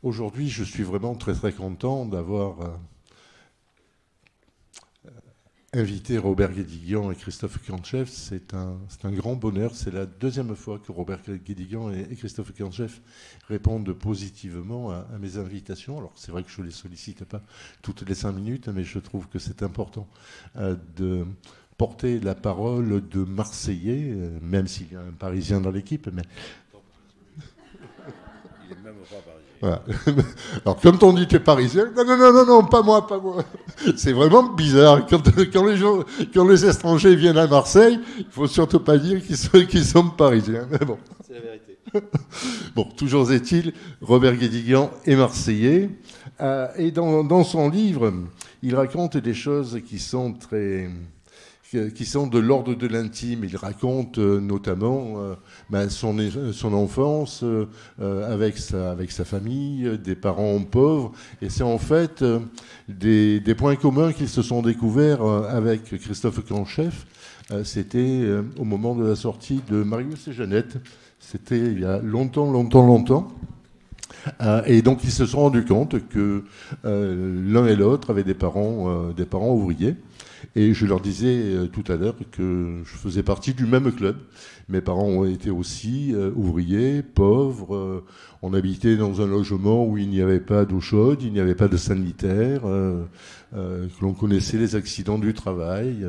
Aujourd'hui, je suis vraiment très très content d'avoir invité Robert Guédiguian et Christophe Kantchev. C'est un grand bonheur. C'est la deuxième fois que Robert Guédiguian et Christophe Kantchev répondent positivement à mes invitations. Alors c'est vrai que je ne les sollicite pas toutes les 5 minutes, mais je trouve que c'est important de porter la parole de Marseillais, même s'il y a un Parisien dans l'équipe. Mais il est même pas parisien. voilà. Alors, quand on dit tu es parisien, non, non, non, non, non, pas moi, pas moi. C'est vraiment bizarre. Quand les étrangers viennent à Marseille, il ne faut surtout pas dire qu'ils sont parisiens. Mais bon. C'est la vérité. Bon, toujours est-il, Robert Guédiguian est marseillais. Et dans son livre, il raconte des choses qui sont de l'ordre de l'intime. Il raconte notamment son enfance avec sa famille, des parents pauvres. Et c'est en fait des points communs qu'ils se sont découverts avec Christophe Kantchev. C'était au moment de la sortie de Marius et Jeannette. C'était il y a longtemps, longtemps, longtemps. Et donc ils se sont rendus compte que l'un et l'autre avaient des parents ouvriers. Et je leur disais tout à l'heure que je faisais partie du même club. Mes parents ont été aussi ouvriers, pauvres. On habitait dans un logement où il n'y avait pas d'eau chaude, il n'y avait pas de sanitaire, que l'on connaissait les accidents du travail.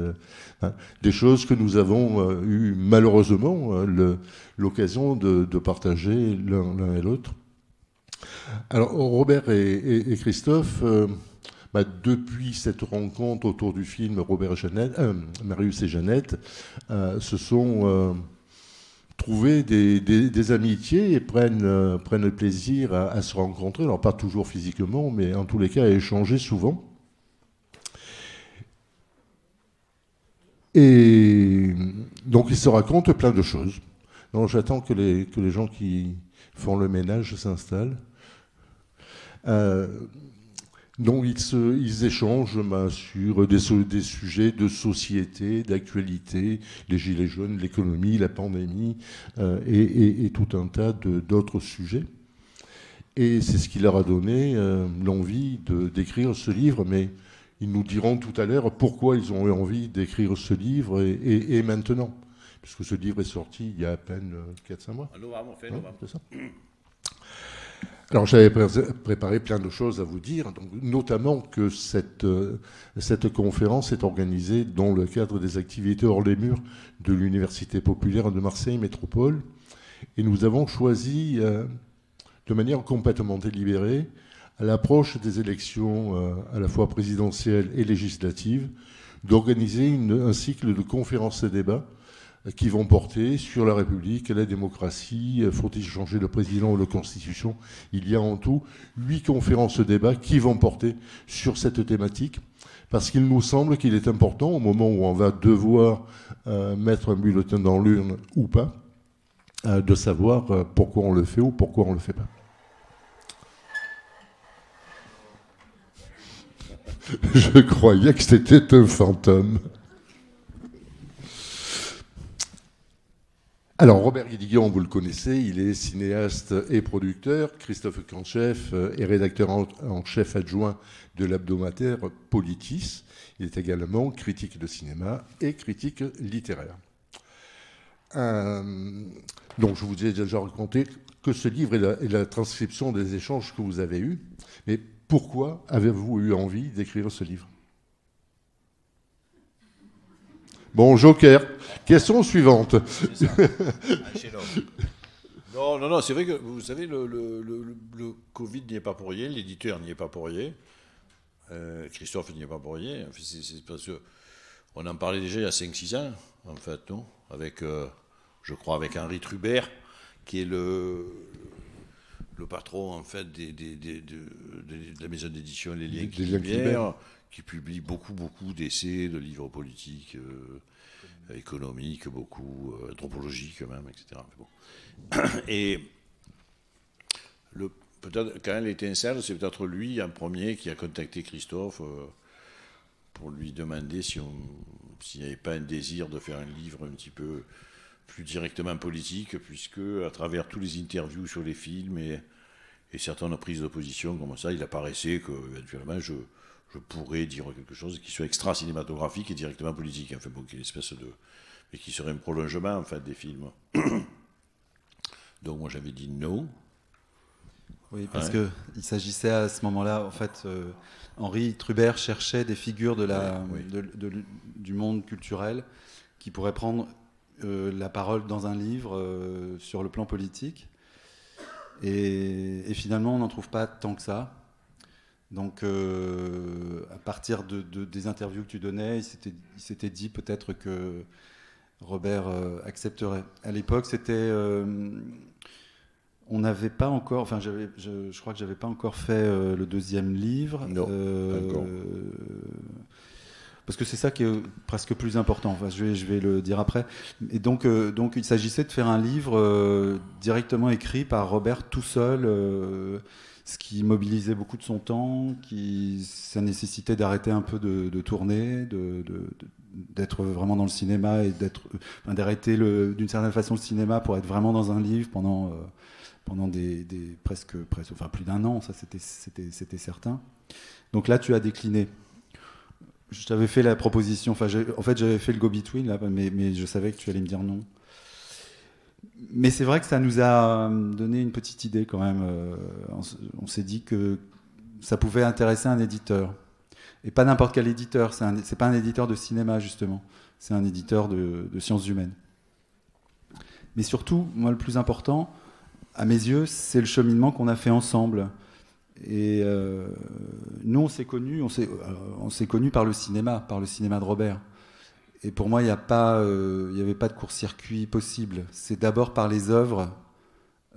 Des choses que nous avons eu malheureusement l'occasion de partager l'un et l'autre. Alors Robert et Christophe... depuis cette rencontre autour du film Marius et Jeannette, se sont trouvés des amitiés et prennent plaisir à se rencontrer. Alors pas toujours physiquement, mais en tous les cas à échanger souvent. Et donc ils se racontent plein de choses. Donc j'attends que les gens qui font le ménage s'installent. Donc ils échangent sur des sujets de société, d'actualité, les gilets jaunes, l'économie, la pandémie et tout un tas d'autres sujets. Et c'est ce qui leur a donné l'envie d'écrire ce livre, mais ils nous diront tout à l'heure pourquoi ils ont eu envie d'écrire ce livre et maintenant. Puisque ce livre est sorti il y a à peine 4-5 mois. En novembre, fin novembre. C'est ça. Alors j'avais préparé plein de choses à vous dire, donc, notamment que cette conférence est organisée dans le cadre des activités hors les murs de l'Université populaire de Marseille Métropole. Et nous avons choisi, de manière complètement délibérée, à l'approche des élections à la fois présidentielles et législatives, d'organiser un cycle de conférences et débats qui vont porter sur la République, la démocratie, faut-il changer de président ou de constitution. Il y a en tout 8 conférences débats qui vont porter sur cette thématique, parce qu'il nous semble qu'il est important, au moment où on va devoir mettre un bulletin dans l'urne ou pas, de savoir pourquoi on le fait ou pourquoi on ne le fait pas. Je croyais que c'était un fantôme. Alors, Robert Guédiguian, vous le connaissez, il est cinéaste et producteur. Christophe Kantchev est rédacteur en chef adjoint de l'hebdomadaire Politis. Il est également critique de cinéma et critique littéraire. Donc, je vous ai déjà raconté que ce livre est la transcription des échanges que vous avez eus. Mais pourquoi avez-vous eu envie d'écrire ce livre ? Bon, Joker. Question suivante. C'est ça. Non, c'est vrai que, vous savez, le Covid n'y est pas pour rien, l'éditeur n'y est pas pour rien, Christophe n'y est pas pour rien. C'est parce qu'on en parlait déjà il y a 5-6 ans, en fait, non avec, je crois, avec Henri Trubert, qui est le patron, en fait, de la maison d'édition Les Liens qui Libèrent, qui publie beaucoup d'essais, de livres politiques, économiques, beaucoup, anthropologiques même, etc. Bon. Et peut-être, quand elle étincelle, c'est peut-être lui en premier qui a contacté Christophe pour lui demander s'il n'y avait pas un désir de faire un livre un petit peu plus directement politique, puisque à travers tous les interviews sur les films et Et certaines prises de position comme ça, il apparaissait qu'éventuellement je pourrais dire quelque chose qui soit extra-cinématographique et directement politique. Enfin bon, qui est une espèce de... mais qui serait un prolongement en fait des films. Donc moi j'avais dit non. Oui, parce qu'il s'agissait à ce moment-là, en fait, Henri Trubert cherchait des figures du monde culturel qui pourraient prendre la parole dans un livre sur le plan politique. Et finalement, on n'en trouve pas tant que ça. Donc, à partir des interviews que tu donnais, il s'était dit peut-être que Robert accepterait. À l'époque, c'était... on n'avait pas encore... Enfin, je crois que j'avais pas encore fait le deuxième livre. Non, d'accord. Parce que c'est ça qui est presque plus important. Enfin, je vais le dire après. Et donc il s'agissait de faire un livre directement écrit par Robert tout seul, ce qui mobilisait beaucoup de son temps, ça nécessitait d'arrêter un peu de tourner, d'être vraiment dans le cinéma et d'arrêter d'une certaine façon le cinéma pour être vraiment dans un livre pendant presque enfin plus d'un an, ça c'était certain. Donc là, tu as décliné. Je t'avais fait la proposition, en fait j'avais fait le go-between là, mais je savais que tu allais me dire non. Mais c'est vrai que ça nous a donné une petite idée quand même. On s'est dit que ça pouvait intéresser un éditeur. Et pas n'importe quel éditeur, c'est pas un éditeur de cinéma justement, c'est un éditeur de sciences humaines. Mais surtout, moi le plus important, à mes yeux, c'est le cheminement qu'on a fait ensemble. Et nous, on s'est connus par le cinéma de Robert. Et pour moi, il n'y avait pas de court-circuit possible. C'est d'abord par les œuvres,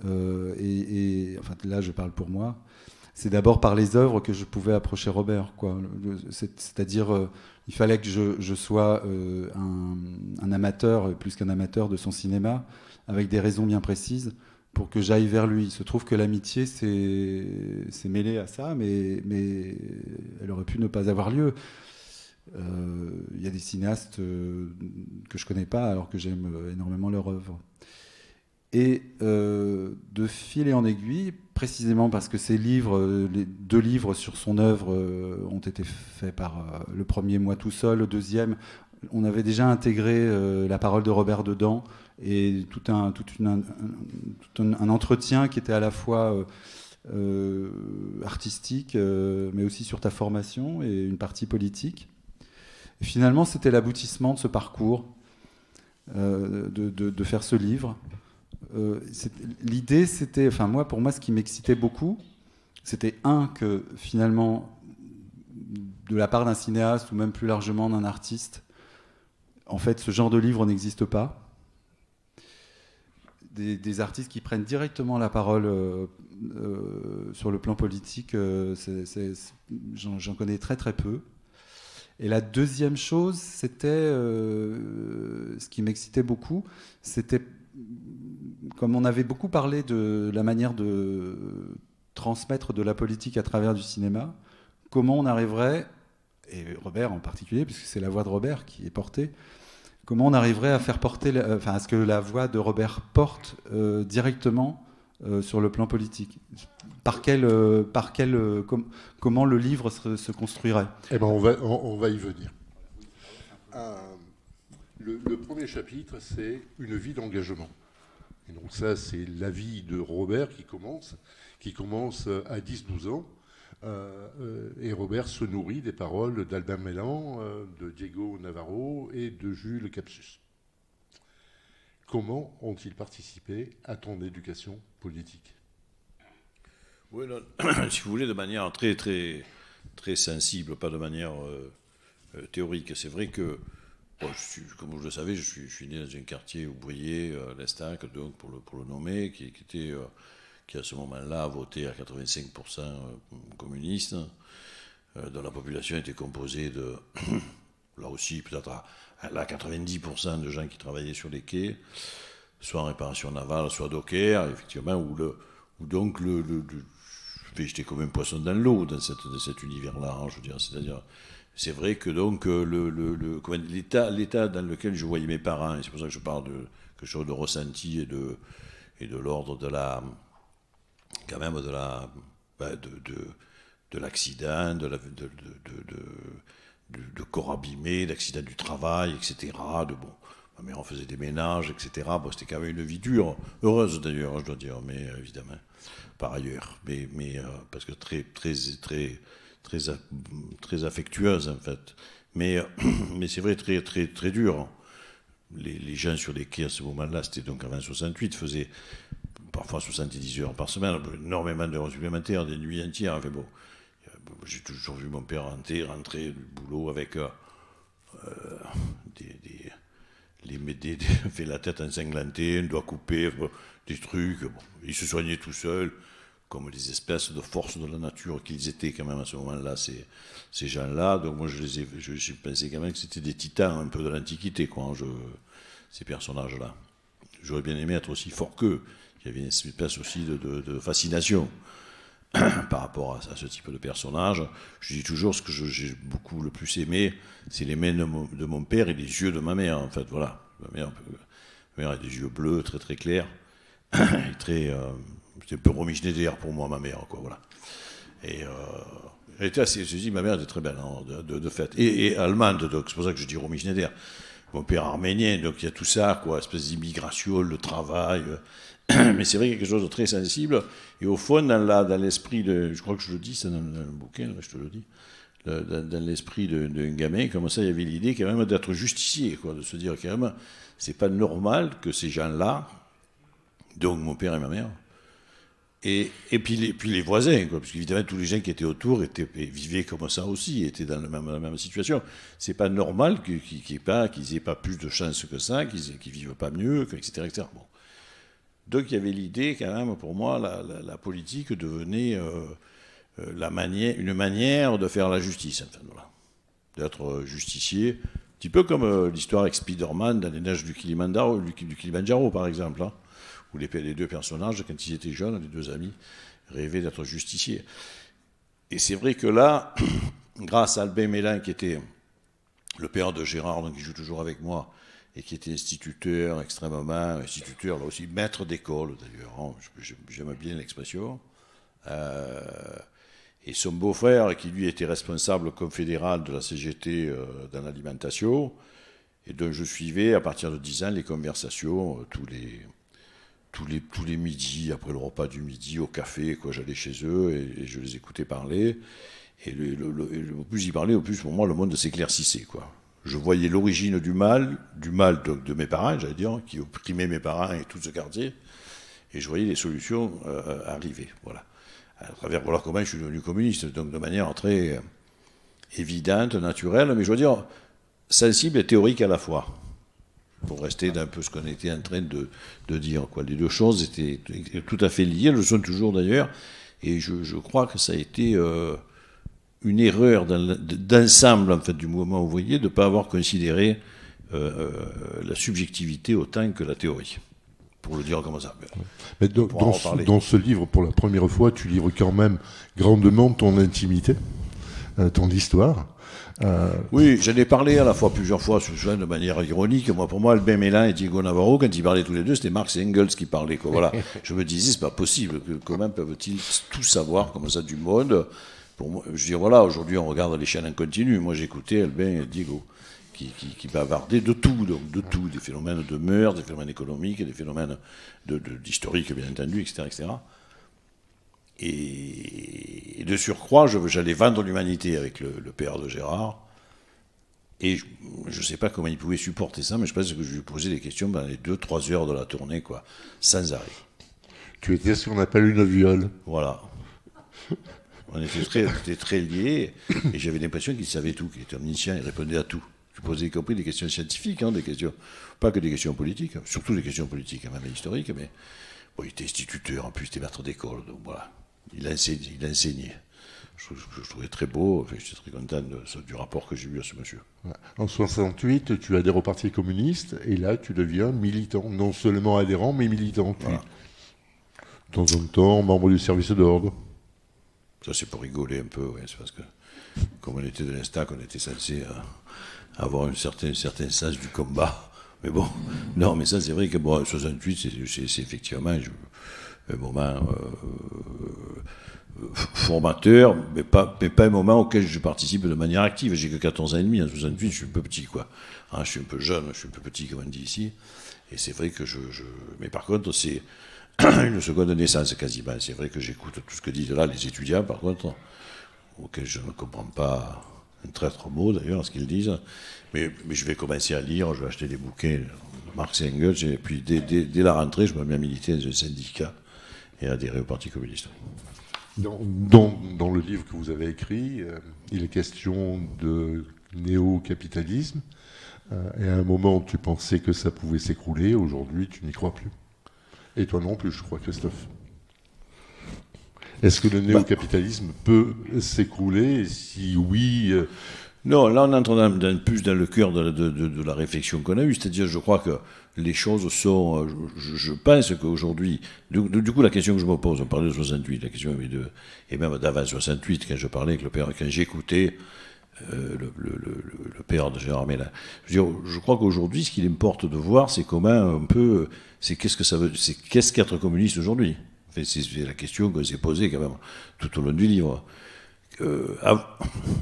enfin là, je parle pour moi. C'est d'abord par les œuvres que je pouvais approcher Robert, quoi. C'est-à-dire, il fallait que je sois un amateur, plus qu'un amateur de son cinéma, avec des raisons bien précises, pour que j'aille vers lui. Il se trouve que l'amitié s'est mêlée à ça, mais elle aurait pu ne pas avoir lieu. Il y a des cinéastes que je connais pas, alors que j'aime énormément leur œuvre. Et de fil en aiguille, précisément parce que ces livres, les 2 livres sur son œuvre ont été faits par le premier moi tout seul, le deuxième, on avait déjà intégré la parole de Robert dedans, et tout un entretien qui était à la fois artistique, mais aussi sur ta formation, et une partie politique. Et finalement, c'était l'aboutissement de ce parcours, de faire ce livre. L'idée, c'était, enfin pour moi, ce qui m'excitait beaucoup, c'était que finalement, de la part d'un cinéaste, ou même plus largement d'un artiste, en fait, ce genre de livre n'existe pas. Des artistes qui prennent directement la parole sur le plan politique, j'en connais très très peu. Et la deuxième chose, c'était ce qui m'excitait beaucoup, c'était, comme on avait beaucoup parlé de la manière de transmettre de la politique à travers du cinéma, comment on arriverait, et Robert en particulier, puisque c'est la voix de Robert qui est portée, comment on arriverait à faire porter, à ce que la voix de Robert porte directement sur le plan politique. Comment le livre se construirait? Eh ben, on va y venir. Le premier chapitre, c'est une vie d'engagement. Et donc ça, c'est la vie de Robert qui commence à 10-12 ans. Et Robert se nourrit des paroles d'Albin Mélan, de Diego Navarro et de Jules Capsus. Comment ont-ils participé à ton éducation politique? Oui, là, si vous voulez, de manière très, très, très sensible, pas de manière théorique. C'est vrai que, bon, comme vous le savez, je suis né dans un quartier ouvrier, l'Estac, donc pour le nommer, qui à ce moment-là a voté à 85% communiste, dont la population était composée de, là aussi peut-être à 90% de gens qui travaillaient sur les quais, soit en réparation navale, soit docker, effectivement, où donc j'étais comme un poisson dans l'eau dans cet univers-là, hein, je veux dire, c'est-à-dire, c'est vrai que donc l'état dans lequel je voyais mes parents, et c'est pour ça que je parle de quelque chose de ressenti et de l'ordre de quand même de l'accident, de corps abîmés, d'accidents du travail, etc. Bon, ma mère en faisait des ménages, etc. Bon, c'était quand même une vie dure, heureuse d'ailleurs, je dois dire, mais évidemment, par ailleurs. Mais parce que très affectueuse, en fait. Mais c'est vrai, très, très, très dur. Les gens sur les quais à ce moment-là, c'était donc avant 68, faisaient parfois 70 heures par semaine, énormément d'heures supplémentaires, des nuits entières. Enfin bon, j'ai toujours vu mon père rentrer du boulot avec fait la tête ensanglantée, un doigt coupé, des trucs. Bon, il se soignait tout seul, comme des espèces de forces de la nature qu'ils étaient quand même à ce moment-là, ces gens-là. Donc moi, je pensais quand même que c'était des titans un peu de l'Antiquité, quoi, ces personnages-là. J'aurais bien aimé être aussi fort qu'eux. Il y avait une espèce aussi de fascination par rapport à ce type de personnage. Je dis toujours, ce que j'ai beaucoup le plus aimé, c'est les mains de mon père et les yeux de ma mère, en fait, voilà. Ma mère a des yeux bleus, très très clairs, et très... c'était un peu Romy Schneider pour moi, ma mère, quoi, voilà. Et elle était assez... Je dis, ma mère était très belle, hein, de fait. Et allemande, donc c'est pour ça que je dis Romy Schneider. Mon père arménien, donc il y a tout ça, quoi, espèce d'immigration, le travail... Mais c'est vrai quelque chose de très sensible. Et au fond, dans l'esprit de... Je crois que je le dis, c'est dans le bouquin, je te le dis. Dans l'esprit d'un gamin, comme ça, il y avait l'idée quand même d'être justicier, quoi, de se dire quand même, c'est pas normal que ces gens-là, donc mon père et ma mère, et puis les voisins, quoi, parce qu'évidemment, tous les gens qui étaient autour vivaient comme ça aussi, étaient dans la même situation. C'est pas normal qu'ils aient pas plus de chance que ça, qu'ils vivent pas mieux, etc., etc. Bon. Donc il y avait l'idée quand même, pour moi, la politique devenait une manière de faire la justice, enfin, voilà. D'être justicier, un petit peu comme l'histoire avec Spider-Man dans les neiges du Kilimanjaro, par exemple, hein, où les deux personnages, quand ils étaient jeunes, les deux amis, rêvaient d'être justiciers. Et c'est vrai que là, grâce à Albin Mélin, qui était le père de Gérard, donc qui joue toujours avec moi, et qui était instituteur, là aussi, maître d'école d'ailleurs, hein, j'aime bien l'expression, et son beau-frère, qui lui était responsable confédéral de la CGT dans l'alimentation, et dont je suivais à partir de 10 ans les conversations tous les midis, après le repas du midi, au café, quoi, j'allais chez eux et je les écoutais parler, et au plus ils parlaient, au plus pour moi le monde s'éclaircissait, quoi. Je voyais l'origine du mal donc de mes parents, j'allais dire, qui opprimaient mes parents et tout ce quartier, et je voyais les solutions arriver, voilà. À travers, voilà comment je suis devenu communiste, donc de manière très évidente, naturelle, mais je veux dire, sensible et théorique à la fois, pour rester d'un peu ce qu'on était en train de dire, quoi. Les deux choses étaient tout à fait liées, elles le sont toujours d'ailleurs, et je crois que ça a été... une erreur d'ensemble en fait, du mouvement ouvrier de ne pas avoir considéré la subjectivité autant que la théorie, pour le dire comme ça. Mais dans ce livre, pour la première fois, tu livres quand même grandement ton intimité, ton histoire. Oui, j'en ai parlé à la fois plusieurs fois, souvent de manière ironique. Pour moi, Albin Mélin et Diego Navarro, quand ils parlaient tous les deux, c'était Marx et Engels qui parlaient, quoi. Voilà. Je me disais, c'est pas possible. Comment peuvent-ils tout savoir comme ça du monde? Pour moi, je dis, voilà, aujourd'hui on regarde les chaînes en continu. Moi j'écoutais Albin et Diego qui bavardaient de tout, donc de tout, des phénomènes de mœurs, des phénomènes économiques, des phénomènes d'historique, bien entendu, etc., etc. Et de surcroît, j'allais vendre l'humanité avec le père de Gérard. Et je ne sais pas comment il pouvait supporter ça, mais je pense que je lui posais des questions pendant les 2-3 heures de la tournée, quoi, sans arrêt. Tu étais ce qu'on appelle une viole. Voilà. On était très liés, et j'avais l'impression qu'il savait tout, qu'il était omniscient, il répondait à tout. Je posais y compris des questions scientifiques, hein, pas que des questions politiques, surtout des questions politiques, même historiques, mais bon, il était instituteur, en plus il était maître d'école, donc voilà, il enseignait. Je trouvais très beau, enfin, j'étais très content du rapport que j'ai eu à ce monsieur. En 68, tu adhères au Parti communiste, et là tu deviens militant, non seulement adhérent, mais militant. Voilà. De temps en temps, membre du service d'ordre. Ça, c'est pour rigoler un peu, ouais. C'est parce que, comme on était de l'Instac, on était censé avoir un certain sens du combat. Mais bon, non, mais ça, c'est vrai que, bon, 68, c'est effectivement, un moment formateur, mais pas un moment auquel je participe de manière active. J'ai que 14 ans et demi, en 68, je suis un peu petit, quoi. Hein, je suis un peu jeune, je suis un peu petit, comme on dit ici. Et c'est vrai que mais par contre, c'est une seconde naissance, quasiment. C'est vrai que j'écoute tout ce que disent là les étudiants, par contre, auxquels je ne comprends pas un traître mot, d'ailleurs, ce qu'ils disent. Mais je vais commencer à lire, je vais acheter des bouquins de Marx et Engels, et puis dès la rentrée, je me mets à militer dans un syndicat et à adhérer au Parti communiste. Dans le livre que vous avez écrit, il est question de néo-capitalisme. Et à un moment, tu pensais que ça pouvait s'écrouler. Aujourd'hui, tu n'y crois plus. Et toi non plus, je crois, Christophe. Est-ce que le néo-capitalisme peut s'écrouler? Et si oui... Non, là on entre plus dans le cœur de la réflexion qu'on a eue, c'est-à-dire je crois que les choses sont... Je pense qu'aujourd'hui... Du coup, la question que je me pose, on parlait de 68, la question et même d'avant 68, quand je parlais avec le père, quand j'écoutais le père de Gérard Mélin. Je crois qu'aujourd'hui, ce qu'il importe de voir, c'est comment un peu... C'est qu'est-ce que ça veut... C'est qu'est-ce qu'être communiste aujourd'hui? Enfin, c'est la question qu'on s'est posée quand même tout au long du livre.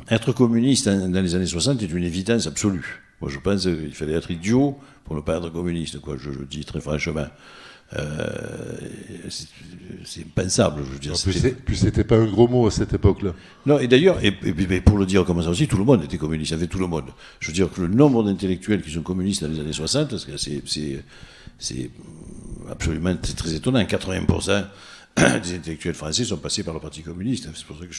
Être communiste dans les années 60 est une évidence absolue. Moi, je pense qu'il fallait être idiot pour ne pas être communiste, quoi. Je le dis très franchement. C'est impensable, je veux dire. Puis c'était pas un gros mot à cette époque-là. Non, et d'ailleurs, et pour le dire comme ça aussi, tout le monde était communiste, il y avait tout le monde. Je veux dire que le nombre d'intellectuels qui sont communistes dans les années 60, c'est absolument très étonnant. 80% des intellectuels français sont passés par le Parti communiste. C'est pour ça que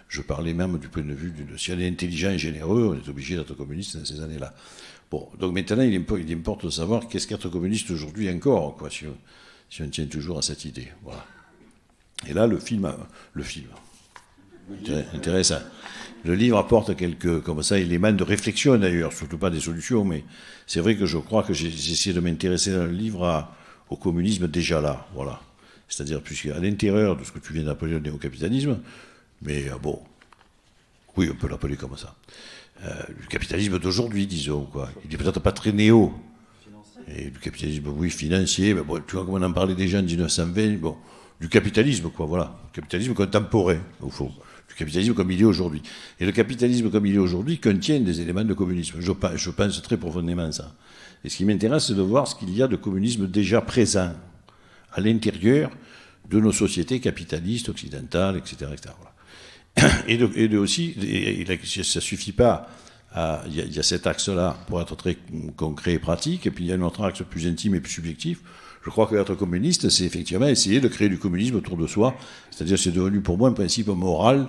je parlais même du point de vue si on est intelligent et généreux, on est obligé d'être communiste dans ces années-là. Bon, donc maintenant, il importe de savoir qu'est-ce qu'être communiste aujourd'hui encore, quoi, si on tient toujours à cette idée. Voilà. Et là, le film, intéressant. Le livre apporte quelques, comme ça, éléments de réflexion d'ailleurs, surtout pas des solutions, mais c'est vrai que je crois que j'ai essayé de m'intéresser dans le livre au communisme déjà là, voilà. C'est-à-dire, puisqu'à l'intérieur de ce que tu viens d'appeler le néo-capitalisme, mais bon, oui, on peut l'appeler comme ça. Le capitalisme d'aujourd'hui, disons, quoi. Il n'est peut-être pas très néo. Et du capitalisme, oui, financier, mais bon, tu vois, comme on en parlait déjà en 1920, bon, du capitalisme, quoi, voilà. Du capitalisme contemporain, au fond. Du capitalisme comme il est aujourd'hui. Et le capitalisme comme il est aujourd'hui contient des éléments de communisme. Je pense très profondément ça. Et ce qui m'intéresse, c'est de voir ce qu'il y a de communisme déjà présent à l'intérieur de nos sociétés capitalistes, occidentales, etc. etc. Voilà. Et aussi, ça ne suffit pas. Il y a cet axe-là pour être très concret et pratique, et puis il y a un autre axe plus intime et plus subjectif. Je crois que être communiste, c'est effectivement essayer de créer du communisme autour de soi. C'est-à-dire, c'est devenu pour moi un principe moral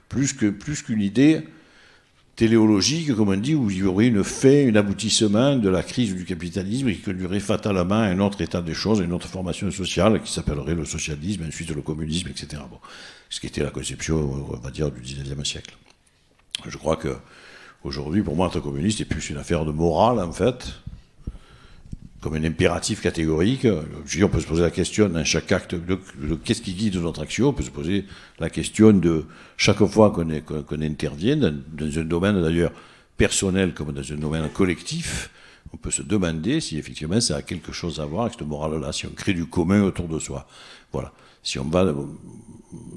plus qu'une idée téléologique, comme on dit, où il y aurait une fin, un aboutissement de la crise du capitalisme qui conduirait fatalement à un autre état des choses, à une autre formation sociale qui s'appellerait le socialisme, ensuite le communisme, etc. Bon, ce qui était la conception, on va dire, du 19e siècle. Je crois que aujourd'hui, pour moi, être communiste est plus une affaire de morale, en fait, comme un impératif catégorique. Je dis, on peut se poser la question dans chaque acte de qu'est-ce qui guide notre action. On peut se poser la question de chaque fois qu'on intervient dans un domaine d'ailleurs personnel comme dans un domaine collectif. On peut se demander si effectivement ça a quelque chose à voir avec cette morale-là, si on crée du commun autour de soi. Voilà. Si on va,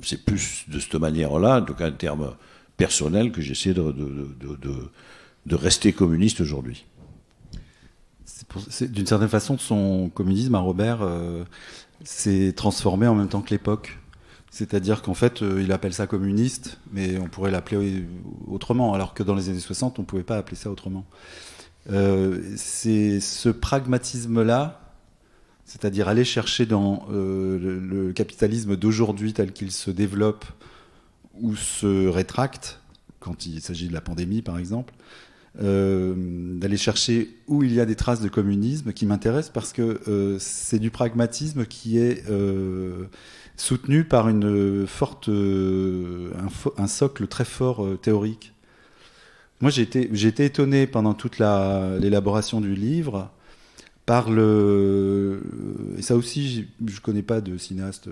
c'est plus de cette manière-là, donc en termes personnels, que j'essaie de rester communiste aujourd'hui. D'une certaine façon, son communisme à Robert s'est transformé en même temps que l'époque. C'est-à-dire qu'en fait, il appelle ça communiste, mais on pourrait l'appeler autrement, alors que dans les années 60, on ne pouvait pas appeler ça autrement. C'est ce pragmatisme-là, c'est-à-dire aller chercher dans le capitalisme d'aujourd'hui tel qu'il se développe ou se rétracte, quand il s'agit de la pandémie par exemple, d'aller chercher où il y a des traces de communisme qui m'intéresse parce que c'est du pragmatisme qui est soutenu par un socle très fort théorique. Moi, j'ai été étonné pendant toute l'élaboration du livre par et ça aussi, je connais pas de cinéaste,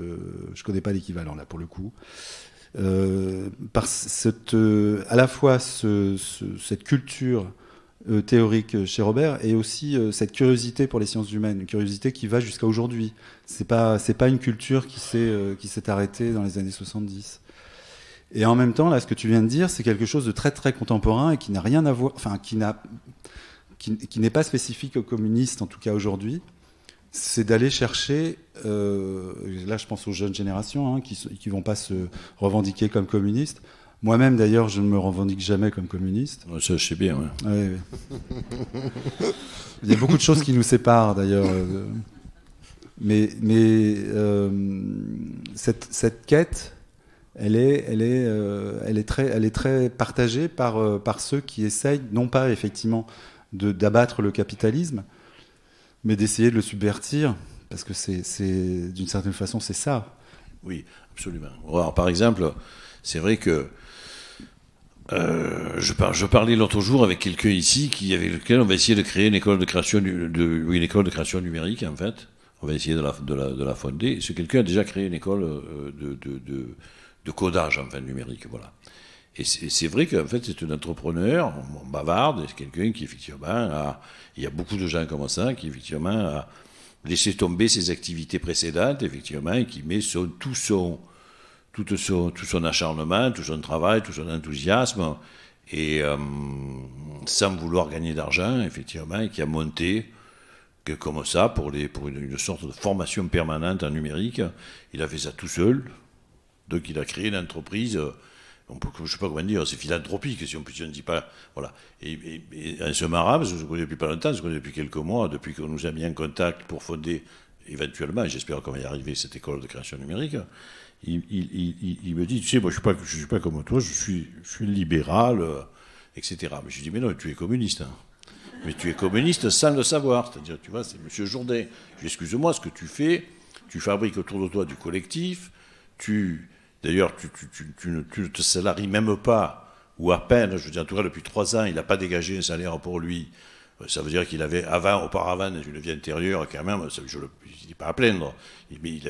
je connais pas d'équivalent là pour le coup. Par à la fois cette culture théorique chez Robert, et aussi cette curiosité pour les sciences humaines, une curiosité qui va jusqu'à aujourd'hui. C'est pas une culture qui s'est arrêtée dans les années 70. Et en même temps, là, ce que tu viens de dire, c'est quelque chose de très très contemporain et qui n'a rien à voir, enfin qui n'est pas spécifique aux communistes, en tout cas aujourd'hui. C'est d'aller chercher, là je pense aux jeunes générations, hein, qui vont pas se revendiquer comme communistes. Moi-même, d'ailleurs, je ne me revendique jamais comme communiste. Ça, je sais bien, ouais. Ouais, ouais. Il y a beaucoup de choses qui nous séparent, d'ailleurs. Mais cette quête, elle est très partagée par ceux qui essayent, non pas effectivement d'abattre le capitalisme, mais d'essayer de le subvertir, parce que d'une certaine façon, c'est ça. Oui, absolument. Alors, par exemple, c'est vrai que je parlais l'autre jour avec quelqu'un ici avec lequel on va essayer de créer une école de création, une école de création numérique, en fait. On va essayer de la fonder. Ce quelqu'un a déjà créé une école de codage, enfin, numérique, voilà. Et c'est vrai qu'en fait, c'est un entrepreneur, on bavarde, c'est quelqu'un qui, effectivement, il y a beaucoup de gens comme ça, qui, effectivement, a laissé tomber ses activités précédentes, effectivement, et qui met tout son acharnement, tout son travail, tout son enthousiasme, et sans vouloir gagner d'argent, effectivement, et qui a monté, que comme ça, pour une sorte de formation permanente en numérique. Il a fait ça tout seul, donc il a créé une entreprise, je ne sais pas comment dire, c'est philanthropique, si on ne dit pas, voilà. Et en ce marrant, parce que je le connais depuis pas longtemps, je le connais depuis quelques mois, depuis qu'on nous a mis en contact pour fonder, éventuellement, j'espère qu'on va y arriver, cette école de création numérique. Il me dit, tu sais, moi je suis pas comme toi, je suis libéral, etc. Mais je lui dis, mais non, tu es communiste. Hein. Mais tu es communiste sans le savoir. C'est-à-dire, tu vois, c'est M. Jourdain. Excuse-moi, ce que tu fais, tu fabriques autour de toi du collectif, d'ailleurs, tu ne te salaries même pas, ou à peine, je veux dire, en tout cas, depuis 3 ans, il n'a pas dégagé un salaire pour lui. Ça veut dire qu'il avait, auparavant, dans une vie intérieure, quand même, je ne dis pas à plaindre, mais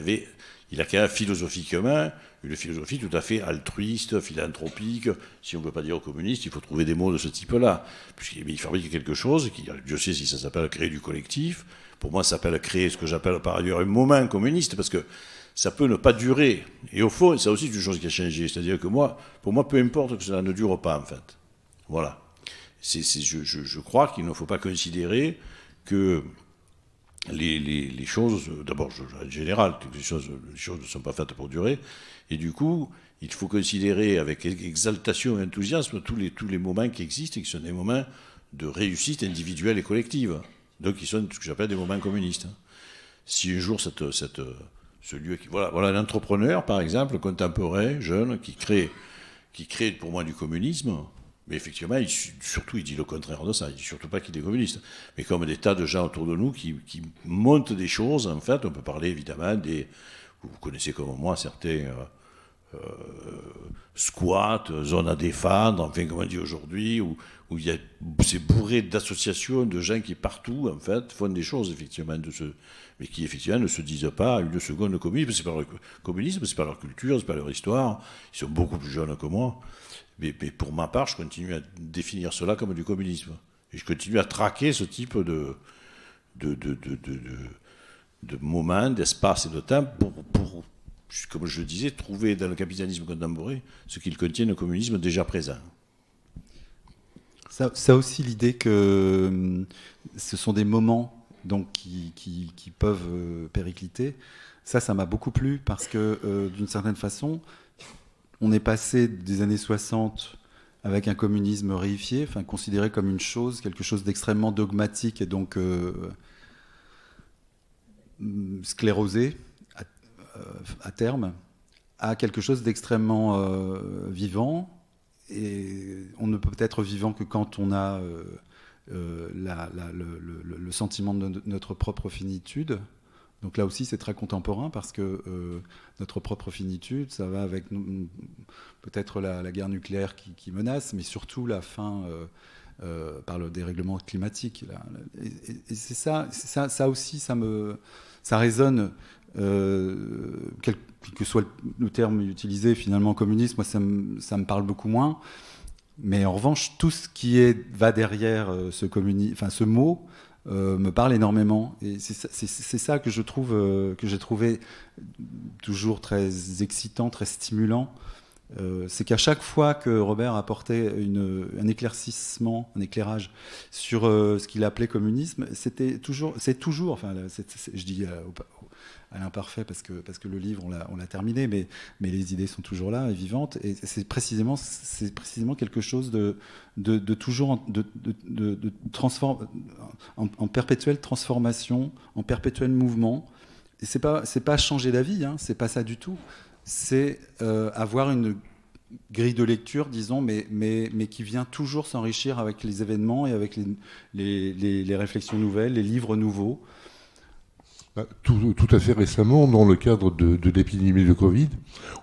il a quand même philosophiquement une philosophie tout à fait altruiste, philanthropique. Si on ne veut pas dire communiste, il faut trouver des mots de ce type-là. Puisqu'il fabrique quelque chose, je sais si ça s'appelle créer du collectif. Pour moi, ça s'appelle créer ce que j'appelle par ailleurs un moment communiste, parce que ça peut ne pas durer. Et au fond, ça aussi, c'est une chose qui a changé. C'est-à-dire que pour moi, peu importe que cela ne dure pas, en fait. Voilà. Je crois qu'il ne faut pas considérer que les choses, d'abord, en général, les choses ne sont pas faites pour durer, et du coup, il faut considérer avec exaltation et enthousiasme tous les moments qui existent, et qui sont des moments de réussite individuelle et collective, donc qui sont ce que j'appelle des moments communistes. Si un jour, ce lieu, voilà un entrepreneur, par exemple, contemporain, jeune, qui crée pour moi du communisme. Mais effectivement, surtout, il dit le contraire de ça. Il dit surtout pas qu'il est communiste. Mais comme des tas de gens autour de nous qui montent des choses, en fait, on peut parler évidemment vous connaissez comme moi certains squats, zones à défendre, enfin, comme on dit aujourd'hui, où c'est bourré d'associations, de gens qui partout, en fait, font des choses, effectivement, mais qui, effectivement, ne se disent pas une seconde communisme. C'est pas leur communisme, c'est pas leur culture, c'est pas leur histoire. Ils sont beaucoup plus jeunes que moi. Mais pour ma part, je continue à définir cela comme du communisme. Et je continue à traquer ce type de moments, d'espace et de temps pour, comme je le disais, trouver dans le capitalisme contemporain ce qu'il contient le communisme déjà présent. Ça a aussi l'idée que ce sont des moments donc, qui peuvent péricliter. Ça m'a beaucoup plu parce que, d'une certaine façon, on est passé des années 60 avec un communisme réifié, enfin considéré comme une chose, quelque chose d'extrêmement dogmatique et donc sclérosé à terme, à quelque chose d'extrêmement vivant. Et on ne peut être vivant que quand on a le sentiment de notre propre finitude. Donc là aussi, c'est très contemporain parce que notre propre finitude, ça va avec peut-être la guerre nucléaire qui menace, mais surtout la fin par le dérèglement climatique. Là. Et c'est ça aussi, ça résonne, quel que soit le terme utilisé, finalement, communisme, moi, ça me parle beaucoup moins. Mais en revanche, tout ce qui va derrière ce mot me parle énormément. Et c'est ça que je trouve que j'ai trouvé toujours très excitant, très stimulant. C'est qu'à chaque fois que Robert apportait un éclaircissement, un éclairage sur ce qu'il appelait communisme, c'est toujours, enfin, je dis à l'imparfait parce que le livre on l'a terminé, mais les idées sont toujours là et vivantes, et c'est précisément quelque chose de toujours de transforme en perpétuelle transformation, en perpétuel mouvement. Et c'est pas changer d'avis, hein, c'est pas ça du tout. C'est avoir une grille de lecture, disons, mais qui vient toujours s'enrichir avec les événements et avec les réflexions nouvelles, les livres nouveaux. Tout à fait récemment, dans le cadre de l'épidémie de Covid,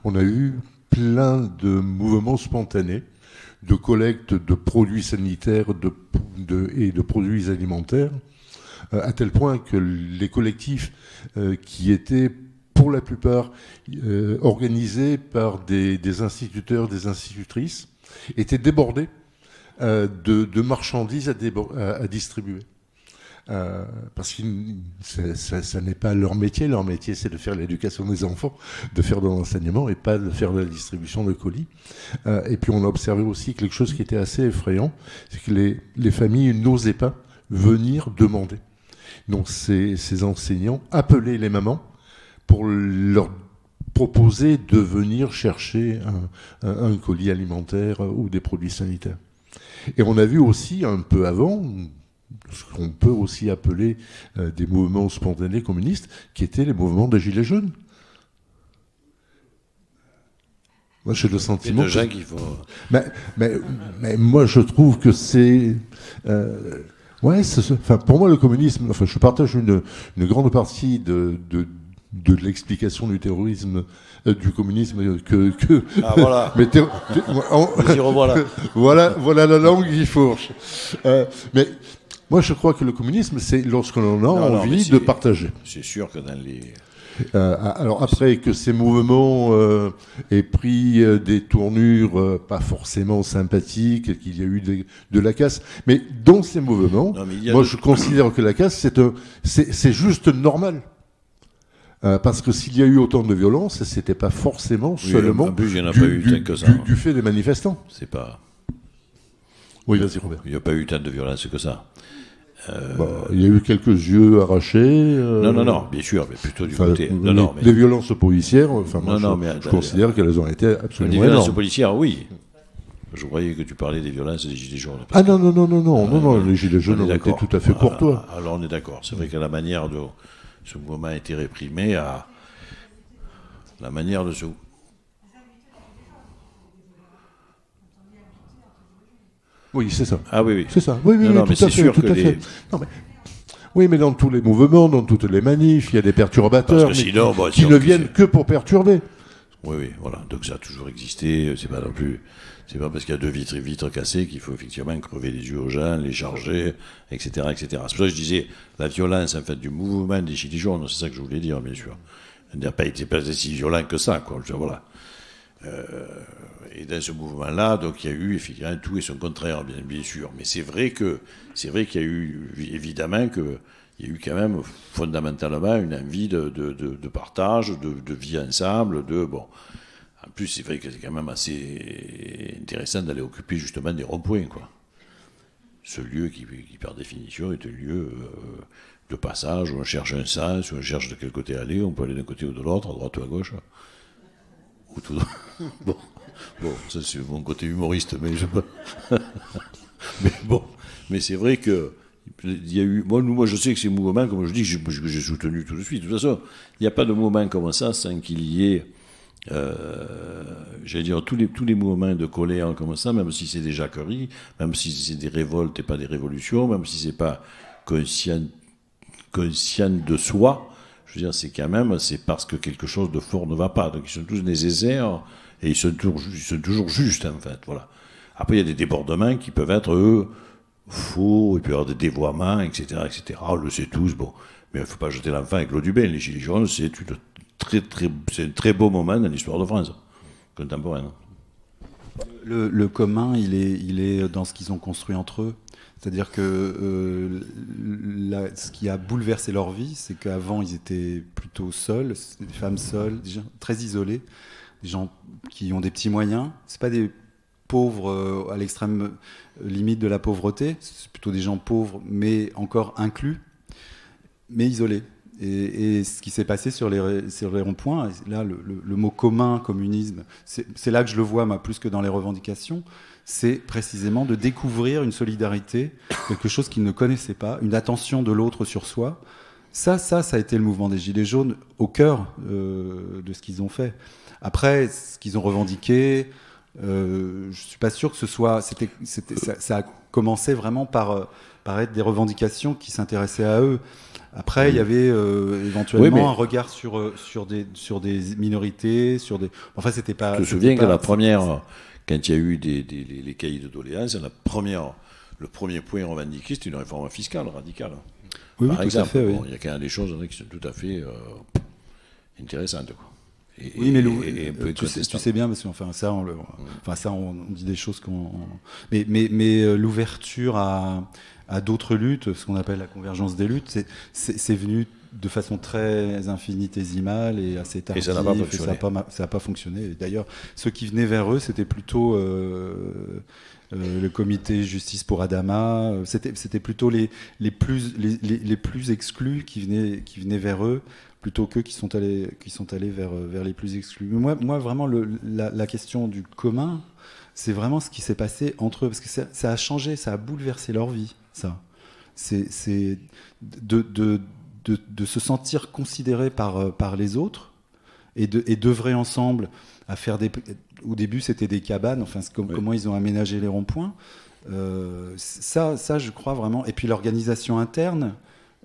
on a eu plein de mouvements spontanés de collecte de produits sanitaires et de produits alimentaires, à tel point que les collectifs qui étaient pour la plupart organisés par des instituteurs, des institutrices, étaient débordés de marchandises à distribuer. Parce que ça n'est pas leur métier. Leur métier, c'est de faire l'éducation des enfants, de faire de l'enseignement et pas de faire de la distribution de colis. Et puis on a observé aussi quelque chose qui était assez effrayant, c'est que les familles n'osaient pas venir demander. Donc ces enseignants appelaient les mamans pour leur proposer de venir chercher un colis alimentaire ou des produits sanitaires. Et on a vu aussi un peu avant ce qu'on peut aussi appeler des mouvements spontanés communistes, qui étaient les mouvements des Gilets jaunes. Moi, j'ai le sentiment. Mais moi, je trouve que c'est. Pour moi, le communisme. Enfin, je partage une grande partie de l'explication du terrorisme, du communisme que. Ah voilà. Vas-y, revoilà. Voilà la langue qui fourche. Mais moi, je crois que le communisme, c'est lorsqu'on a envie de partager. C'est sûr que dans les. Alors après que ces mouvements aient pris des tournures pas forcément sympathiques, qu'il y a eu de la casse, mais dans ces mouvements, je considère que la casse, c'est juste normal. Parce que s'il y a eu autant de violence, c'était pas forcément seulement du fait des manifestants. C'est pas. Oui, vas-y Robert. Il n'y a pas eu tant de violence que ça. Il y a eu quelques yeux arrachés. Non, bien sûr, mais plutôt du côté. Les violences policières, je considère qu'elles ont été absolument énormes. Les violences policières, oui. Je croyais que tu parlais des violences des Gilets jaunes. Non, les Gilets jaunes ont été tout à fait courtois. Alors on est d'accord. C'est vrai qu'à la manière de ce mouvement a été réprimé, à la manière de ce. Oui, c'est ça. Ah oui. C'est ça. Oui, tout à fait. Oui, mais dans tous les mouvements, dans toutes les manifs, il y a des perturbateurs qui ne viennent que pour perturber. Oui, voilà. Donc ça a toujours existé. C'est pas non plus. C'est pas parce qu'il y a deux vitres cassées qu'il faut effectivement crever les yeux aux gens, les charger, etc., etc. C'est pour ça que je disais la violence en fait du mouvement des Gilets jaunes. C'est ça que je voulais dire, bien sûr. Il n'a pas été si violent que ça, quoi. Voilà. Et dans ce mouvement-là, donc il y a eu effectivement tout et son contraire, bien sûr. Mais c'est vrai qu'il y a eu évidemment il y a eu quand même fondamentalement une envie de partage, de vie ensemble, En plus, c'est vrai que c'est quand même assez intéressant d'aller occuper justement des ronds-points, quoi. Ce lieu qui par définition est un lieu de passage où on cherche un sens, où on cherche de quel côté aller, on peut aller d'un côté ou de l'autre, à droite ou à gauche. Ou tout. Bon, ça c'est mon côté humoriste, mais mais c'est vrai que il y a eu. Moi, je sais que ces mouvements, comme je dis, que j'ai soutenu tout de suite. De toute façon, il n'y a pas de mouvement comme ça sans qu'il y ait, j'allais dire, tous les mouvements de colère comme ça, même si c'est des jacqueries, même si c'est des révoltes et pas des révolutions, même si c'est pas conscient de soi. Je veux dire, c'est parce que quelque chose de fort ne va pas. Donc ils sont tous nécessaires et ils sont toujours justes, en fait. Voilà. Après, il y a des débordements qui peuvent être, eux, faux, il peut y avoir des dévoiements, etc., etc. On le sait tous, bon. Mais il ne faut pas jeter l'enfant avec l'eau du bain. Les Gilets jaunes, c'est un très beau moment dans l'histoire de France contemporaine. Le commun, il est dans ce qu'ils ont construit entre eux. C'est-à-dire que ce qui a bouleversé leur vie, c'est qu'avant, ils étaient plutôt seuls, des femmes seules, des gens très isolés, des gens qui ont des petits moyens. C'est pas des pauvres à l'extrême limite de la pauvreté, c'est plutôt des gens pauvres, mais encore inclus, mais isolés. Et ce qui s'est passé sur les ronds-points, là, le mot commun, communisme, c'est là que je le vois, moi, plus que dans les revendications, c'est précisément de découvrir une solidarité, quelque chose qu'ils ne connaissaient pas, une attention de l'autre sur soi. Ça a été le mouvement des Gilets jaunes au cœur de ce qu'ils ont fait. Après, ce qu'ils ont revendiqué, je ne suis pas sûr que ce soit... ça a commencé vraiment par être des revendications qui s'intéressaient à eux. Après, il y avait éventuellement un regard sur des minorités, Enfin, c'était pas... Je me souviens que la première, quand il y a eu les cahiers de doléances, le premier point revendiqué, c'était une réforme fiscale radicale. Oui, par exemple, tout à fait, oui. Il y a quand même des choses qui sont tout à fait intéressantes, quoi. Tu sais bien, parce que ça, on dit des choses mais l'ouverture à d'autres luttes, ce qu'on appelle la convergence des luttes, c'est venu de façon très infinitésimale et assez tardive. Et ça n'a pas fonctionné. Ça n'a pas fonctionné. D'ailleurs, ceux qui venaient vers eux, c'était plutôt le comité Justice pour Adama. C'était plutôt les plus exclus qui venaient vers eux, plutôt qu'eux qui sont allés vers les plus exclus. Mais moi vraiment, la question du commun, c'est vraiment ce qui s'est passé entre eux, parce que ça a changé, ça a bouleversé leur vie, ça. C'est de se sentir considéré par les autres et d'œuvrer ensemble à faire au début, c'était des cabanes, enfin, comment ils ont aménagé les ronds-points. Ça, je crois vraiment. Et puis l'organisation interne,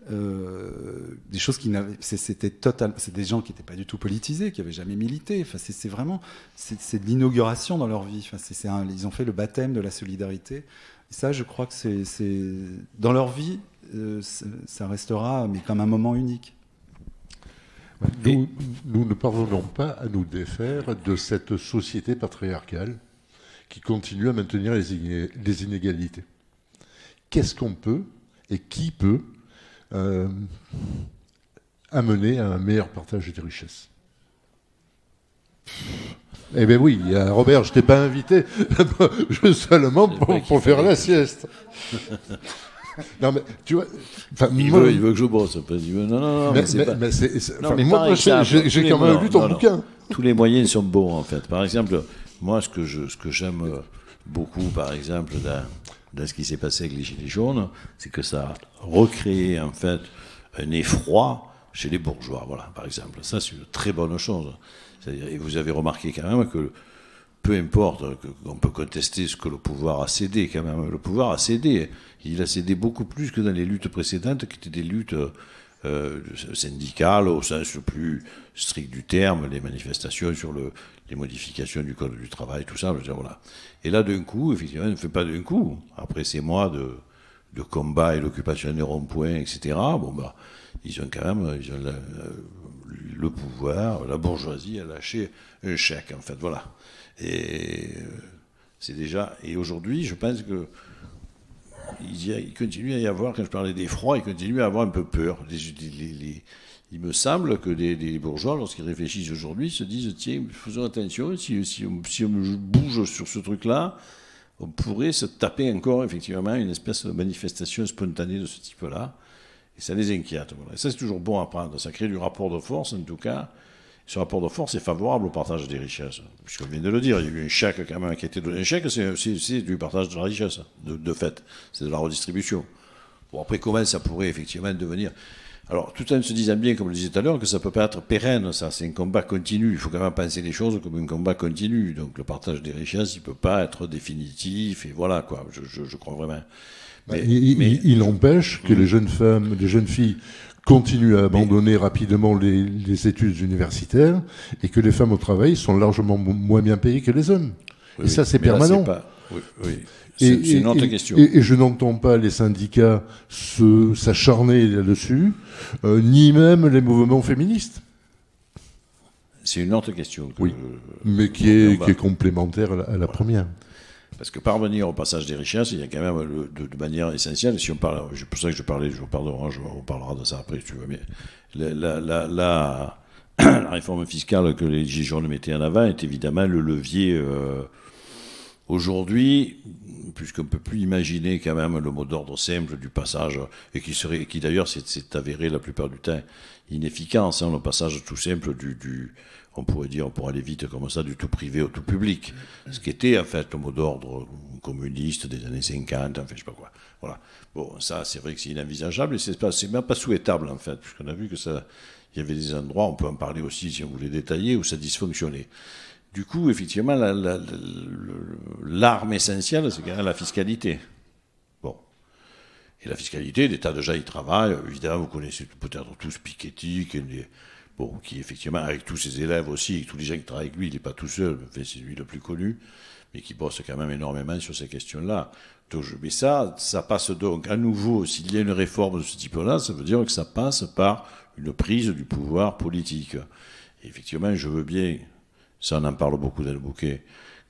des choses c'est des gens qui n'étaient pas du tout politisés, qui n'avaient jamais milité. Enfin, c'est vraiment de l'inauguration dans leur vie. Enfin, ils ont fait le baptême de la solidarité. Et ça, je crois que c'est dans leur vie, ça restera, mais comme un moment unique. Nous ne parvenons pas à nous défaire de cette société patriarcale qui continue à maintenir les inégalités. Qu'est-ce qu'on peut et qui peut amener à un meilleur partage des richesses? Eh bien oui, Robert, je ne t'ai pas invité seulement pour faire la sieste. Non, mais tu vois. Il veut que je bosse. Non, mais c'est pas. Moi, j'ai quand même lu ton bouquin. Tous les moyens sont bons, en fait. Par exemple, moi, ce que j'aime beaucoup, par exemple, dans ce qui s'est passé avec les Gilets jaunes, c'est que ça a recréé, en fait, un effroi chez les bourgeois. Voilà, par exemple. Ça, c'est une très bonne chose. C'est-à-dire, et vous avez remarqué quand même que peu importe qu'on peut contester ce que le pouvoir a cédé, quand même. Le pouvoir a cédé. Il a cédé beaucoup plus que dans les luttes précédentes, qui étaient des luttes syndicales au sens le plus strict du terme, les manifestations sur les modifications du code du travail, tout ça. Voilà. Et là, d'un coup, effectivement, on ne fait pas d'un coup. Après ces mois de combat et l'occupation des ronds-points, etc., ils ont quand même le pouvoir, la bourgeoisie a lâché un chèque, en fait. Voilà. Et c'est déjà. Et aujourd'hui, je pense que il continue à y avoir, quand je parlais d'effroi, il continue à avoir un peu peur. Il me semble que des bourgeois, lorsqu'ils réfléchissent aujourd'hui, se disent tiens, faisons attention, si on bouge sur ce truc-là, on pourrait se taper encore effectivement une espèce de manifestation spontanée de ce type-là. Et ça les inquiète. Voilà. Et ça, c'est toujours bon à prendre. Ça crée du rapport de force, en tout cas. Ce rapport de force est favorable au partage des richesses. Puisqu'on vient de le dire, il y a eu un chèque quand même qui a été donné. Un chèque, c'est du partage de la richesse, de fait. C'est de la redistribution. Bon, après, comment ça pourrait effectivement devenir... Alors, tout en se disant bien, comme je le disais tout à l'heure, que ça ne peut pas être pérenne, ça, c'est un combat continu. Il faut quand même penser les choses comme un combat continu. Donc, le partage des richesses, il ne peut pas être définitif, et voilà, quoi. Je crois vraiment. Il empêche que les jeunes femmes, les jeunes filles continuent à abandonner rapidement les études universitaires et que les femmes au travail sont largement moins bien payées que les hommes. Et ça, c'est permanent. C'est une autre question. Et je n'entends pas les syndicats s'acharner là-dessus, ni même les mouvements féministes. c'est une autre question. Oui, mais qui est complémentaire à la première. Parce que parvenir au passage des richesses, il y a quand même de manière essentielle. Si on parle, c'est pour ça que je parlais du jour par d'orange, on parlera de ça après, si tu veux. Mais la réforme fiscale que les Gilets jaunes mettaient en avant est évidemment le levier aujourd'hui, puisqu'on ne peut plus imaginer quand même le mot d'ordre simple du passage, et qui d'ailleurs s'est avéré la plupart du temps inefficace, le passage tout simple on pourrait dire, pour aller vite comme ça, du tout privé au tout public. Ce qui était en fait le mot d'ordre communiste des années 50, enfin je sais pas quoi. Voilà. Bon, ça c'est vrai que c'est inenvisageable et c'est même pas souhaitable en fait, puisqu'on a vu que ça, il y avait des endroits, on peut en parler aussi si on voulait détailler, où ça dysfonctionnait. Du coup, effectivement, l'arme essentielle, c'est quand même la fiscalité. Bon. Et la fiscalité, l'État déjà y travaille. Évidemment, vous connaissez peut-être tous Piketty, qui effectivement, avec tous ses élèves aussi, avec tous les gens qui travaillent avec lui, il n'est pas tout seul, enfin, c'est lui le plus connu, mais qui bosse quand même énormément sur ces questions-là. Mais ça passe donc à nouveau, s'il y a une réforme de ce type-là, ça veut dire que ça passe par une prise du pouvoir politique. Et effectivement, je veux bien, ça on en parle beaucoup dans le bouquet,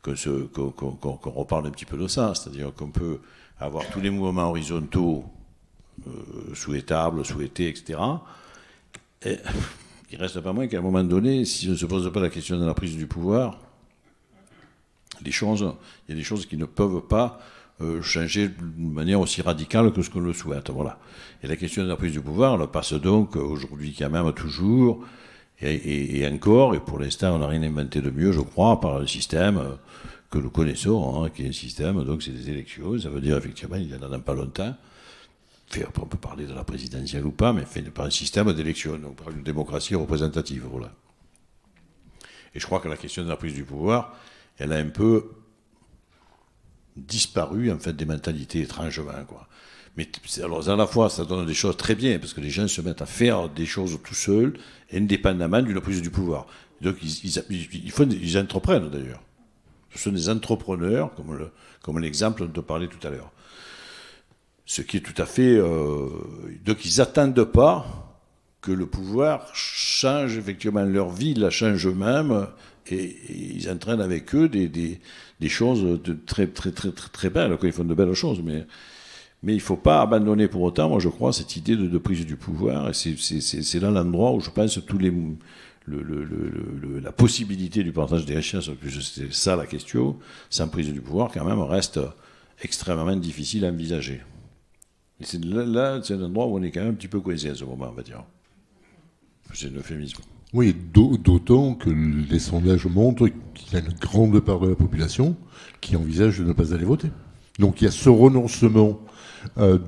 qu'on reparle un petit peu de ça, c'est-à-dire qu'on peut avoir tous les mouvements horizontaux souhaitables, souhaités, etc. Et il reste pas moins qu'à un moment donné, si on ne se pose pas la question de la prise du pouvoir, il y a des choses qui ne peuvent pas changer de manière aussi radicale que ce qu'on le souhaite. Voilà. Et la question de la prise du pouvoir, elle passe donc aujourd'hui quand même toujours, et encore, et pour l'instant on n'a rien inventé de mieux, je crois, par le système que nous connaissons, qui est un système, donc c'est des élections, ça veut dire effectivement, il y en a pas longtemps. Après, on peut parler de la présidentielle ou pas, mais fait par un système d'élection, donc par une démocratie représentative. Voilà. Et je crois que la question de la prise du pouvoir, elle a un peu disparu en fait des mentalités étrangement, quoi. Mais alors à la fois, ça donne des choses très bien, parce que les gens se mettent à faire des choses tout seuls, indépendamment d'une prise du pouvoir. Donc ils entreprennent d'ailleurs. Ce sont des entrepreneurs, comme l'exemple dont on parlait tout à l'heure. Ce qui est tout à fait... donc ils n'attendent pas que le pouvoir change effectivement leur vie, la change eux-mêmes, et ils entraînent avec eux des choses très, très, très, très, très belles. Ils font de belles choses, mais il ne faut pas abandonner pour autant, moi je crois, cette idée de prise du pouvoir. Et c'est là l'endroit où je pense la possibilité du partage des richesses, c'est ça la question, sans prise du pouvoir, quand même, reste extrêmement difficile à envisager. Et c'est là, c'est un endroit où on est quand même un petit peu coincé à ce moment, on va dire. C'est un euphémisme. Oui, d'autant que les sondages montrent qu'il y a une grande part de la population qui envisage de ne pas aller voter. Donc il y a ce renoncement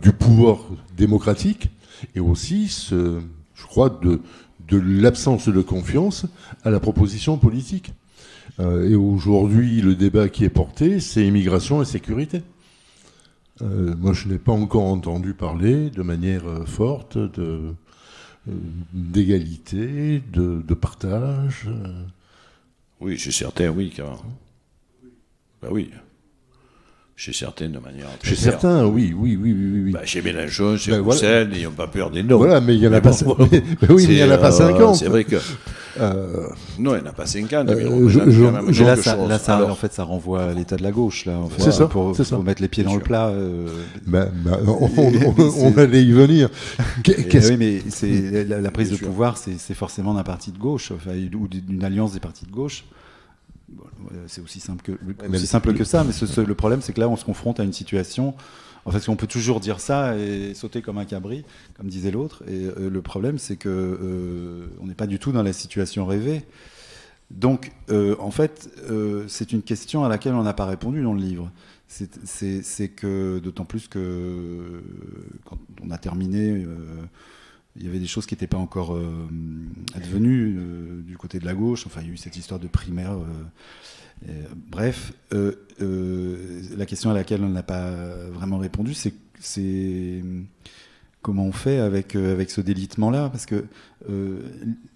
du pouvoir démocratique et aussi, je crois, de l'absence de confiance à la proposition politique. Et aujourd'hui, le débat qui est porté, c'est immigration et sécurité. Moi, je n'ai pas encore entendu parler de manière forte d'égalité, de partage. Oui, chez certains, oui, carrément. Ben oui. Chez certains, de manière très Chez claire. certains, oui. Ben, chez Mélenchon, chez Roussel, ils n'ont pas peur des noms. Voilà, mais il n'y en a pas 50. C'est vrai que... non, il n'y en a pas 50. Là, ça, en fait, ça renvoie à l'état de la gauche. Là, en fait, c'est ça. Pour mettre les pieds dans le plat. On allait y venir. Oui, mais la prise de pouvoir, c'est forcément d'un parti de gauche, ou d'une alliance des partis de gauche. C'est aussi simple que ça, mais le problème, c'est que là, on se confronte à une situation. En fait, on peut toujours dire ça et sauter comme un cabri, comme disait l'autre. Et le problème, c'est que on n'est pas du tout dans la situation rêvée. Donc, en fait, c'est une question à laquelle on n'a pas répondu dans le livre. C'est que, d'autant plus que quand on a terminé, il y avait des choses qui n'étaient pas encore advenues du côté de la gauche. Enfin, il y a eu cette histoire de primaire. Bref, la question à laquelle on n'a pas vraiment répondu, c'est comment on fait avec ce délitement-là, parce que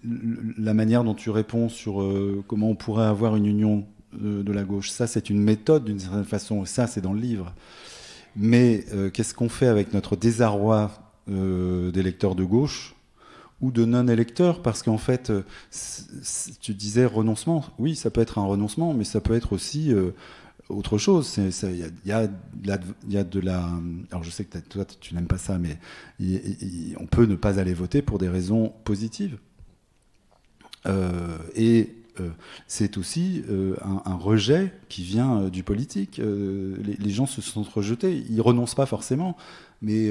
la manière dont tu réponds sur comment on pourrait avoir une union de la gauche, ça c'est une méthode d'une certaine façon, ça c'est dans le livre. Mais qu'est-ce qu'on fait avec notre désarroi d'électeurs de gauche, ou de non-électeurs, parce qu'en fait, tu disais renoncement. Oui, ça peut être un renoncement, mais ça peut être aussi autre chose. Il y a de la... Alors je sais que toi, tu n'aimes pas ça, mais on peut ne pas aller voter pour des raisons positives. C'est aussi un rejet qui vient du politique. Les gens se sont rejetés. Ils renoncent pas forcément, mais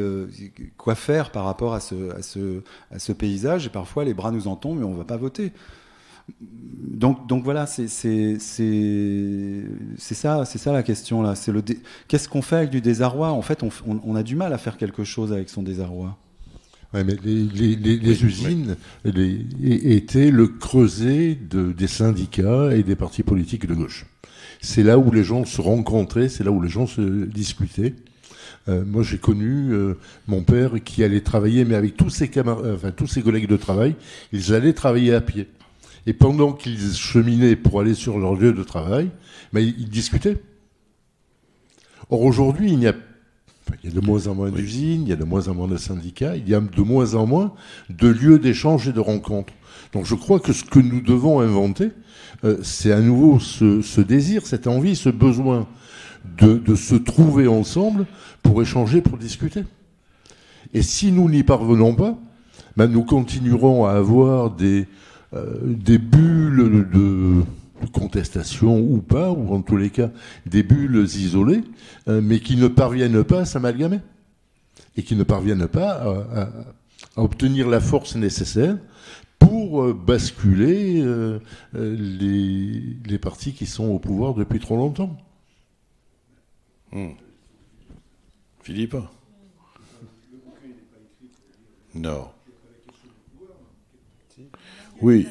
quoi faire par rapport à ce paysage? Et parfois, les bras nous en tombent, mais on va pas voter. Donc voilà, c'est ça la question là. Qu'est-ce qu'on fait avec du désarroi? En fait, on a du mal à faire quelque chose avec son désarroi. Ouais, mais les usines étaient le creuset des syndicats et des partis politiques de gauche. C'est là où les gens se rencontraient, c'est là où les gens se disputaient. Moi, j'ai connu mon père qui allait travailler, mais avec tous ses collègues de travail, ils allaient travailler à pied. Et pendant qu'ils cheminaient pour aller sur leur lieu de travail, ils discutaient. Or, aujourd'hui, il y a de moins en moins d'usines, il y a de moins en moins de syndicats, il y a de moins en moins de lieux d'échange et de rencontres. Donc je crois que ce que nous devons inventer, c'est à nouveau ce désir, cette envie, ce besoin de se trouver ensemble pour échanger, pour discuter. Et si nous n'y parvenons pas, nous continuerons à avoir des bulles de contestation ou pas, ou en tous les cas des bulles isolées, mais qui ne parviennent pas à s'amalgamer et qui ne parviennent pas à obtenir la force nécessaire pour basculer les partis qui sont au pouvoir depuis trop longtemps. Philippe? Non. Oui.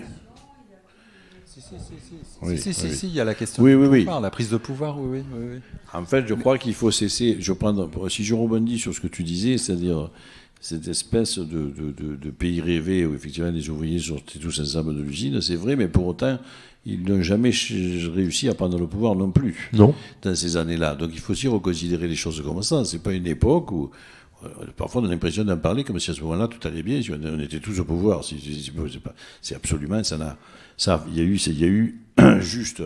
Si, il y a la question du pouvoir, la prise de pouvoir, oui. En fait, je crois qu'il faut cesser, si je rebondis sur ce que tu disais, c'est-à-dire cette espèce de pays rêvé où effectivement les ouvriers sortaient tous ensemble de l'usine, c'est vrai, mais pour autant, ils n'ont jamais réussi à prendre le pouvoir non plus. Non. Dans ces années-là. Donc il faut aussi reconsidérer les choses comme ça. C'est pas une époque où parfois on a l'impression d'en parler comme si à ce moment-là tout allait bien, si on était tous au pouvoir. C'est absolument, il y a eu juste,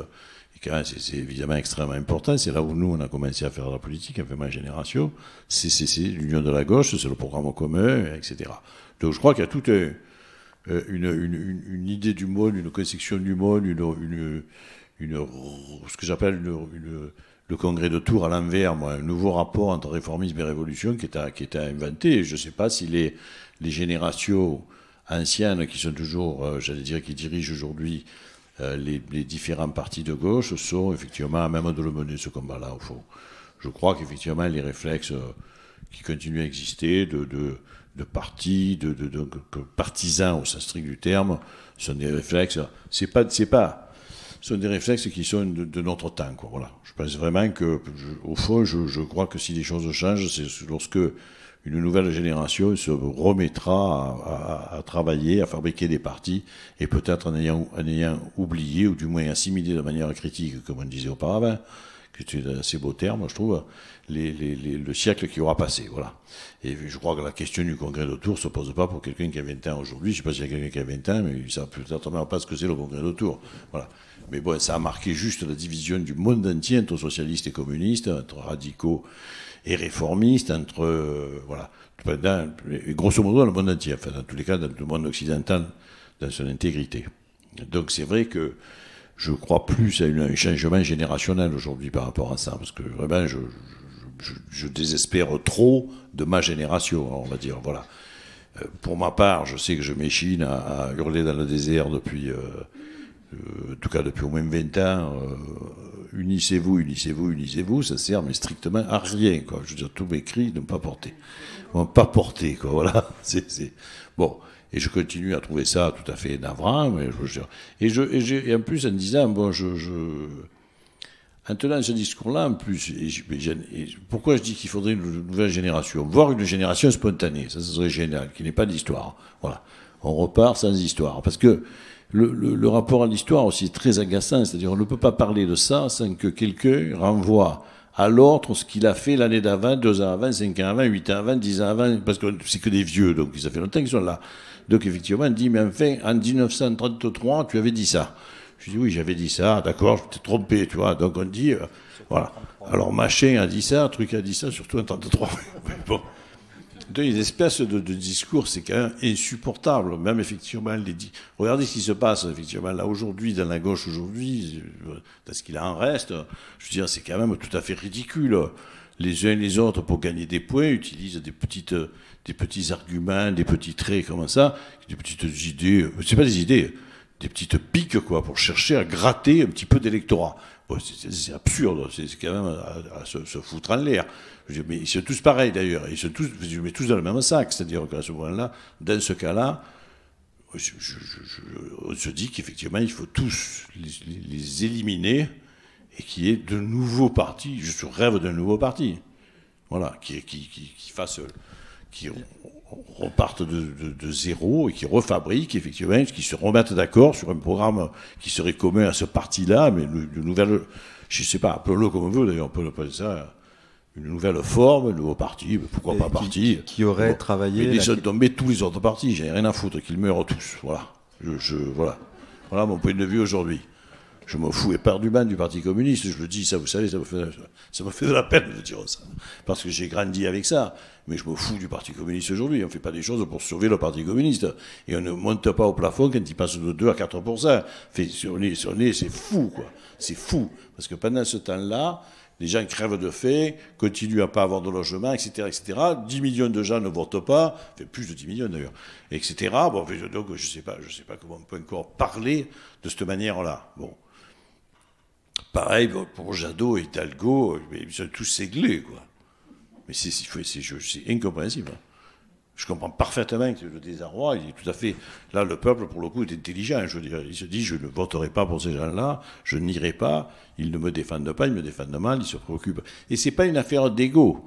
et c'est évidemment extrêmement important, c'est là où nous on a commencé à faire de la politique, enfin ma génération, c'est l'union de la gauche, c'est le programme commun, etc. Donc je crois qu'il y a toute une idée du monde, une conception du monde, ce que j'appelle le congrès de Tours à l'envers, un nouveau rapport entre réformisme et révolution qui est à inventer. Je ne sais pas si les générations anciennes qui sont toujours, qui dirigent aujourd'hui les différents partis de gauche sont effectivement à même de le mener ce combat-là, au fond. Je crois qu'effectivement les réflexes qui continuent à exister de partis, de partisans au sens strict du terme, sont des réflexes. Sont des réflexes qui sont de notre temps, quoi. Voilà. Je pense vraiment que, au fond, je crois que si les choses changent, c'est lorsque une nouvelle génération se remettra à travailler, à fabriquer des partis, et peut-être en ayant oublié, ou du moins assimilé de manière critique, comme on disait auparavant, que c'est un assez beau terme, je trouve, le siècle qui aura passé. Voilà. Et je crois que la question du congrès de Tours ne se pose pas pour quelqu'un qui a 20 ans aujourd'hui. Je ne sais pas s'il y a quelqu'un qui a 20 ans, mais il ne sait peut-être même pas ce que c'est le congrès de Tours. Voilà. Mais bon, ça a marqué juste la division du monde entier entre socialistes et communistes, entre radicaux et réformistes, voilà. Et grosso modo, dans le monde entier, enfin, dans tous les cas, dans le monde occidental, dans son intégrité. Donc c'est vrai que je crois plus à un changement générationnel aujourd'hui par rapport à ça, parce que vraiment, je désespère trop de ma génération, on va dire. Voilà. Pour ma part, je sais que je m'échine à hurler dans le désert depuis, en tout cas depuis au moins 20 ans, unissez-vous, unissez-vous, unissez-vous, ça sert mais strictement à rien, quoi. Je veux dire, tous mes cris n'ont pas porté. Pas porté, quoi, voilà. Bon. Et je continue à trouver ça tout à fait navrant, mais et en plus en disant, bon, en tenant ce discours-là, en plus, pourquoi je dis qu'il faudrait une nouvelle génération, voire une génération spontanée, ça serait génial, qui n'est pas d'histoire. Voilà. On repart sans histoire. Parce que le rapport à l'histoire aussi est très agaçant, c'est-à-dire on ne peut pas parler de ça sans que quelqu'un renvoie à l'autre ce qu'il a fait l'année d'avant, 2 ans avant, 5 ans avant, 8 ans avant, 10 ans avant, parce que c'est que des vieux, donc ça fait longtemps qu'ils sont là. Donc effectivement, il dit, mais enfin, en 1933, tu avais dit ça. Je dis, oui, j'avais dit ça, d'accord, je t'ai trompé, tu vois. Donc on dit, voilà. Alors machin a dit ça, truc a dit ça, surtout en 1933. Bon. Donc, une espèce de discours, c'est quand même insupportable. Même effectivement, regardez ce qui se passe effectivement là aujourd'hui, dans la gauche aujourd'hui, dans ce qu'il en reste. Je veux dire, c'est quand même tout à fait ridicule. Les uns et les autres, pour gagner des points, utilisent des petits arguments, des petits traits comme ça, des petites idées. C'est pas des idées, des petites piques quoi, pour chercher à gratter un petit peu d'électorat. Bon, c'est absurde, c'est quand même à se foutre en l'air. Mais ils sont tous pareils d'ailleurs, ils sont tous dans le même sac, c'est-à-dire qu'à ce moment-là, dans ce cas-là, on se dit qu'effectivement il faut tous les éliminer et qu'il y ait de nouveaux partis. Je rêve d'un nouveau parti, voilà, qui repartent de zéro et qui refabriquent effectivement, qui se remettent d'accord sur un programme qui serait commun à ce parti-là, mais de nouvelles, je ne sais pas, appelons-le comme on veut d'ailleurs, on peut appeler ça une nouvelle forme, un nouveau parti, pourquoi pas parti. Qui aurait travaillé... Mais laissons tomber tous les autres partis, j'en ai rien à foutre, qu'ils meurent tous, voilà. Voilà mon point de vue aujourd'hui. Je me fous éperdument du Parti communiste, je le dis, ça vous savez, ça me fait de la peine de dire ça, parce que j'ai grandi avec ça, mais je me fous du Parti communiste aujourd'hui, on ne fait pas des choses pour sauver le Parti communiste, et on ne monte pas au plafond quand il passe de 2 à 4%. C'est fou, quoi, c'est fou, parce que pendant ce temps-là, les gens crèvent de faim, continuent à ne pas avoir de logement, etc., etc. 10 millions de gens ne votent pas, enfin plus de 10 millions d'ailleurs, etc. Bon, donc je sais pas comment on peut encore parler de cette manière-là. Bon. Pareil pour Jadot et Hidalgo, ils sont tous séglés, quoi. Mais c'est incompréhensible. Je comprends parfaitement que le désarroi, il est tout à fait... Là, le peuple, pour le coup, est intelligent. Je veux dire, il se dit, je ne voterai pas pour ces gens-là, je n'irai pas, ils ne me défendent pas, ils me défendent mal, ils se préoccupent. Et ce n'est pas une affaire d'égo.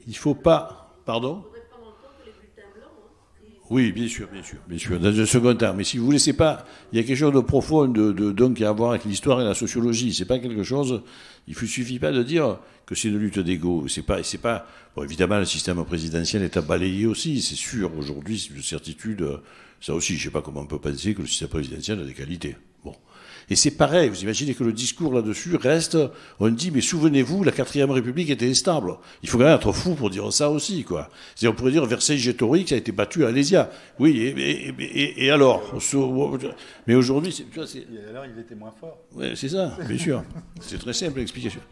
Il ne faut pas... Pardon ? Oui, bien sûr, dans un second temps. Mais si vous voulez, c'est pas, il y a quelque chose de profond donc à voir avec l'histoire et la sociologie. C'est pas quelque chose, il ne suffit pas de dire que c'est une lutte d'ego. C'est pas, bon, évidemment, le système présidentiel est à balayer aussi, c'est sûr. Aujourd'hui, c'est une certitude, ça aussi, je sais pas comment on peut penser que le système présidentiel a des qualités. Bon. Et c'est pareil, vous imaginez que le discours là-dessus reste, on dit, mais souvenez-vous, la 4ème République était instable. Il faut quand même être fou pour dire ça aussi, quoi. C'est-à-dire, on pourrait dire, Vercingétorix a été battu à Alésia. Oui, et alors mais aujourd'hui, tu vois, et alors, il était moins fort. Oui, c'est ça, bien sûr. C'est très simple l'explication.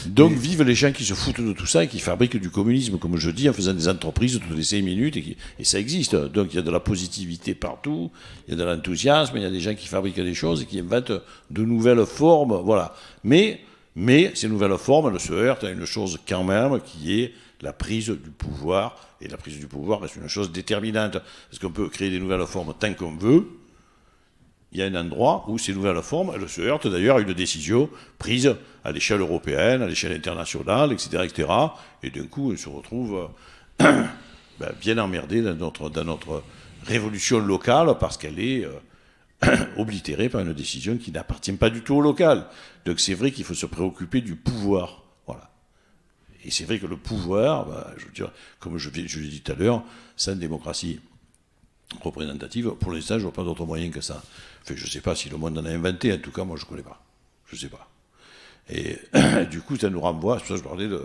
Donc vivent les gens qui se foutent de tout ça et qui fabriquent du communisme, comme je dis, en faisant des entreprises toutes les 5 minutes, et ça existe. Donc il y a de la positivité partout, il y a de l'enthousiasme, il y a des gens qui fabriquent des choses et qui inventent de nouvelles formes, voilà. Mais ces nouvelles formes, elles se heurtent à une chose quand même qui est la prise du pouvoir, et la prise du pouvoir reste une chose déterminante, parce qu'on peut créer des nouvelles formes tant qu'on veut. Il y a un endroit où ces nouvelles formes, elles se heurtent d'ailleurs à une décision prise à l'échelle européenne, à l'échelle internationale, etc., etc. Et d'un coup, elles se retrouvent bien emmerdées dans notre révolution locale parce qu'elle est oblitérée par une décision qui n'appartient pas du tout au local. Donc c'est vrai qu'il faut se préoccuper du pouvoir. Voilà. Et c'est vrai que le pouvoir, je veux dire, comme je l'ai dit tout à l'heure, sans démocratie représentative, pour l'instant, je ne vois pas d'autre moyen que ça. Enfin, je ne sais pas si le monde en a inventé, en tout cas, moi, je ne connais pas. Je ne sais pas. Et du coup, ça nous renvoie, c'est pour ça que je parlais de...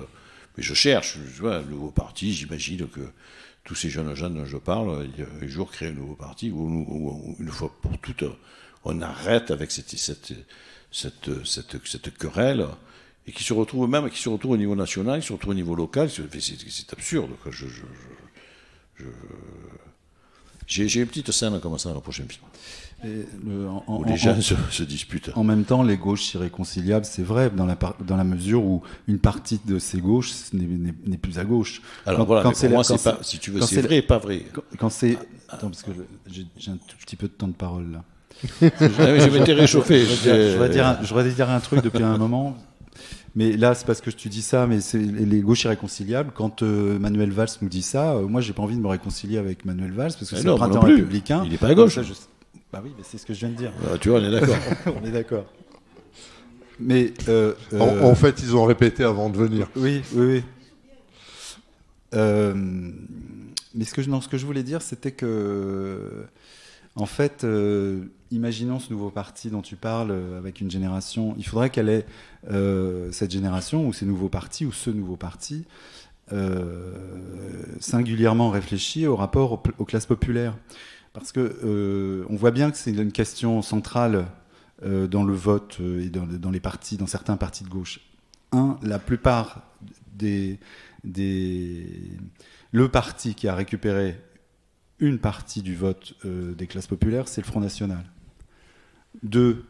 Mais je cherche, un nouveau parti, j'imagine que tous ces jeunes gens dont je parle, un jour créer un nouveau parti, où une fois pour toutes, on arrête avec cette querelle, et qui se retrouve au niveau national, qui se retrouve au niveau local, c'est absurde, quoi. J'ai une petite scène comme ça dans le prochain film. Où les gens se disputent. En même temps, les gauches irréconciliables, c'est vrai, dans la mesure où une partie de ces gauches n'est plus à gauche. Alors pour moi, c'est pas, si tu veux, c'est vrai et pas vrai. Attends, parce que j'ai un tout petit peu de temps de parole, là. Je m'étais réchauffé. Je voudrais dire un truc depuis un moment. Mais là, c'est parce que tu dis ça, mais c'est les gauches irréconciliables. Quand Manuel Valls nous dit ça, moi, j'ai pas envie de me réconcilier avec Manuel Valls parce que c'est le printemps républicain. Il n'est pas à gauche. Bah oui, mais c'est ce que je viens de dire. Tu vois, on est d'accord. On est d'accord. Mais en fait, ils ont répété avant de venir. Oui. Mais ce que je voulais dire, c'était que, en fait, imaginons ce nouveau parti dont tu parles avec une génération. Il faudrait qu'elle ait cette génération ou ces nouveaux partis ou ce nouveau parti singulièrement réfléchi au rapport aux classes populaires. Parce que on voit bien que c'est une question centrale dans le vote et dans les partis, dans certains partis de gauche. La plupart le parti qui a récupéré une partie du vote des classes populaires, c'est le Front National. 2,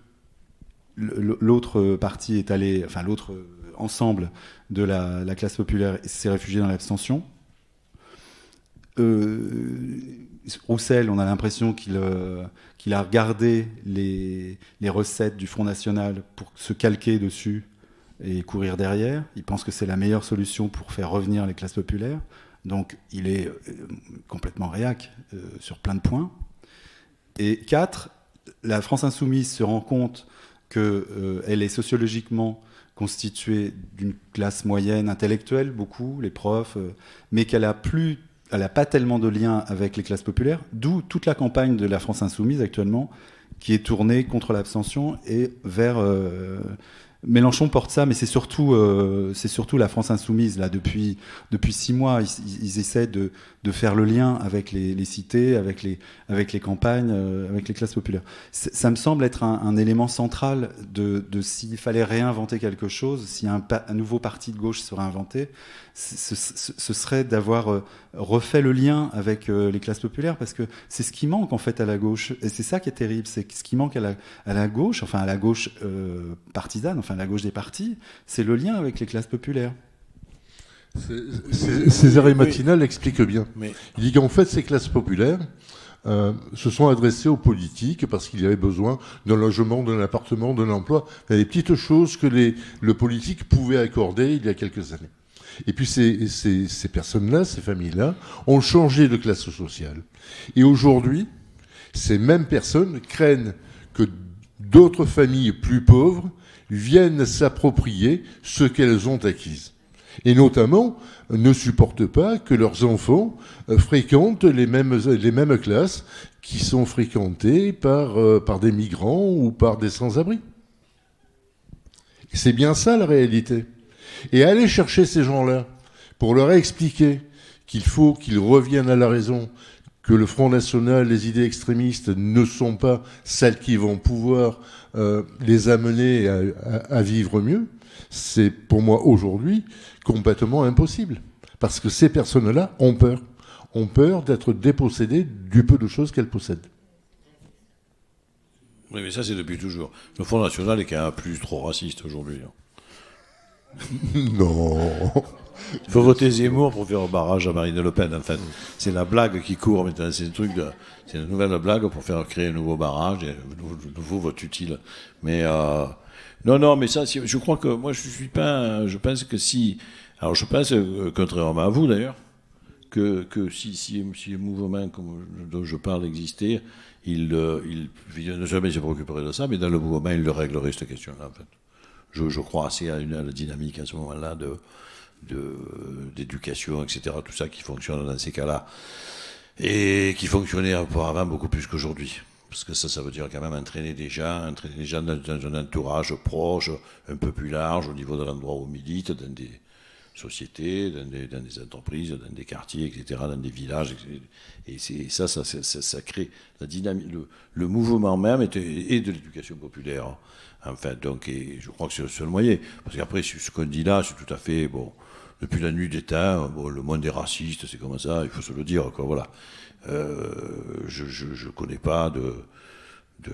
l'autre parti est allé, enfin l'autre ensemble de la classe populaire s'est réfugié dans l'abstention. Roussel, on a l'impression qu'il a regardé les recettes du Front National pour se calquer dessus et courir derrière. Il pense que c'est la meilleure solution pour faire revenir les classes populaires. Donc il est complètement réac sur plein de points. Et 4, la France Insoumise se rend compte qu'elle est sociologiquement constituée d'une classe moyenne intellectuelle, beaucoup, les profs, mais qu'elle n'a pas tellement de lien avec les classes populaires, d'où toute la campagne de la France Insoumise actuellement, qui est tournée contre l'abstention et vers... Mélenchon porte ça, mais c'est surtout la France Insoumise. Là, depuis 6 mois, ils essaient de faire le lien avec les cités, avec les campagnes, avec les classes populaires. Ça me semble être un élément central de s'il fallait réinventer quelque chose, si un nouveau parti de gauche serait inventé, ce serait d'avoir refait le lien avec les classes populaires, parce que c'est ce qui manque en fait à la gauche, et c'est ça qui est terrible, c'est que ce qui manque à la gauche, enfin à la gauche partisane, enfin à la gauche des partis, c'est le lien avec les classes populaires. César et Matina l'explique bien. Il dit qu'en fait ces classes populaires se sont adressées aux politiques parce qu'il y avait besoin d'un logement, d'un appartement, d'un emploi, des petites choses que le politique pouvait accorder il y a quelques années. Et puis ces personnes-là, ces familles-là, ont changé de classe sociale. Et aujourd'hui, ces mêmes personnes craignent que d'autres familles plus pauvres viennent s'approprier ce qu'elles ont acquis. Et notamment, ne supportent pas que leurs enfants fréquentent les mêmes classes qui sont fréquentées par des migrants ou par des sans-abri. C'est bien ça la réalité. Et aller chercher ces gens-là pour leur expliquer qu'il faut qu'ils reviennent à la raison, que le Front National, les idées extrémistes ne sont pas celles qui vont pouvoir les amener à vivre mieux, c'est pour moi aujourd'hui complètement impossible. Parce que ces personnes-là ont peur d'être dépossédées du peu de choses qu'elles possèdent. Oui, mais ça c'est depuis toujours. Le Front National est quand même plus trop raciste aujourd'hui. Non. Il faut voter Zemmour pour faire un barrage à Marine Le Pen. En fait, c'est la blague qui court maintenant. C'est une nouvelle blague pour faire créer un nouveau barrage, et un nouveau vote utile. Mais non, mais ça, je crois que moi, je pense que si, alors je pense, contrairement à vous d'ailleurs, que si un mouvement dont je parle existait, il ne jamais se préoccuperait de ça, mais dans le mouvement, il le réglerait cette question-là. En fait. Je crois assez à la dynamique à ce moment-là d'éducation, etc., tout ça qui fonctionne dans ces cas-là, et qui fonctionnait auparavant beaucoup plus qu'aujourd'hui. Parce que ça veut dire quand même entraîner des gens dans un entourage proche, un peu plus large, au niveau de l'endroit où on milite, dans des sociétés, dans des entreprises, dans des quartiers, etc., dans des villages. Et ça crée la dynamique. Le mouvement même est de l'éducation populaire. Enfin, donc, et je crois que c'est le seul moyen. Parce qu'après, ce qu'on dit là, c'est tout à fait, bon, depuis la nuit des temps, bon, le monde est raciste, c'est comme ça, il faut se le dire, quoi, voilà. Je connais pas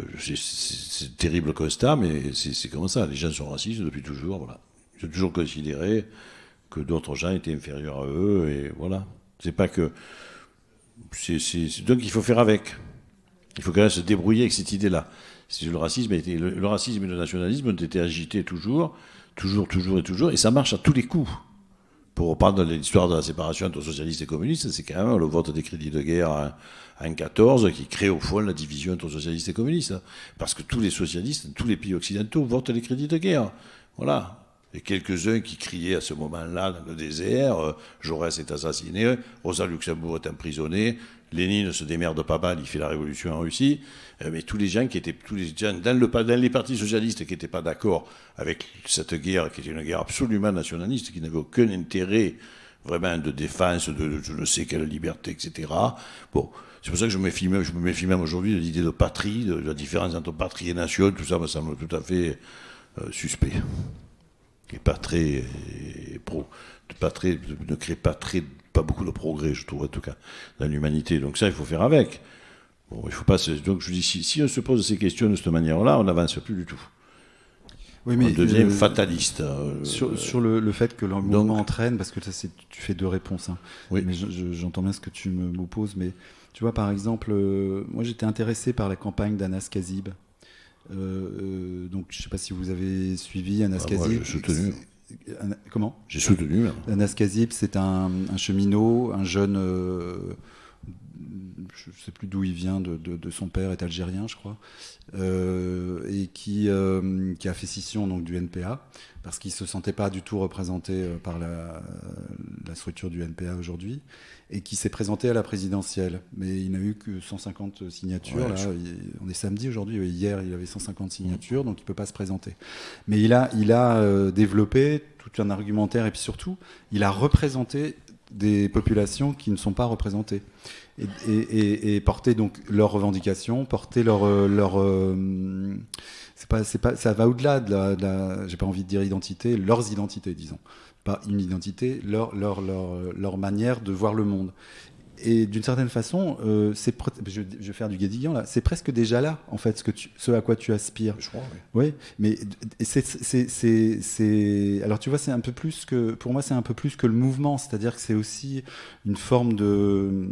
c'est terrible constat, mais c'est comme ça. Les gens sont racistes depuis toujours, voilà. Ils ont toujours considéré que d'autres gens étaient inférieurs à eux, et voilà. C'est pas que... donc il faut faire avec. Il faut quand même se débrouiller avec cette idée-là. Le racisme et le nationalisme ont été agités toujours, et ça marche à tous les coups. Pour reprendre l'histoire de la séparation entre socialistes et communistes, c'est quand même le vote des crédits de guerre en 1914 qui crée au fond la division entre socialistes et communistes. Parce que tous les socialistes, tous les pays occidentaux votent les crédits de guerre. Voilà. les quelques-uns qui criaient à ce moment-là dans le désert, Jaurès est assassiné, Rosa Luxembourg est emprisonné, Lénine se démerde pas mal, il fait la révolution en Russie, mais tous les gens dans les partis socialistes qui n'étaient pas d'accord avec cette guerre, qui était une guerre absolument nationaliste, qui n'avait aucun intérêt vraiment de défense de je ne sais quelle liberté, etc. Bon, c'est pour ça que je me méfie même aujourd'hui de l'idée de patrie, de la différence entre patrie et nation, tout ça me semble tout à fait suspect. Et pas très ne crée pas beaucoup de progrès, je trouve, en tout cas, dans l'humanité. Donc ça, il faut faire avec. Bon, il faut pas donc je dis, si on se pose ces questions de cette manière-là, on n'avance plus du tout. Oui, mais on devient fataliste. Sur le fait que le mouvement entraîne, parce que ça, tu fais deux réponses. Hein. Oui. Mais j'entends bien ce que tu m'opposes. Mais tu vois, par exemple, moi j'étais intéressé par la campagne d'Anas Kazib. Donc je ne sais pas si vous avez suivi Anas Kazib. Moi, j'ai soutenu. Comment ? J'ai soutenu. Même. Anas Kazib, c'est un cheminot, un jeune. Je ne sais plus d'où il vient, de son père est algérien, je crois, et qui a fait scission donc, du NPA, parce qu'il ne se sentait pas du tout représenté par la structure du NPA aujourd'hui, et qui s'est présenté à la présidentielle. Mais il n'a eu que 150 signatures. Ouais, là, on est samedi aujourd'hui, hier il avait 150 signatures, donc il ne peut pas se présenter. Mais il a développé tout un argumentaire, et puis surtout, il a représenté des populations qui ne sont pas représentées. Et porter donc leurs revendications, porter ça va au-delà j'ai pas envie de dire identité, leurs identités, disons. Pas une identité, leur manière de voir le monde. Et d'une certaine façon, je vais faire du Guédiguian là, c'est presque déjà là, en fait, ce à quoi tu aspires. Je crois, oui. Mais alors tu vois, c'est un peu plus que, pour moi, c'est un peu plus que le mouvement, c'est-à-dire que c'est aussi une forme de...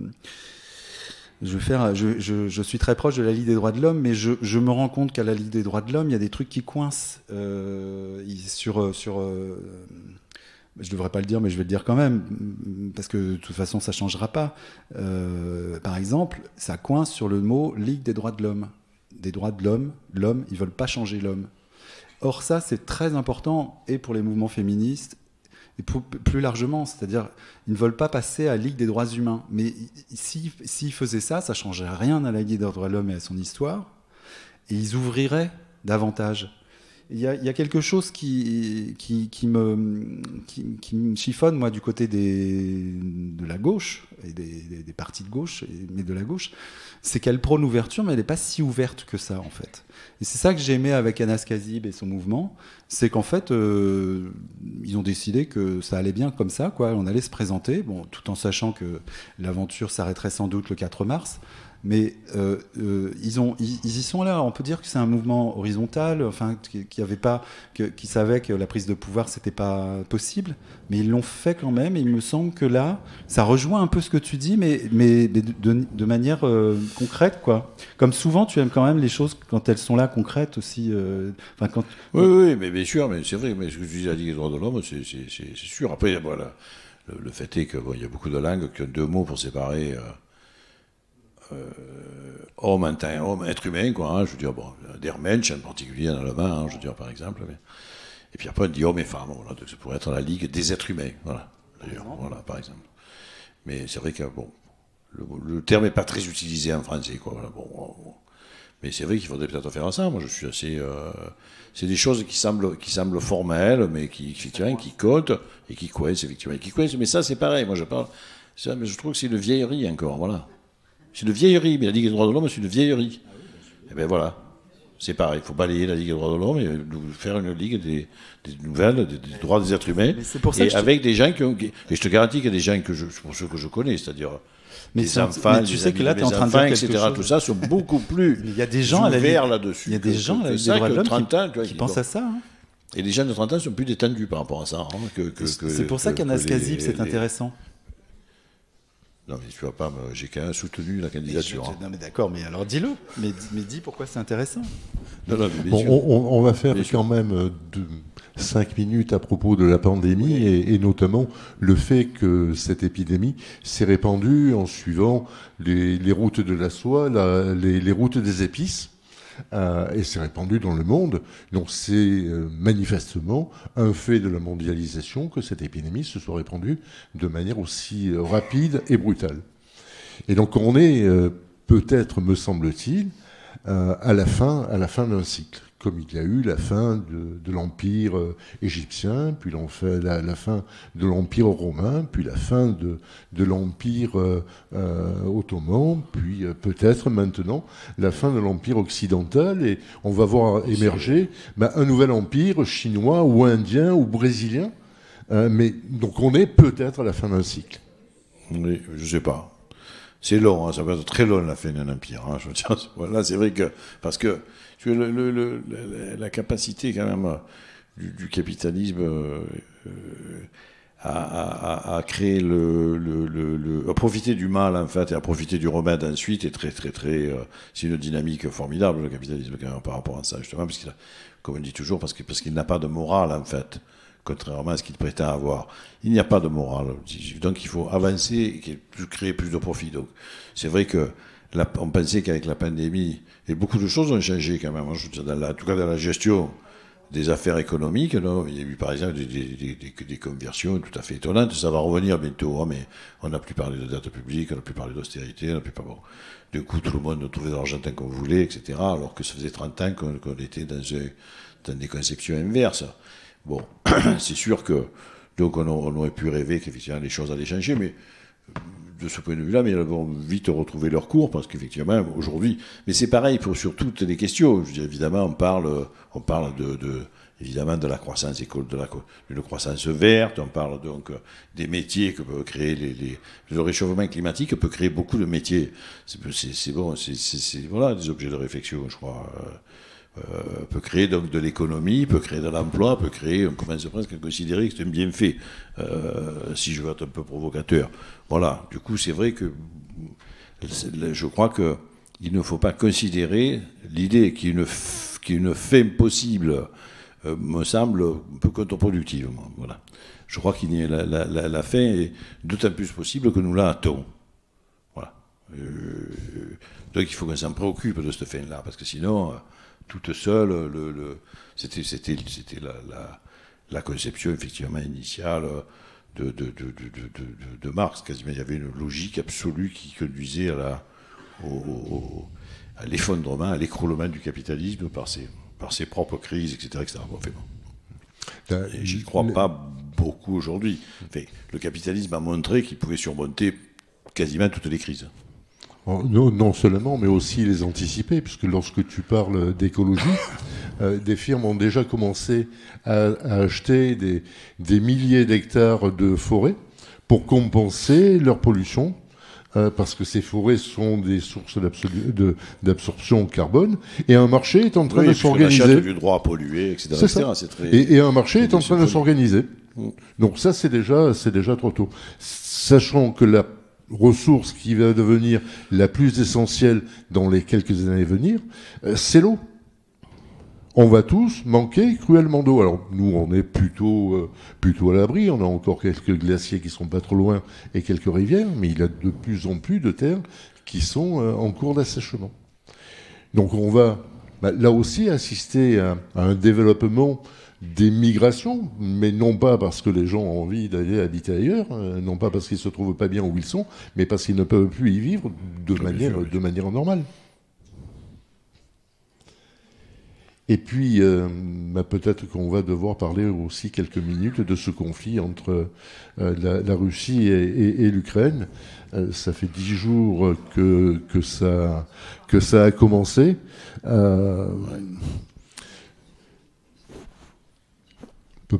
Je suis très proche de la Ligue des droits de l'homme, mais je me rends compte qu'à la Ligue des droits de l'homme, il y a des trucs qui coincent je devrais pas le dire, mais je vais le dire quand même, parce que de toute façon, ça changera pas. Par exemple, ça coince sur le mot Ligue des droits de l'homme. Des droits de l'homme, ils veulent pas changer l'homme. Or, ça, c'est très important, et pour les mouvements féministes, et plus largement, c'est-à-dire, ils ne veulent pas passer à la Ligue des droits humains. Mais s'ils faisaient ça, ça ne changerait rien à la Ligue des droits de l'homme et à son histoire, et ils ouvriraient davantage. Il y a quelque chose qui me chiffonne, moi, du côté de la gauche, et des partis de gauche, mais de la gauche, c'est qu'elle prône l'ouverture, mais elle n'est pas si ouverte que ça, en fait. Et c'est ça que j'ai aimé avec Anas Kazib et son mouvement, c'est qu'en fait, ils ont décidé que ça allait bien comme ça, quoi. On allait se présenter, bon, tout en sachant que l'aventure s'arrêterait sans doute le 4 mars. Mais ils y sont là. On peut dire que c'est un mouvement horizontal, enfin, qui savait que la prise de pouvoir, c'était pas possible, mais ils l'ont fait quand même. Et il me semble que là, ça rejoint un peu ce que tu dis, mais de manière concrète, quoi. Comme souvent, tu aimes quand même les choses quand elles sont là, concrètes aussi. Oui, mais bien sûr, mais c'est vrai. Mais ce que tu dis, la Ligue des droits de l'homme, c'est sûr. Après, voilà, le fait est qu'il y a beaucoup de langues qui ont deux mots pour séparer. Homme, être humain, quoi. Hein, je veux dire, bon, der Mensch en particulier en allemand, hein, je veux dire, par exemple. Mais... Et puis après, on dit homme et femme. Voilà, donc ça pourrait être la Ligue des êtres humains, voilà. D'ailleurs, voilà, par exemple. Mais c'est vrai que bon, le terme n'est pas très utilisé en français, quoi. Voilà, bon. Mais c'est vrai qu'il faudrait peut-être faire ça. Moi, je suis assez. C'est des choses qui semblent formelles, mais qui comptent et qui coincent, effectivement. Mais ça, c'est pareil. Moi, je parle. Ça, mais je trouve que c'est une vieillerie encore, voilà. C'est une vieillerie, mais la Ligue des droits de l'homme, c'est une vieillerie. Et bien voilà, c'est pareil, il faut balayer la Ligue des droits de l'homme et faire une Ligue des nouvelles, des droits des êtres humains, et avec des gens qui ont... Et je te garantis qu'il y a des gens, pour ceux que je connais, c'est-à-dire des enfants, tu sais que là, tu es en train de dire etc., tout ça, sont beaucoup plus il y a des gens ouverts là-dessus. Il y a des gens à la Ligue des droits de l'homme qui pensent à ça. Hein. Et les gens de 30 ans sont plus détendus par rapport à ça. C'est pour ça qu'Anas Kazib, c'est intéressant. Non, mais tu vois pas, j'ai quand même soutenu la candidature. Non, mais d'accord, mais alors dis-le. Mais dis pourquoi c'est intéressant. Non, on va faire quand même 5 minutes à propos de la pandémie, oui. et notamment le fait que cette épidémie s'est répandue en suivant les routes de la soie, les routes des épices. et c'est répandu dans le monde. Donc c'est manifestement un fait de la mondialisation que cette épidémie se soit répandue de manière aussi rapide et brutale. Et donc on est peut-être, me semble-t-il, à la fin d'un cycle, comme il y a eu la fin de l'Empire égyptien, puis la fin de l'Empire romain, puis la fin de l'Empire ottoman, puis peut-être maintenant la fin de l'Empire occidental, et on va voir émerger un nouvel empire chinois ou indien ou brésilien. Mais donc on est peut-être à la fin d'un cycle. Oui, je ne sais pas. C'est long, hein, ça va être très long la fin d'un empire. Hein, je veux dire, voilà, c'est vrai que parce que la capacité quand même du capitalisme à créer à profiter du mal en fait et à profiter du remède ensuite est très c'est une dynamique formidable le capitalisme quand même par rapport à ça justement parce qu'il a, comme on dit toujours parce qu'il n'a pas de morale en fait. Contrairement à ce qu'il prétend avoir. Il n'y a pas de morale. Donc il faut avancer et créer plus de profit. Donc c'est vrai que on pensait qu'avec la pandémie, et beaucoup de choses ont changé quand même. Je veux dire, en tout cas dans la gestion des affaires économiques, là, il y a eu par exemple des conversions tout à fait étonnantes. Ça va revenir bientôt, hein, mais on n'a plus parlé de dette publique, on n'a plus parlé d'austérité, on n'a plus pas bon. Du coup, tout le monde trouvait de l'argent tant qu'on voulait, etc. Alors que ça faisait 30 ans qu'on était dans des conceptions inverses. Bon, c'est sûr que donc on aurait pu rêver qu'effectivement les choses allaient changer, mais de ce point de vue-là, mais elles vont vite retrouver leur cours parce qu'effectivement aujourd'hui, mais c'est pareil sur toutes les questions. Je veux dire, évidemment, on parle évidemment de la croissance d'une croissance verte. On parle donc des métiers que peut créer le réchauffement climatique peut créer beaucoup de métiers. C'est bon, c'est voilà des objets de réflexion, je crois. Peut créer donc de l'économie, peut créer de l'emploi, on commence presque à considérer que c'est un bienfait, si je veux être un peu provocateur. Voilà, du coup c'est vrai que je crois qu'il ne faut pas considérer l'idée qu'il y ait une fin possible, me semble un peu contre-productive. Voilà. Je crois qu'il y a la fin est d'autant plus possible que nous la hâtons. Voilà. Donc il faut qu'on s'en préoccupe de cette fin-là, parce que sinon... toute seule, c'était la conception effectivement initiale de Marx. Quasiment, il y avait une logique absolue qui conduisait à l'effondrement, à l'écroulement du capitalisme par ses propres crises, etc. etc. Bon, enfin, bon. J'y crois pas beaucoup aujourd'hui. Enfin, le capitalisme a montré qu'il pouvait surmonter quasiment toutes les crises. Non seulement, mais aussi les anticiper, puisque lorsque tu parles d'écologie, des firmes ont déjà commencé à acheter des milliers d'hectares de forêts pour compenser leur pollution, parce que ces forêts sont des sources d'absorption carbone, et un marché est en train de s'organiser. On achète du droit à polluer, etc. C'est ça. Et un marché est en train de s'organiser. Donc ça, c'est déjà trop tôt. Sachant que la ressource qui va devenir la plus essentielle dans les quelques années à venir, c'est l'eau. On va tous manquer cruellement d'eau. Alors nous, on est plutôt à l'abri. On a encore quelques glaciers qui sont pas trop loin et quelques rivières, mais il y a de plus en plus de terres qui sont en cours d'assèchement. Donc on va là aussi assister à un développement des migrations, mais non pas parce que les gens ont envie d'aller habiter ailleurs, non pas parce qu'ils se trouvent pas bien où ils sont, mais parce qu'ils ne peuvent plus y vivre de manière normale. Et puis, peut-être qu'on va devoir parler aussi quelques minutes de ce conflit entre la Russie et l'Ukraine. Ça fait 10 jours que ça a commencé. On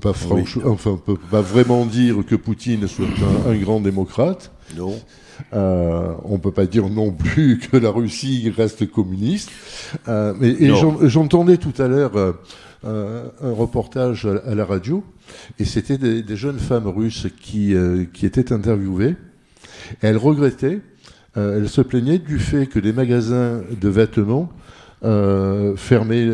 peut pas vraiment dire que Poutine soit un grand démocrate. Non. On peut pas dire non plus que la Russie reste communiste. J'entendais tout à l'heure un reportage à la radio, et c'était des jeunes femmes russes qui étaient interviewées. Elles regrettaient, elles se plaignaient du fait que les magasins de vêtements avaient fermé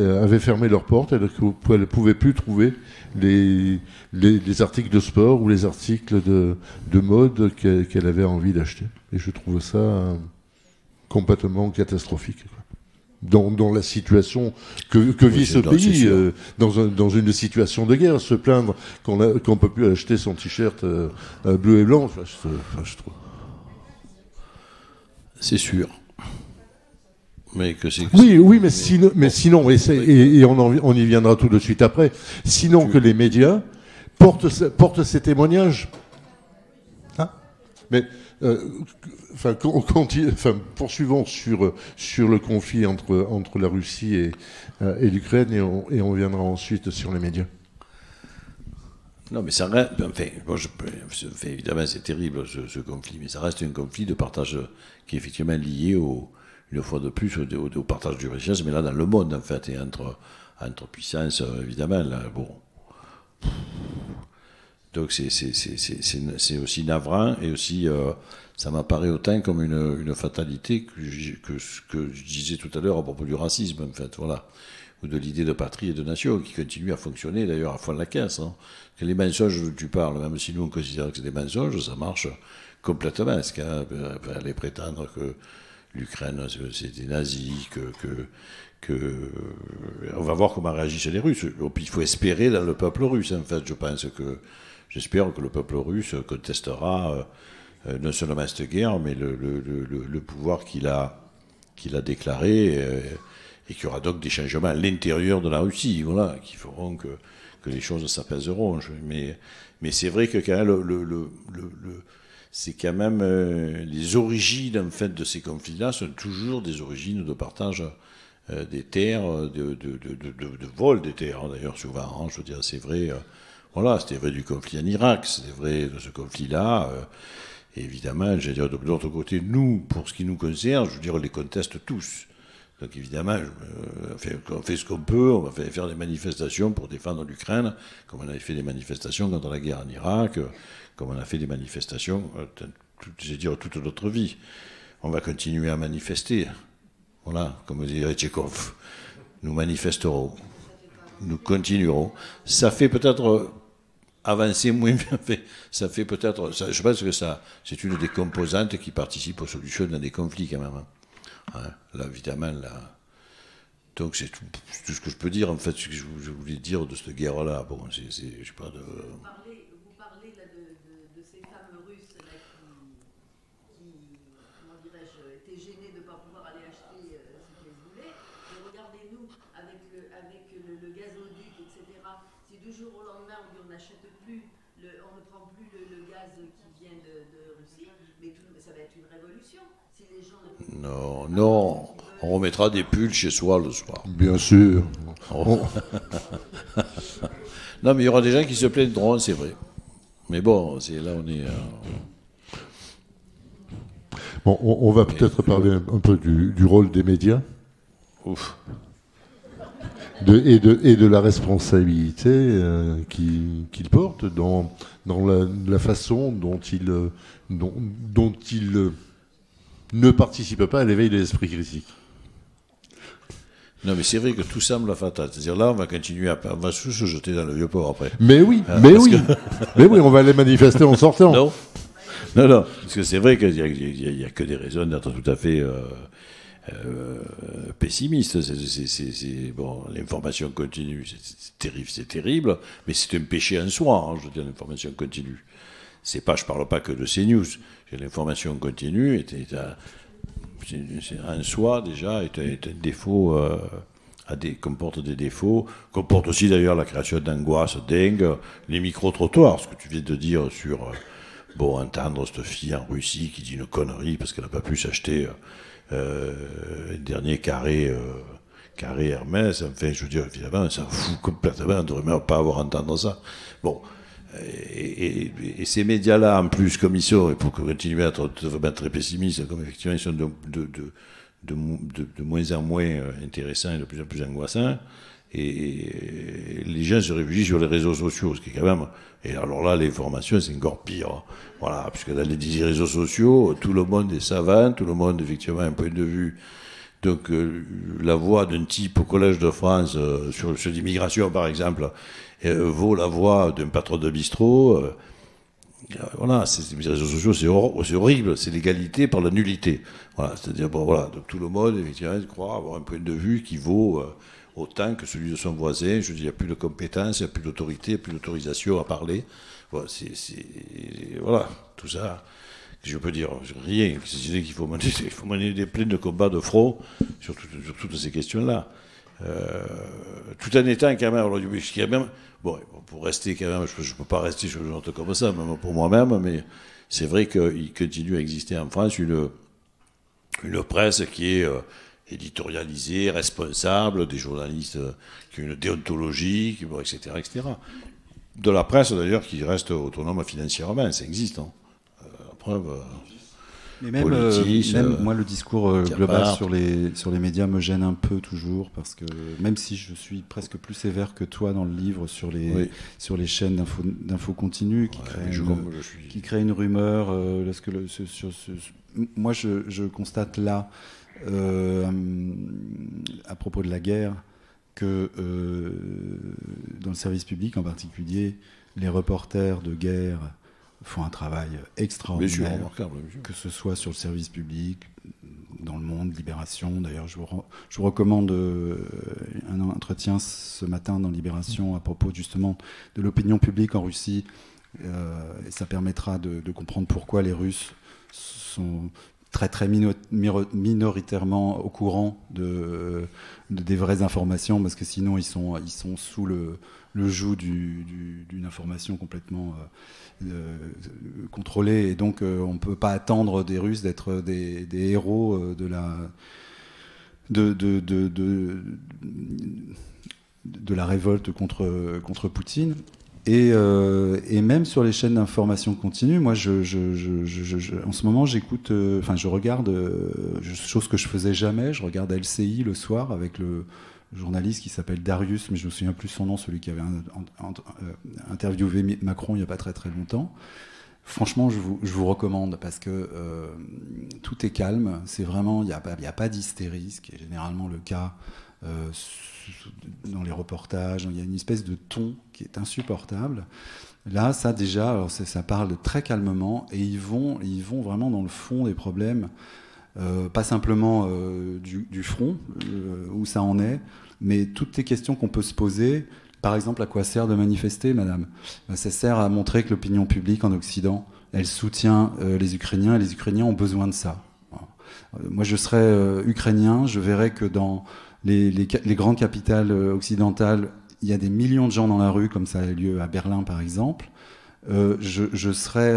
leurs portes, elles ne pouvaient plus trouver les articles de sport ou les articles de mode qu'elle avait envie d'acheter. Et je trouve ça complètement catastrophique, quoi. dans la situation que vit ce pays, dans une situation de guerre, se plaindre qu'on peut plus acheter son t-shirt bleu et blanc, je trouve. C'est sûr. Mais que c'est... Oui, mais sinon, et on y viendra tout de suite après, sinon que les médias portent ces témoignages. Hein, mais... poursuivons sur le conflit entre la Russie et l'Ukraine et on viendra ensuite sur les médias. Non, mais ça reste... évidemment, c'est terrible ce conflit, mais ça reste un conflit de partage qui est effectivement lié une fois de plus au partage du richesse, mais là dans le monde en fait, et entre puissances, évidemment, là, bon... Donc c'est aussi navrant et aussi ça m'apparaît autant comme une fatalité que ce que je disais tout à l'heure à propos du racisme en fait, voilà, ou de l'idée de patrie et de nation qui continue à fonctionner d'ailleurs à fond de la caisse. Hein. Que les mensonges dont tu parles, même si nous on considère que c'est des mensonges, ça marche complètement. Est-ce qu'aller prétendre que l'Ukraine c'est des nazis, on va voir comment réagissent les Russes. Il faut espérer dans le peuple russe en fait, je pense que j'espère que le peuple russe contestera non seulement cette guerre, mais le pouvoir qu'il a déclaré, et qu'il y aura donc des changements à l'intérieur de la Russie, voilà, qui feront que les choses s'apaiseront. Mais c'est vrai que quand même, c'est quand même les origines en fait de ces conflits-là sont toujours des origines de partage des terres, de vol des terres, d'ailleurs souvent. Hein, je veux dire, c'est vrai. Voilà, c'était vrai du conflit en Irak, c'était vrai de ce conflit-là. Évidemment, je veux dire, de l'autre côté, nous, pour ce qui nous concerne, je veux dire, on les conteste tous. Donc évidemment, on fait ce qu'on peut, on va faire des manifestations pour défendre l'Ukraine, comme on avait fait des manifestations contre la guerre en Irak, comme on a fait des manifestations, toute notre vie. On va continuer à manifester. Voilà, comme dirait Tchekhov. Nous manifesterons. Nous continuerons. Ça fait peut-être... avancer moins bien fait. Ça fait peut-être... Je pense que c'est une des composantes qui participe aux solutions dans des conflits, quand même. Hein, là, évidemment, là... Donc, c'est tout ce que je peux dire, en fait, ce que je voulais dire de cette guerre-là. Bon, je sais pas de... Vous parlez là, de ces femmes russes là, qui comment dirais-je, étaient gênées de ne pas pouvoir aller acheter ce qu'elles voulaient. Et regardez-nous, avec le gazoduc, etc., si du jour au lendemain, on n'achète plus, on ne prend plus le gaz qui vient de Russie, mais ça va être une révolution. Si les gens non, on remettra des pulls chez soi le soir. Bien sûr. Non, mais il y aura des gens qui se plaindront, c'est vrai. Mais bon, là on est... Bon, on va peut-être parler un peu du rôle des médias. Ouf. Et de la responsabilité qu'ils portent dans la façon dont ils ne participent pas à l'éveil de l'esprit critique. Non, mais c'est vrai que tout semble fatal. C'est-à-dire là, on va continuer on va se jeter dans le vieux port après. Mais oui, mais oui, on va aller manifester en sortant. Non, parce que c'est vrai qu'il n'y a que des raisons d'être tout à fait pessimiste. Bon, l'information continue, c'est terrible, mais c'est un péché en soi. Hein, je veux dire, l'information continue. Je parle pas que de CNews. L'information continue en soi déjà est un défaut, comporte des défauts, comporte aussi d'ailleurs la création d'angoisses dingues, les micro-trottoirs, ce que tu viens de dire sur entendre cette fille en Russie qui dit une connerie parce qu'elle n'a pas pu s'acheter un dernier carré Hermès. Enfin, je veux dire, évidemment, on s'en fout complètement, on ne devrait même pas avoir à entendre ça. Bon. Et ces médias-là, en plus, comme ils sont, et pour continuer à être vraiment très pessimistes, comme effectivement ils sont de moins en moins intéressants et de plus en plus angoissants, et les gens se réfugient sur les réseaux sociaux, ce qui est quand même... Et alors là, l'information, c'est encore pire. Voilà, puisque dans les réseaux sociaux, tout le monde est savant, tout le monde, effectivement, a un point de vue. Donc, la voix d'un type au Collège de France sur l'immigration, par exemple, vaut la voix d'un patron de bistrot. Voilà, les réseaux sociaux, c'est horrible, c'est l'égalité par la nullité. Voilà, c'est-à-dire, bon, voilà, donc tout le monde, effectivement, croit avoir un point de vue qui vaut autant que celui de son voisin. Je dis, il n'y a plus de compétences, il n'y a plus d'autorité, il n'y a plus d'autorisation à parler. Voilà, voilà, tout ça, je peux dire rien. C'est qu'il faut mener des pleins de combats de front sur toutes ces questions-là. Tout en étant quand même, bon, pour rester quand même, je ne peux pas rester sur le genre comme ça, même pour moi-même, mais c'est vrai qu'il continue à exister en France une presse qui est éditorialisée, responsable, des journalistes qui ont une déontologie, etc., etc. De la presse d'ailleurs qui reste autonome financièrement, ça existe. Hein. La preuve. Mais même moi, le discours global sur les médias me gêne un peu toujours, parce que même si je suis presque plus sévère que toi dans le livre sur les chaînes d'info continue qui créent une rumeur, moi je constate là, à propos de la guerre, que dans le service public en particulier, les reporters de guerre font un travail extraordinaire, que ce soit sur le service public, dans Le Monde, Libération. D'ailleurs, je vous recommande un entretien ce matin dans Libération à propos justement de l'opinion publique en Russie. Et ça permettra de comprendre pourquoi les Russes sont très minoritairement au courant des vraies informations, parce que sinon ils sont sous le joug d'une information complètement contrôlée, et donc on ne peut pas attendre des Russes d'être des héros de la révolte contre Poutine. Et même sur les chaînes d'information continue, moi, en ce moment, j'écoute, je regarde, chose que je faisais jamais, je regarde LCI le soir avec le journaliste qui s'appelle Darius, mais je me souviens plus son nom, celui qui avait interviewé Macron il n'y a pas très très longtemps. Franchement, je vous recommande, parce que tout est calme, c'est vraiment, il n'y a pas d'hystérie, ce qui est généralement le cas dans les reportages. Il y a une espèce de ton qui est insupportable. Là, ça déjà, alors ça parle très calmement, et ils vont vraiment dans le fond des problèmes, pas simplement du front, où ça en est, mais toutes les questions qu'on peut se poser. Par exemple, à quoi sert de manifester, madame ? Ça sert à montrer que l'opinion publique en Occident, elle soutient les Ukrainiens, et les Ukrainiens ont besoin de ça. Moi, je serais ukrainien, je verrais que dans les grandes capitales occidentales, il y a des millions de gens dans la rue, comme ça a eu lieu à Berlin par exemple. Je serais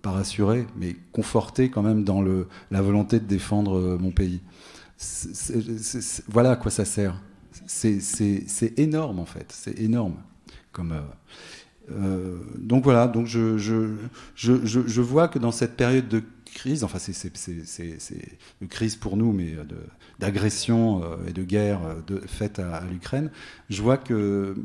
pas rassuré, mais conforté quand même dans la volonté de défendre mon pays. Voilà à quoi ça sert. C'est énorme en fait, c'est énorme. Donc voilà, donc je vois que dans cette période de crise, enfin c'est de crise pour nous, mais d'agression et de guerre faite à l'Ukraine, je vois que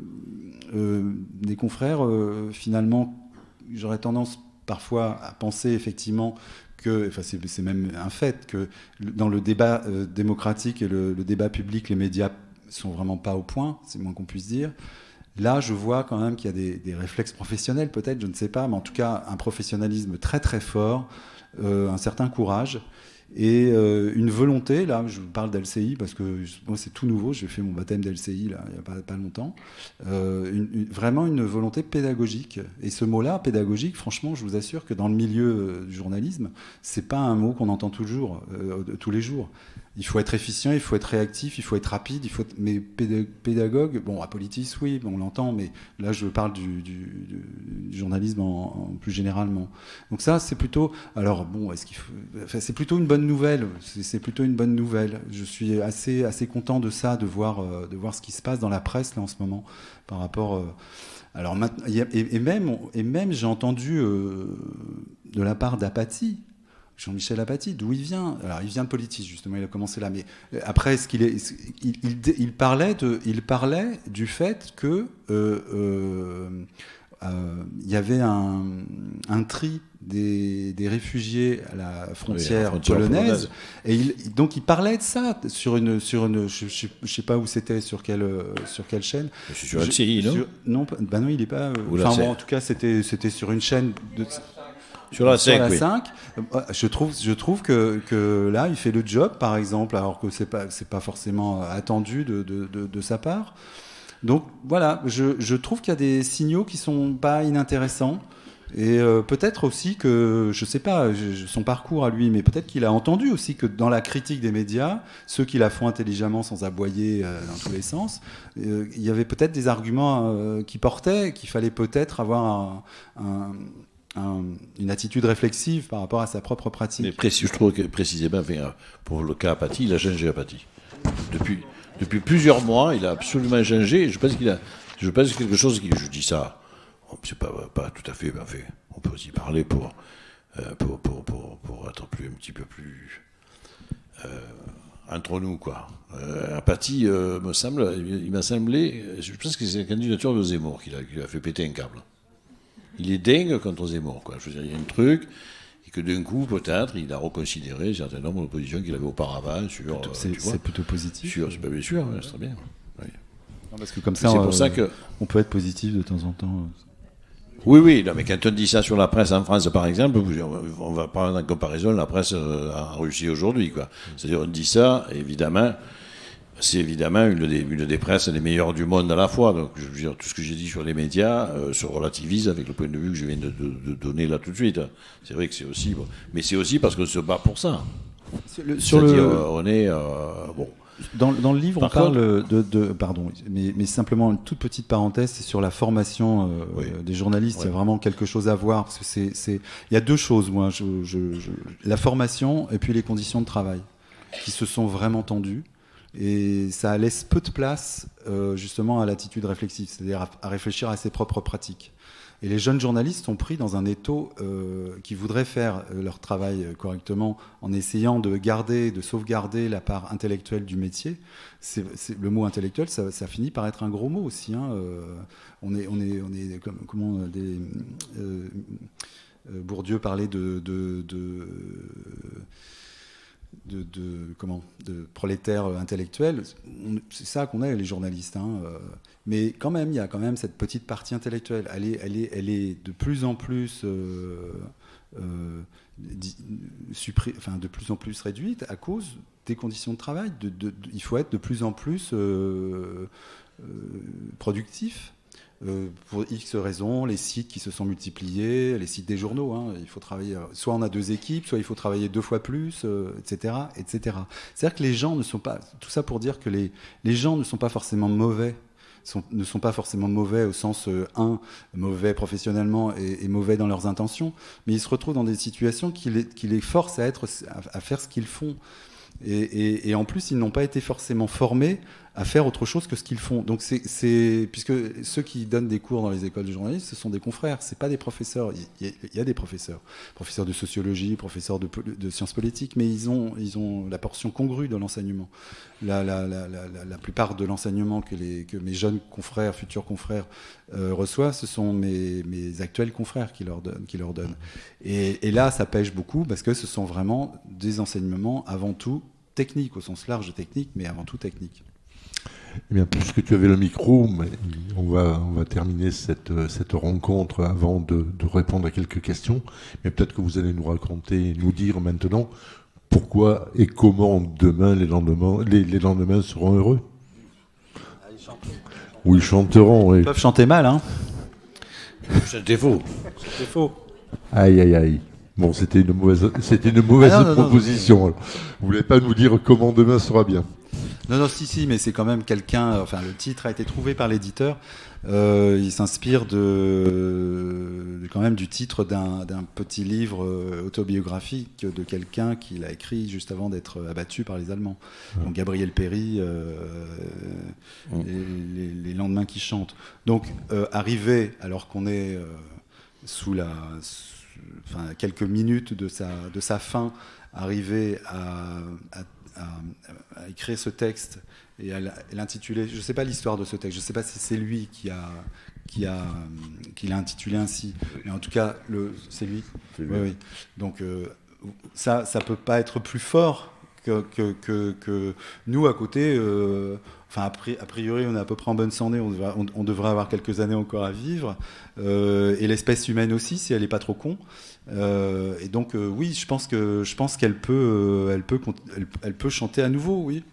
des confrères, finalement, j'aurais tendance parfois à penser effectivement que, enfin c'est même un fait, que dans le débat démocratique et le débat public, les médias sont vraiment pas au point, c'est moins qu'on puisse dire. Là, je vois quand même qu'il y a des réflexes professionnels, peut-être, je ne sais pas, mais en tout cas, un professionnalisme très très fort, un certain courage et une volonté. Là, je vous parle d'LCI parce que moi, c'est tout nouveau. J'ai fait mon baptême d'LCI là, il n'y a pas longtemps. Vraiment une volonté pédagogique. Et ce mot-là, pédagogique, franchement, je vous assure que dans le milieu du journalisme, c'est pas un mot qu'on entend toujours, tous les jours. Il faut être efficient, il faut être réactif, il faut être rapide, mais pédagogue, bon, à Politis, oui, on l'entend, mais là, je parle du journalisme en plus généralement. Donc ça, c'est plutôt, alors bon, c'est plutôt une bonne nouvelle. C'est plutôt une bonne nouvelle. Je suis assez content de ça, de voir ce qui se passe dans la presse là en ce moment, par rapport. Alors maintenant, et même j'ai entendu de la part d'Apathy. Jean-Michel Apathy, d'où il vient ? Alors, il vient de Politis, justement, il a commencé là. Mais après, il parlait du fait que, il y avait un tri des réfugiés à la frontière, polonaise. Et donc il parlait de ça sur une je sais pas où c'était, sur quelle chaîne. C'est sur LCI, non? Non, il est pas. Enfin bon, en tout cas, c'était sur une chaîne sur la 5. Oui. Je trouve que là, il fait le job, par exemple, alors que c'est pas forcément attendu de sa part. Donc voilà, je trouve qu'il y a des signaux qui sont pas inintéressants. Et peut-être aussi que, je sais pas, son parcours à lui, mais peut-être qu'il a entendu aussi que dans la critique des médias, ceux qui la font intelligemment sans aboyer dans tous les sens, il y avait peut-être des arguments qui portaient, qu'il fallait peut-être avoir une attitude réflexive par rapport à sa propre pratique. Mais je trouve que précisément, pour le cas Apathy, il a changé Apathy. Depuis plusieurs mois, il a absolument changé. Je pense quelque chose qui, je dis ça. C'est pas tout à fait, enfin, on peut aussi parler pour être un petit peu plus entre nous, quoi. Apathy, il m'a semblé, je pense que c'est la candidature de Zemmour qui a fait péter un câble. Il est dingue contre Zemmour, quoi. Je veux dire, il y a un truc, et que d'un coup, peut-être, il a reconsidéré un certain nombre de positions qu'il avait auparavant sur. C'est plutôt positif. C'est pas bien sûr, c'est très bien. Oui. Non, parce que comme ça, on peut être positif de temps en temps. Oui, non, mais quand on dit ça sur la presse en France, par exemple, on va prendre en comparaison la presse en Russie aujourd'hui, quoi. C'est-à-dire, on dit ça, évidemment, c'est évidemment une des presses les meilleures du monde à la fois. Donc, je veux dire, tout ce que j'ai dit sur les médias se relativise avec le point de vue que je viens de donner là tout de suite. C'est vrai que c'est aussi, bon, mais c'est aussi parce qu'on se bat pour ça. On est bon. Dans le livre, on parle pardon, mais simplement une toute petite parenthèse, c'est sur la formation des journalistes. Oui. Il y a vraiment quelque chose à voir, parce que il y a deux choses, moi, la formation et puis les conditions de travail, qui se sont vraiment tendues, et ça laisse peu de place, justement, à l'attitude réflexive, c'est-à-dire à réfléchir à ses propres pratiques. Et les jeunes journalistes sont pris dans un étau qui voudraient faire leur travail correctement en essayant de sauvegarder la part intellectuelle du métier. Le mot intellectuel, ça finit par être un gros mot aussi. Hein. On est Bourdieu parlait de prolétaires intellectuels. C'est ça qu'on est, les journalistes. Hein. Mais quand même, il y a quand même cette petite partie intellectuelle. Elle est de plus en plus de plus en plus réduite à cause des conditions de travail. Il faut être de plus en plus productif. Pour X raisons, les sites qui se sont multipliés, les sites des journaux, hein, il faut travailler, soit on a 2 équipes, soit il faut travailler 2 fois plus, etc., etc. C'est-à-dire que les gens ne sont pas, tout ça pour dire que les gens ne sont pas forcément mauvais, ne sont pas forcément mauvais au sens mauvais professionnellement et mauvais dans leurs intentions, mais ils se retrouvent dans des situations qui les forcent à faire ce qu'ils font. Et en plus, ils n'ont pas été forcément formés à faire autre chose que ce qu'ils font. Donc, puisque ceux qui donnent des cours dans les écoles de journalisme, ce sont des confrères, c'est pas des professeurs. Il y a des professeurs de sociologie, professeurs de sciences politiques, mais ils ont la portion congrue de l'enseignement. La plupart de l'enseignement que mes jeunes confrères, futurs confrères reçoivent, ce sont mes actuels confrères qui leur donnent. Et là, ça pêche beaucoup parce que ce sont vraiment des enseignements avant tout techniques, au sens large technique, mais avant tout techniques. Eh bien, puisque tu avais le micro, on va terminer cette rencontre avant de répondre à quelques questions. Mais peut-être que vous allez nous dire maintenant pourquoi et comment demain les lendemains seront heureux. Oui, ils chanteront. Oui. Ils peuvent chanter mal, hein. C'était faux. C'était faux. Aïe, aïe, aïe. Bon, c'était une mauvaise proposition. Non. Vous voulez pas nous dire comment demain sera bien? Non, si, mais c'est quand même quelqu'un. Enfin, le titre a été trouvé par l'éditeur. Il s'inspire quand même du titre d'un petit livre autobiographique de quelqu'un qu'il a écrit juste avant d'être abattu par les Allemands. Donc Gabriel Péry, les lendemains qui chantent. Donc arrivé alors qu'on est quelques minutes de sa fin, arriver à écrire ce texte et à l'intituler. Je ne sais pas l'histoire de ce texte, je ne sais pas si c'est lui qui qu'il a intitulé ainsi. Mais en tout cas, c'est lui. C'est lui. Oui, oui. Donc ça peut pas être plus fort que nous à côté. Enfin, a priori, on est à peu près en bonne santé. On devrait avoir quelques années encore à vivre. Et l'espèce humaine aussi, si elle n'est pas trop con. Et donc, oui, je pense qu'elle peut chanter à nouveau, oui.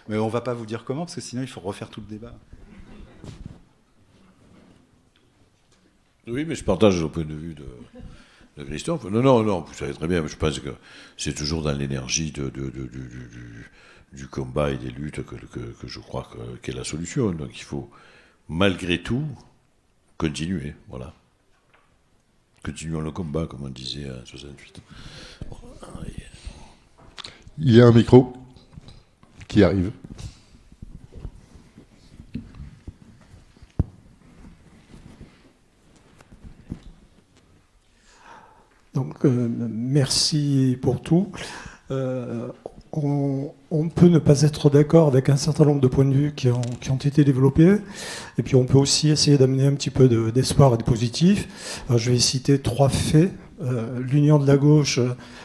Mais on va pas vous dire comment, parce que sinon, il faut refaire tout le débat. Oui, mais je partage le point de vue de Christophe. Non, vous savez très bien, je pense que c'est toujours dans l'énergie du combat et des luttes que je crois qu'est la solution. Donc il faut, malgré tout, continuer. Voilà. Continuons le combat, comme on disait en 68. Il y a un micro qui arrive. Donc, merci pour tout. On peut ne pas être d'accord avec un certain nombre de points de vue qui ont été développés. Et puis, on peut aussi essayer d'amener un petit peu d'espoir et de positif. Alors, je vais citer 3 faits. L'union de la gauche,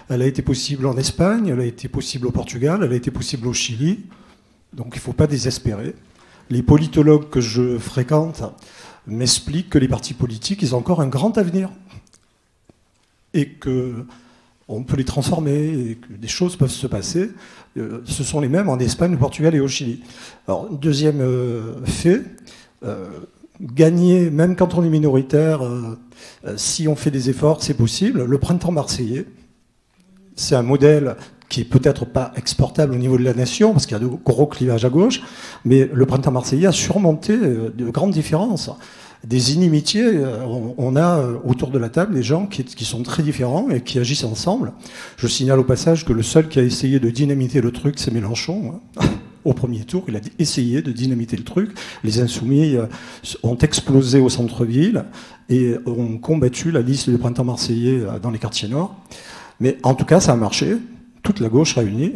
elle a été possible en Espagne, elle a été possible au Portugal, elle a été possible au Chili. Donc, il ne faut pas désespérer. Les politologues que je fréquente m'expliquent que les partis politiques, ils ont encore un grand avenir. Et qu'on peut les transformer, et que des choses peuvent se passer. Ce sont les mêmes en Espagne, au Portugal et au Chili. Alors, deuxième fait, gagner, même quand on est minoritaire, si on fait des efforts, c'est possible. Le printemps marseillais, c'est un modèle qui est peut-être pas exportable au niveau de la nation, parce qu'il y a de gros clivages à gauche, mais le printemps marseillais a surmonté de grandes différences. Des inimitiés, on a autour de la table des gens qui sont très différents et qui agissent ensemble. Je signale au passage que le seul qui a essayé de dynamiter le truc, c'est Mélenchon. Au premier tour, il a essayé de dynamiter le truc. Les Insoumis ont explosé au centre-ville et ont combattu la liste du printemps marseillais dans les quartiers nord. Mais en tout cas, ça a marché. Toute la gauche réunie.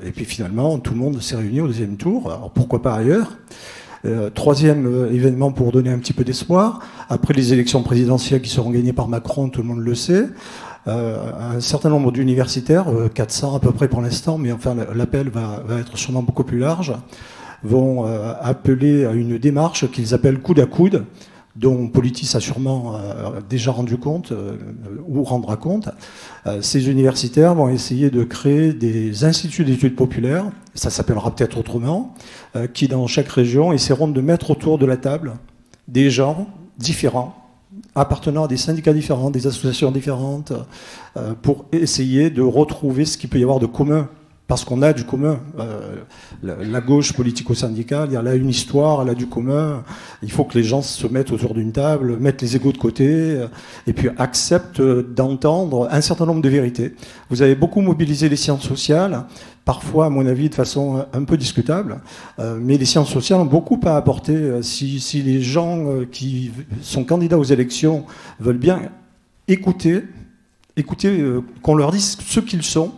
Et puis finalement, tout le monde s'est réuni au deuxième tour. Alors pourquoi pas ailleurs ? Troisième événement pour donner un petit peu d'espoir, après les élections présidentielles qui seront gagnées par Macron, tout le monde le sait, un certain nombre d'universitaires, 400 à peu près pour l'instant, mais enfin l'appel va être sûrement beaucoup plus large, vont appeler à une démarche qu'ils appellent coude à coude, dont Politis a sûrement déjà rendu compte ou rendra compte. Ces universitaires vont essayer de créer des instituts d'études populaires, ça s'appellera peut-être autrement, qui dans chaque région essaieront de mettre autour de la table des gens différents, appartenant à des syndicats différents, des associations différentes, pour essayer de retrouver ce qu'il peut y avoir de commun. Parce qu'on a du commun. La gauche politico-syndicale, elle a une histoire, elle a du commun. Il faut que les gens se mettent autour d'une table, mettent les égos de côté, et puis acceptent d'entendre un certain nombre de vérités. Vous avez beaucoup mobilisé les sciences sociales, parfois, à mon avis, de façon un peu discutable, mais les sciences sociales ont beaucoup à apporter. Si les gens qui sont candidats aux élections veulent bien écouter qu'on leur dise ce qu'ils sont,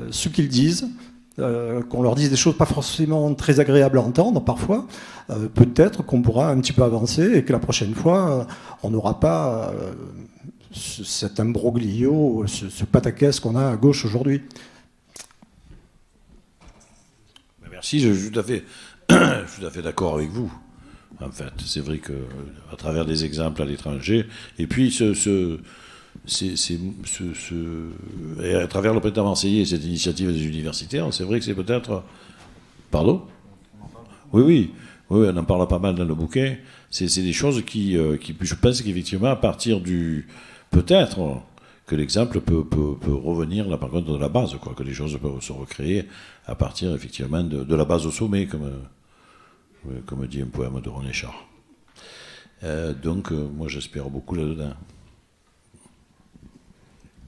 ce qu'ils disent, qu'on leur dise des choses pas forcément très agréables à entendre parfois, peut-être qu'on pourra un petit peu avancer et que la prochaine fois, on n'aura pas cet imbroglio, ce pataquès qu'on a à gauche aujourd'hui. Merci, je suis tout à fait d'accord avec vous. En fait, c'est vrai qu'à travers des exemples à l'étranger, et puis et à travers le printemps marseillais et cette initiative des universitaires, c'est vrai que c'est peut-être... Pardon ? Oui, on en parle pas mal dans le bouquin. C'est des choses qui je pense qu'effectivement, à partir du... Peut-être que l'exemple peut revenir, là, par contre, de la base, quoi, que les choses peuvent se recréer à partir, effectivement, de la base au sommet, comme dit un poème de René Char. Donc, moi, j'espère beaucoup là-dedans.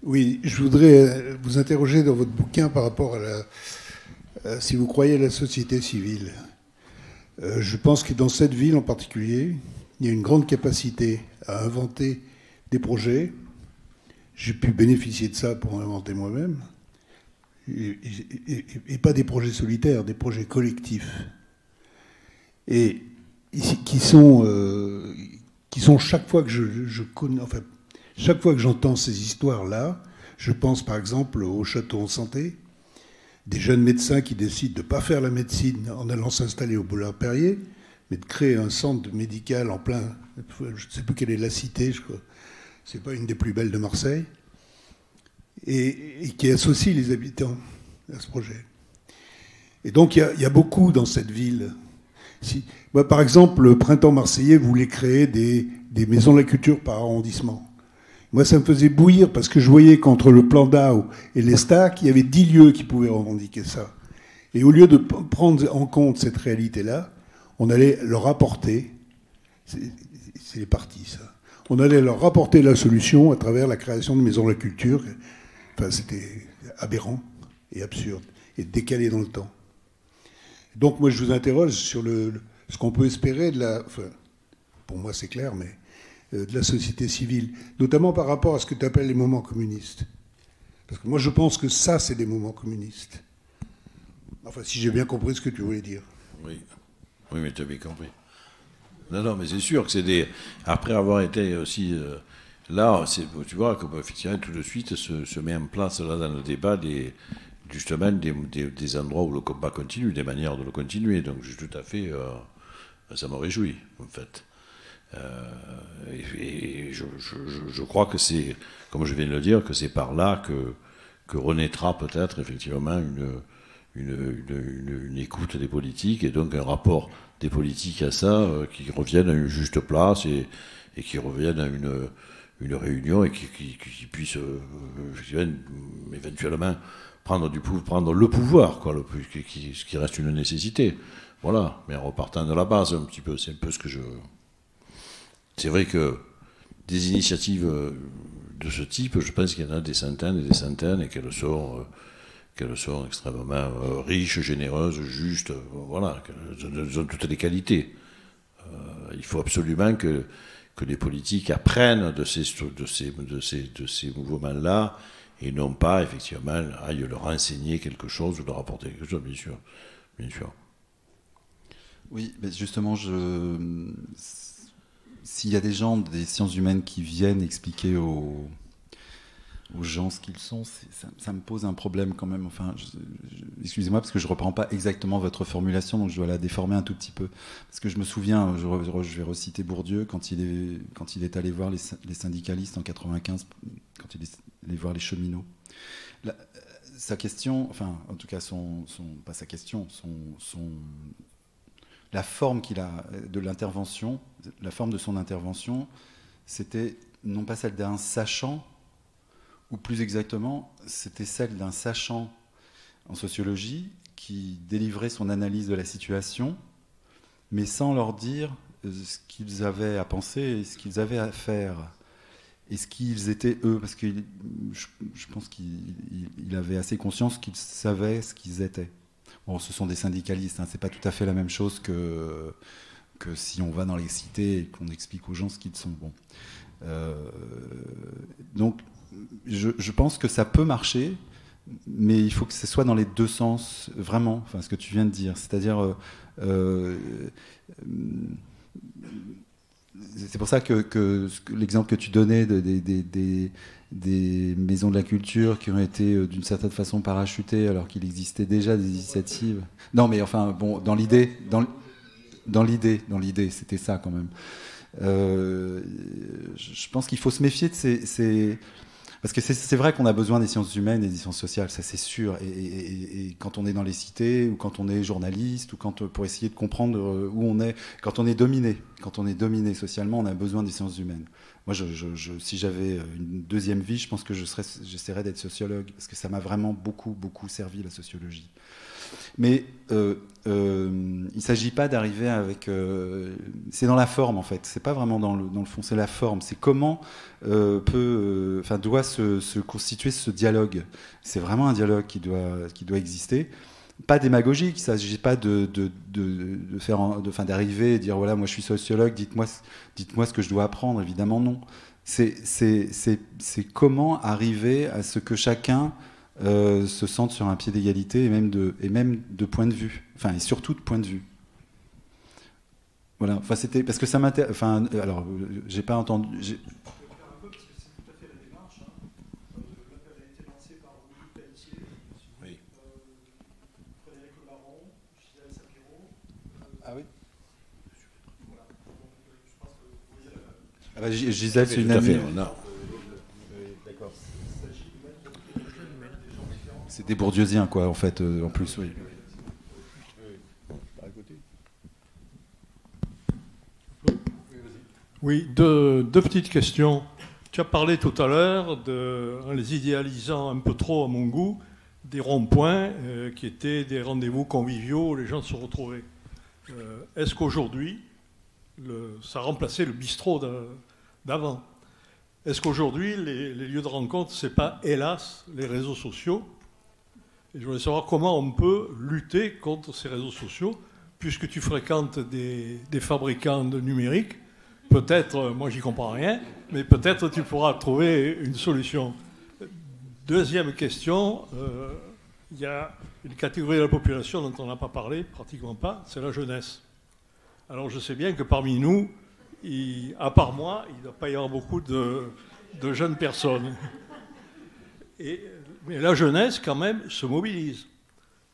Oui, je voudrais vous interroger dans votre bouquin par rapport à si vous croyez à la société civile. Je pense que dans cette ville en particulier, il y a une grande capacité à inventer des projets. J'ai pu bénéficier de ça pour en inventer moi-même. Et pas des projets solitaires, des projets collectifs. Et qui sont chaque fois que je connais, enfin, chaque fois que j'entends ces histoires-là, je pense par exemple au Château en Santé, des jeunes médecins qui décident de ne pas faire la médecine en allant s'installer au Boulard-Perrier, mais de créer un centre médical en plein, je ne sais plus quelle est la cité, je crois, c'est pas une des plus belles de Marseille, et qui associe les habitants à ce projet. Et donc il y a beaucoup dans cette ville. Moi, par exemple, le Printemps marseillais voulait créer des maisons de la culture par arrondissement. Moi, ça me faisait bouillir parce que je voyais qu'entre le Plan d'Ao et l'Estac, il y avait 10 lieux qui pouvaient revendiquer ça. Et au lieu de prendre en compte cette réalité-là, on allait leur apporter, c'est les partis ça, on allait leur apporter la solution à travers la création de maisons de la culture. Enfin, c'était aberrant et absurde et décalé dans le temps. Donc moi, je vous interroge sur ce qu'on peut espérer de la... Enfin, pour moi, c'est clair, mais de la société civile, notamment par rapport à ce que tu appelles les moments communistes. Parce que moi, je pense que ça, c'est des moments communistes. Enfin, si j'ai bien compris ce que tu voulais dire. Oui, oui, mais tu as bien compris. Non, mais c'est sûr que c'est des... Après avoir été aussi... là, tu vois, comme effectivement, tout de suite se met en place là, dans le débat justement des endroits où le combat continue, des manières de le continuer. Donc, je suis tout à fait... ça me réjouit, en fait. Et je crois que c'est, comme je viens de le dire, que c'est par là que renaîtra peut-être effectivement une écoute des politiques et donc un rapport des politiques à ça qui reviennent à une juste place et qui reviennent à une réunion et qui puissent éventuellement prendre le pouvoir, quoi, ce qui reste une nécessité. Voilà, mais en repartant de la base un petit peu, c'est un peu ce que je... C'est vrai que des initiatives de ce type, je pense qu'il y en a des centaines et des centaines et qu'elles sont extrêmement riches, généreuses, justes, voilà, qu'elles ont toutes les qualités. Il faut absolument que les politiques apprennent de ces mouvements-là et non pas, effectivement, aillent leur enseigner quelque chose ou leur apporter quelque chose, bien sûr. Bien sûr. Oui, mais justement, s'il y a des gens des sciences humaines qui viennent expliquer aux gens ce qu'ils sont, ça me pose un problème quand même. Enfin, excusez-moi parce que je ne reprends pas exactement votre formulation, donc je dois la déformer un tout petit peu. Parce que je me souviens, je vais reciter Bourdieu, quand il est allé voir les syndicalistes en 95, quand il est allé voir les cheminots. Sa question, enfin, en tout cas, pas sa question, la forme qu'il a de l'intervention, la forme de son intervention, c'était non pas celle d'un sachant, ou plus exactement, c'était celle d'un sachant en sociologie qui délivrait son analyse de la situation, mais sans leur dire ce qu'ils avaient à penser et ce qu'ils avaient à faire, et ce qu'ils étaient eux, parce que je pense qu'il avait assez conscience qu'ils savaient ce qu'ils étaient. Bon, ce sont des syndicalistes, hein, c'est pas tout à fait la même chose que si on va dans les cités et qu'on explique aux gens ce qu'ils sont. Bon. Donc, je pense que ça peut marcher, mais il faut que ce soit dans les deux sens, vraiment, enfin, ce que tu viens de dire. C'est-à-dire, c'est pour ça que l'exemple que tu donnais des maisons de la culture qui ont été d'une certaine façon parachutées alors qu'il existait déjà des initiatives. Non, mais enfin, bon, dans l'idée, c'était ça quand même. Je pense qu'il faut se méfier de ces parce que c'est vrai qu'on a besoin des sciences humaines et des sciences sociales, ça c'est sûr. Et quand on est dans les cités, ou quand on est journaliste, ou pour essayer de comprendre où on est, quand on est dominé socialement, on a besoin des sciences humaines. Moi, si j'avais une deuxième vie, je pense que j'essaierais d'être sociologue, parce que ça m'a vraiment beaucoup, beaucoup servi, la sociologie. Mais il ne s'agit pas d'arriver avec... c'est dans la forme, en fait. C'est pas vraiment dans le fond, c'est la forme. C'est comment doit se constituer ce dialogue. C'est vraiment un dialogue qui doit exister. Pas démagogique, il ne s'agit pas d'arriver et dire voilà, moi je suis sociologue, dites-moi ce que je dois apprendre, évidemment non. C'est comment arriver à ce que chacun se sente sur un pied d'égalité et même de point de vue, enfin et surtout de point de vue. Voilà, enfin c'était parce que ça m'intéresse. Enfin, alors, j'ai pas entendu. Oui. Ah oui. Ah bah, Gisèle, c'est une Tout à amie. fait, on a- C'est des bourdieusiens, quoi, en fait, en plus, oui. Oui, deux petites questions. Tu as parlé tout à l'heure, en les idéalisant un peu trop à mon goût, des ronds-points qui étaient des rendez-vous conviviaux où les gens se retrouvaient. Est-ce qu'aujourd'hui, ça a remplacé le bistrot d'avant? Est-ce qu'aujourd'hui, les lieux de rencontre, ce n'est pas, hélas, les réseaux sociaux? Et je voulais savoir comment on peut lutter contre ces réseaux sociaux, puisque tu fréquentes des fabricants de numérique. Peut-être, moi j'y comprends rien, mais peut-être tu pourras trouver une solution. Deuxième question, il y a une catégorie de la population dont on n'a pas parlé, pratiquement pas, c'est la jeunesse. Alors je sais bien que parmi nous, à part moi, il ne doit pas y avoir beaucoup de jeunes personnes. Mais la jeunesse, quand même, se mobilise.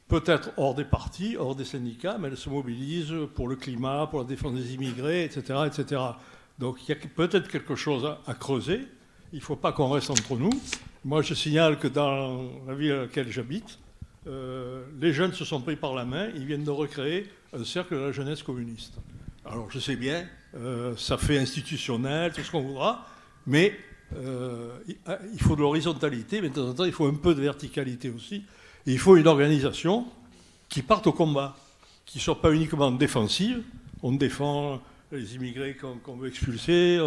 Peut-être hors des partis, hors des syndicats, mais elle se mobilise pour le climat, pour la défense des immigrés, etc. etc. Donc il y a peut-être quelque chose à creuser. Il ne faut pas qu'on reste entre nous. Moi, je signale que dans la ville à laquelle j'habite, les jeunes se sont pris par la main. Ils viennent de recréer un cercle de la jeunesse communiste. Alors je sais bien, ça fait institutionnel, tout ce qu'on voudra, mais il faut de l'horizontalité, mais de temps en temps, il faut un peu de verticalité aussi. Et il faut une organisation qui parte au combat, qui ne soit pas uniquement défensive. On défend les immigrés qu'on veut expulser,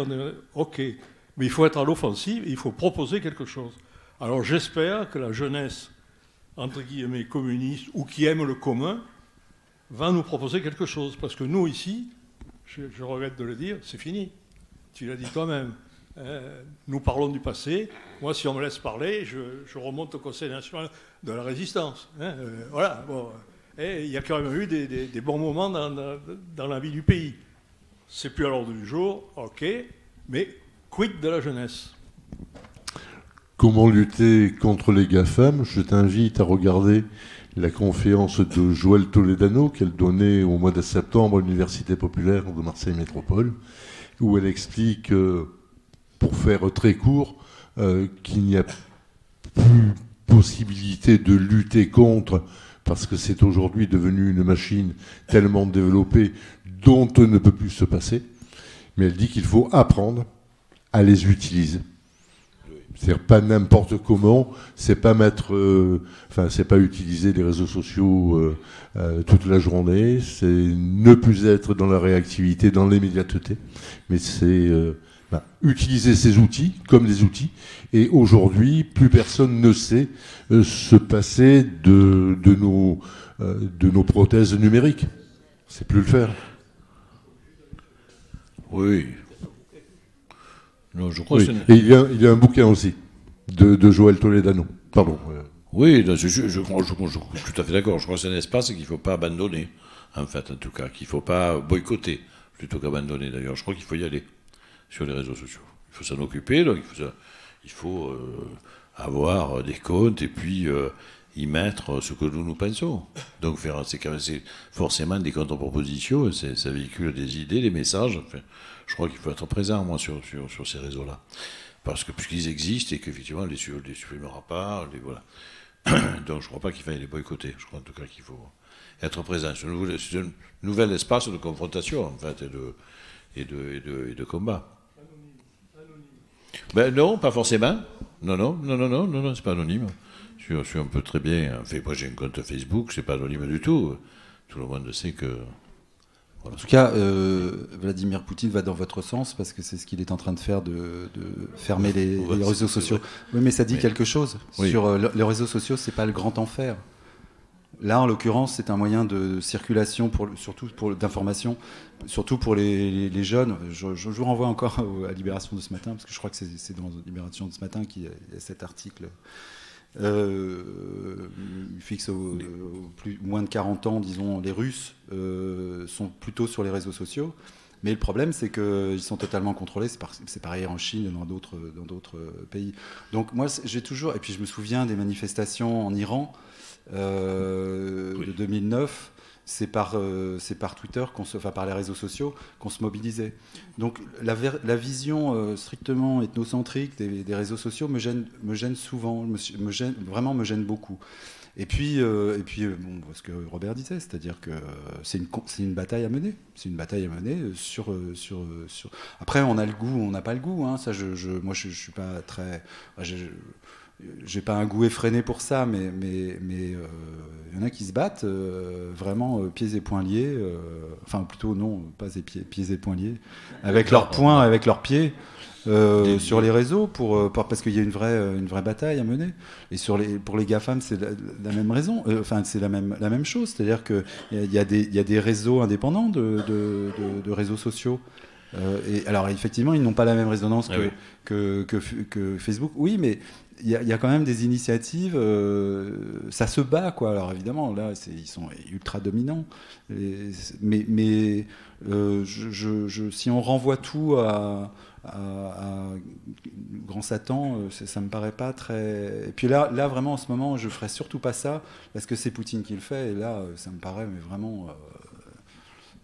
ok. Mais il faut être à l'offensive et il faut proposer quelque chose. Alors j'espère que la jeunesse, entre guillemets, communiste, ou qui aime le commun, va nous proposer quelque chose. Parce que nous, ici, je regrette de le dire, c'est fini. Tu l'as dit toi-même. Nous parlons du passé. Moi, si on me laisse parler, je remonte au Conseil national de la résistance. Voilà. Bon. Et il y a quand même eu des bons moments dans la vie du pays. C'est plus à l'ordre du jour, ok, mais quid de la jeunesse? Comment lutter contre les GAFAM? Je t'invite à regarder la conférence de Joël Toledano qu'elle donnait au mois de septembre à l'Université populaire de Marseille Métropole, où elle explique... pour faire très court, qu'il n'y a plus possibilité de lutter contre, parce que c'est aujourd'hui devenu une machine tellement développée dont on ne peut plus se passer. Mais elle dit qu'il faut apprendre à les utiliser. C'est-à-dire pas n'importe comment, c'est pas c'est pas utiliser les réseaux sociaux toute la journée, c'est ne plus être dans la réactivité, dans l'immédiateté, mais c'est utiliser ces outils comme des outils. Et aujourd'hui, plus personne ne sait se passer de nos prothèses numériques. C'est plus le faire. Oui. Non, je crois Oui. que Et il y a un bouquin aussi de Joël Toledano. Pardon. Oui, je crois tout à fait d'accord. Je crois que c'est un espace qu'il ne faut pas abandonner, en fait, en tout cas, qu'il ne faut pas boycotter plutôt qu'abandonner. D'ailleurs, je crois qu'il faut y aller sur les réseaux sociaux. Il faut s'en occuper, donc il faut avoir des comptes et puis y mettre ce que nous pensons. Donc c'est forcément des contre-propositions, ça véhicule des idées, des messages. Enfin, je crois qu'il faut être présent, moi, sur ces réseaux-là. Parce que puisqu'ils existent et qu'effectivement, on ne les supprimera pas, voilà. Donc je ne crois pas qu'il faille les boycotter. Je crois en tout cas qu'il faut être présent. C'est un nouvel espace de confrontation, en fait, et de combat. Ben non, pas forcément. Non, c'est pas anonyme. Je suis un peu très bien. Enfin, moi, j'ai un compte Facebook, c'est pas anonyme du tout. Tout le monde sait que. Voilà. En tout cas, Vladimir Poutine va dans votre sens parce que c'est ce qu'il est en train de faire, de fermer les réseaux sociaux. Oui, mais ça dit quelque chose. Oui. Sur les réseaux sociaux, c'est pas le grand enfer. Là, en l'occurrence, c'est un moyen de circulation, d'information, surtout pour les jeunes. Je vous renvoie encore à Libération de ce matin, parce que je crois que c'est dans Libération de ce matin qu'il y a cet article fixe moins de 40 ans, disons, les Russes sont plutôt sur les réseaux sociaux. Mais le problème, c'est qu'ils sont totalement contrôlés. C'est pareil en Chine et dans d'autres pays. Donc moi, j'ai toujours... Et puis je me souviens des manifestations en Iran de 2009. C'est par Twitter, par les réseaux sociaux, qu'on se mobilisait. Donc la vision strictement ethnocentrique des réseaux sociaux me gêne souvent, vraiment me gêne beaucoup. Et puis bon, ce que Robert disait, c'est-à-dire que c'est une bataille à mener. C'est une bataille à mener sur. Après, on a le goût, on n'a pas le goût. Hein. Ça, moi, je suis pas très. J'ai pas un goût effréné pour ça, mais y en a qui se battent vraiment pieds et poings liés. Enfin, plutôt non, pas pieds et poings liés, avec leurs poings, avec leurs pieds. Sur les réseaux parce qu'il y a une vraie bataille à mener, et pour les GAFAM c'est la même raison, c'est la même chose, c'est-à-dire que il y a des réseaux indépendants de réseaux sociaux, et alors effectivement ils n'ont pas la même résonance que Facebook, oui, mais il y a quand même des initiatives, ça se bat quoi. Alors évidemment là ils sont ultra dominants, mais si on renvoie tout à Grand Satan, ça me paraît pas très... Et puis là vraiment en ce moment je ferais surtout pas ça parce que c'est Poutine qui le fait, et là ça me paraît mais vraiment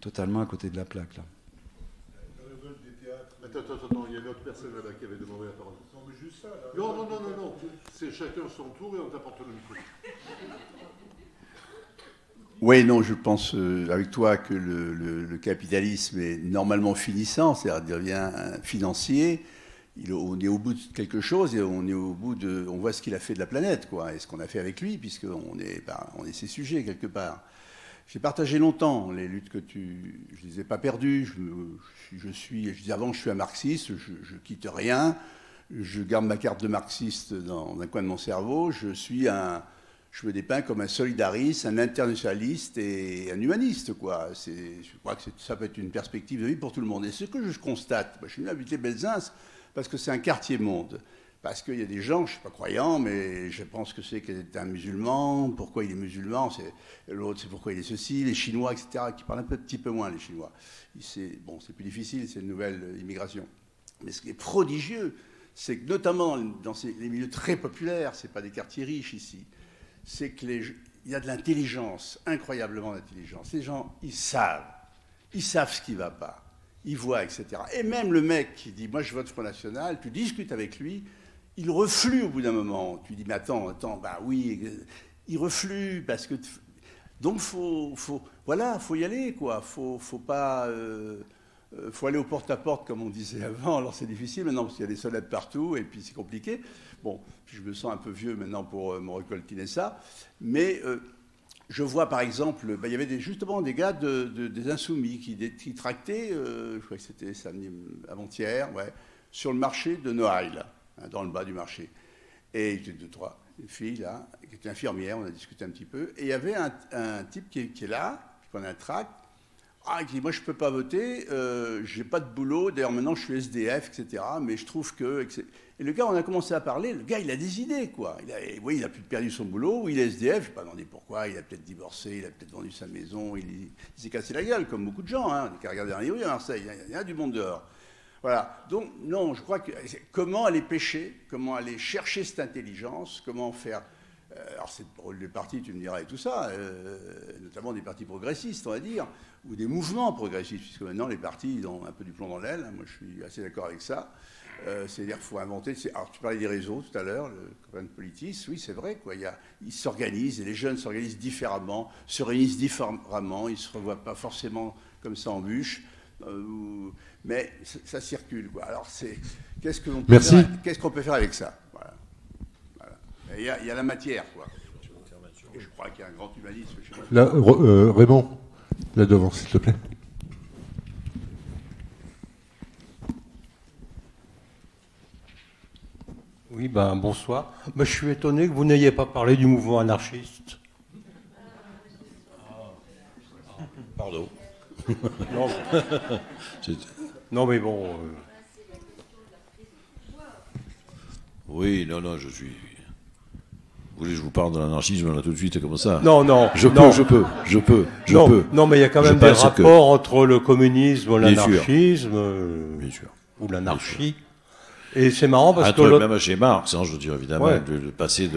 totalement à côté de la plaque là. Attends, il y a une autre personne là qui avait demandé la parole. Non, mais juste ça. Là. Non. C'est chacun son tour et on t'apporte le micro. Oui, non, je pense avec toi que le capitalisme est normalement finissant, c'est-à-dire devient financier. On est au bout de quelque chose et on voit ce qu'il a fait de la planète, quoi, et ce qu'on a fait avec lui, puisqu'on est ses sujets quelque part. J'ai partagé longtemps les luttes que je les ai pas perdues. Je disais avant, je suis un marxiste, je quitte rien, je garde ma carte de marxiste dans un coin de mon cerveau. Je me dépeins comme un solidariste, un internationaliste et un humaniste, quoi. Je crois que ça peut être une perspective de vie pour tout le monde. Et ce que je constate, je suis venu habiter Belzins parce que c'est un quartier monde. Parce qu'il y a des gens, je ne suis pas croyant, mais je pense que c'est qu'il est un musulman, pourquoi il est musulman, l'autre c'est pourquoi il est ceci, les Chinois, etc., qui parlent un petit peu moins, les Chinois. C'est plus difficile, c'est une nouvelle immigration. Mais ce qui est prodigieux, c'est que notamment dans les milieux très populaires, ce n'est pas des quartiers riches ici, c'est qu'il y a de l'intelligence, incroyablement d'intelligence. Les gens, ils savent ce qui ne va pas, ils voient, etc. Et même le mec qui dit, moi je vote Front National, tu discutes avec lui, il reflue au bout d'un moment. Tu dis, mais attends, bah oui, il reflue parce que... Donc, faut y aller, quoi. Faut aller au porte-à-porte, comme on disait avant. Alors, c'est difficile maintenant, parce qu'il y a des sonnettes partout, et puis c'est compliqué. Bon, je me sens un peu vieux maintenant pour me recoltiner ça. Mais je vois, par exemple, il y avait justement des gars des Insoumis qui tractaient, je crois que c'était samedi avant-hier, sur le marché de Noailles, là, dans le bas du marché. Et il y avait 2-3 filles, là, qui étaient infirmières, on a discuté un petit peu. Et il y avait un type qui est là, qui prenait un tract, qui dit, moi je ne peux pas voter, je n'ai pas de boulot, d'ailleurs maintenant je suis SDF, etc. Mais je trouve que... Et le gars, on a commencé à parler, le gars il a des idées, quoi. Il a plus perdu son boulot, ou il est SDF, je ne vais pas demander pourquoi, il a peut-être divorcé, il a peut-être vendu sa maison, il s'est cassé la gueule, comme beaucoup de gens, hein. On a qu'à regarder dans les rues à Marseille, il y a du monde dehors. Voilà, donc non, je crois que comment aller pêcher, comment aller chercher cette intelligence, comment faire... alors c'est le rôle des partis, tu me diras, et tout ça, notamment des partis progressistes, on va dire, ou des mouvements progressistes, puisque maintenant les partis ils ont un peu du plomb dans l'aile, moi je suis assez d'accord avec ça. C'est-à-dire qu'il faut inventer... Alors tu parlais des réseaux tout à l'heure, le copain de Politis, oui c'est vrai, quoi. Ils s'organisent, et les jeunes s'organisent différemment, se réunissent différemment, ils ne se revoient pas forcément comme ça en bûche. Mais ça circule, quoi. Alors qu'est-ce qu'on peut faire avec ça, voilà. Il y a la matière, quoi. Et je crois qu'il y a un grand humanisme chez nous. Là, Raymond, là devant, s'il te plaît. Oui, bonsoir. Je suis étonné que vous n'ayez pas parlé du mouvement anarchiste. Pardon. Non, mais bon... Oui, non, je suis... Vous voulez que je vous parle de l'anarchisme là tout de suite comme ça? Non, non. Je peux. Non, mais il y a quand même des rapports entre le communisme, l'anarchisme, bien sûr, ou l'anarchie. Et c'est marrant parce que même chez Marx, je veux dire évidemment, de passer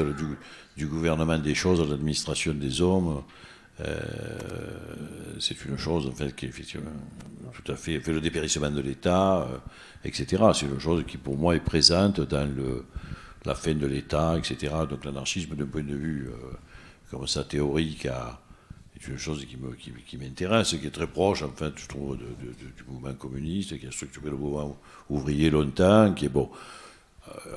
du gouvernement des choses à l'administration des hommes, c'est une chose en fait qui effectivement tout à fait le dépérissement de l'État, etc. C'est une chose qui pour moi est présente dans la fin de l'État, etc. Donc l'anarchisme d'un point de vue comme ça théorique est une chose qui m'intéresse, qui est très proche en fait, je trouve, du mouvement communiste, qui a structuré le mouvement ouvrier longtemps, qui est bon.